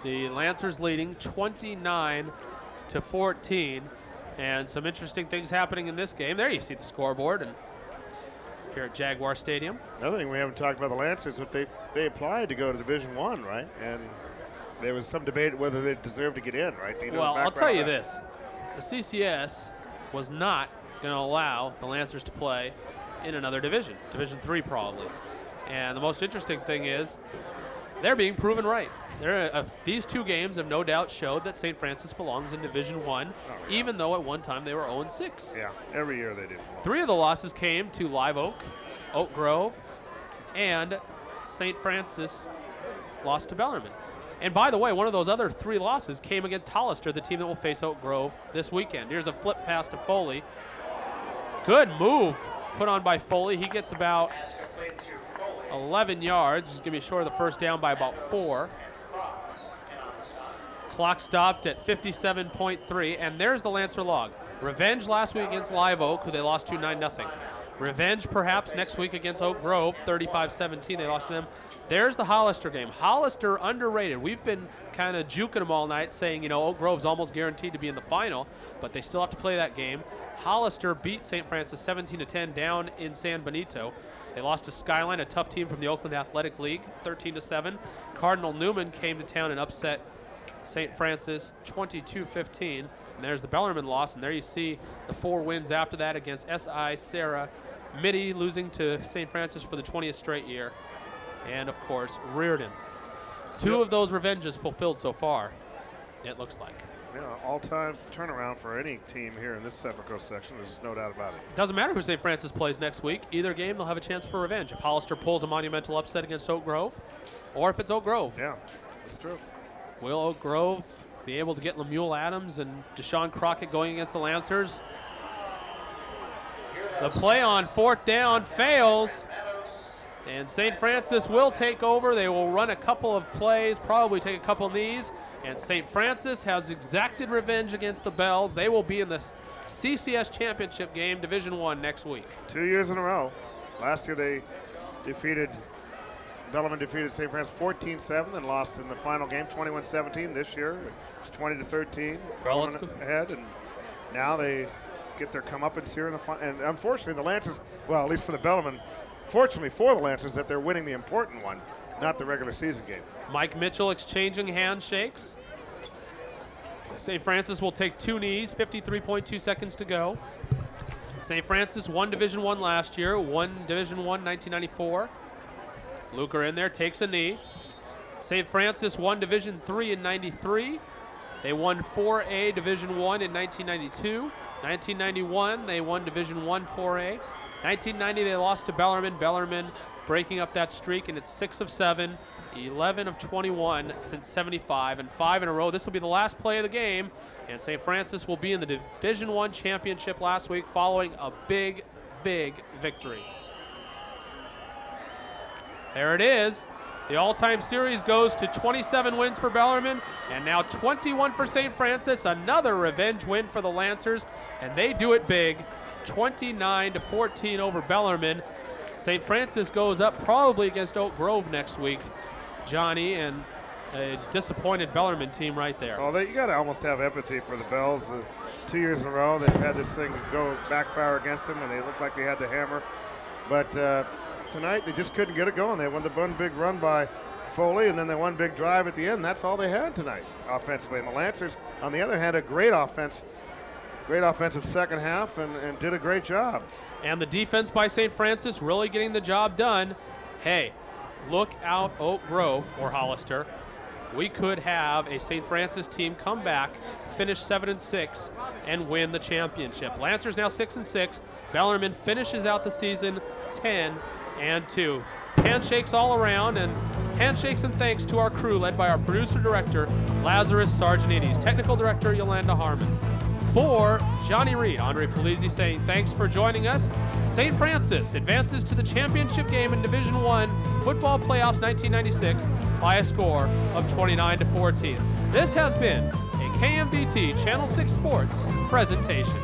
The Lancers leading 29-14, and some interesting things happening in this game. There you see the scoreboard, and here at Jaguar Stadium. Another thing we haven't talked about the Lancers, but they applied to go to Division I, right? And there was some debate whether they deserved to get in, right? Well, I'll tell you this. The CCS was not going to allow the Lancers to play in another division, Division III probably. And the most interesting thing is they're being proven right. These 2 games have no doubt showed that St. Francis belongs in Division I, even though at one time they were 0-6. Yeah, every year they did. 3 of the losses came to Live Oak, Oak Grove, and St. Francis lost to Bellarmine. And by the way, one of those other 3 losses came against Hollister, the team that will face Oak Grove this weekend. Here's a flip pass to Foley. Good move put on by Foley. He gets about 11 yards. He's going to be short of the first down by about 4. Clock stopped at 57.3, and there's the Lancer log. Revenge last week against Live Oak, who they lost to 9-0. Revenge perhaps next week against Oak Grove, 35-17. They lost to them. There's the Hollister game. Hollister underrated. We've been kind of juking them all night saying, Oak Grove's almost guaranteed to be in the final, but they still have to play that game. Hollister beat St. Francis 17-10 down in San Benito. They lost to Skyline, a tough team from the Oakland Athletic League, 13-7. Cardinal Newman came to town and upset St. Francis 22-15. And there's the Bellarmine loss, and there you see the 4 wins after that against SI, Sarah, Mitty losing to St. Francis for the 20th straight year, and of course Reardon. 2 of those revenges fulfilled so far, it looks like. Yeah, all-time turnaround for any team here in this Central Coast section. There's no doubt about it. Doesn't matter who St. Francis plays next week. Either game, they'll have a chance for revenge. If Hollister pulls a monumental upset against Oak Grove, or if it's Oak Grove. Yeah, that's true. Will Oak Grove be able to get Lemuel Adams and Deshaun Crockett going against the Lancers? The play on 4th down fails, and St. Francis will take over. They will run a couple of plays, probably take a couple knees, and St. Francis has exacted revenge against the Bells. They will be in the CCS championship game, Division I, next week. 2 years in a row. Last year they Bellarmine defeated St. Francis 14-7 and lost in the final game 21-17. This year it's 20-13. Well, let's Bellarmine ahead, and now they get their comeuppance here in the final. And unfortunately, the Lancers, well, at least for the Bellarmine, fortunately for the Lancers, that they're winning the important one, not the regular season game. Mike Mitchell exchanging handshakes. St. Francis will take 2 knees, 53.2 seconds to go. St. Francis won Division I last year, won Division I 1994. Luker in there, takes a knee. St. Francis won Division III in 93. They won 4A Division I in 1992. 1991, they won Division I 4A. 1990, they lost to Bellarmine. Bellarmine breaking up that streak, and it's 6 of 7, 11 of 21 since 75, and 5 in a row. This will be the last play of the game, and St. Francis will be in the Division I championship last week following a big, big victory. There it is. The all-time series goes to 27 wins for Bellarmine, and now 21 for St. Francis. Another revenge win for the Lancers, and they do it big, 29-14 over Bellarmine. St. Francis goes up probably against Oak Grove next week, Johnny, and a disappointed Bellarmine team right there. Oh, you got to almost have empathy for the Bells. 2 years in a row, they've had this thing go backfire against them, and they looked like they had the hammer. But tonight, they just couldn't get it going. They won the one big run by Foley, and then they one big drive at the end. That's all they had tonight offensively. And the Lancers, on the other hand, had a great offensive second half and did a great job. And the defense by St. Francis really getting the job done. Hey, look out Oak Grove or Hollister. We could have a St. Francis team come back, finish 7-6, and win the championship. Lancers now 6-6. Bellarmine finishes out the season 10-2. Handshakes all around, and handshakes and thanks to our crew led by our producer-director, Lazarus Sargenides, technical director, Yolanda Harmon. For Johnny Reed, Andre Polizzi saying thanks for joining us. St. Francis advances to the championship game in Division I Football Playoffs 1996 by a score of 29-14. This has been a KMBT Channel 6 Sports presentation.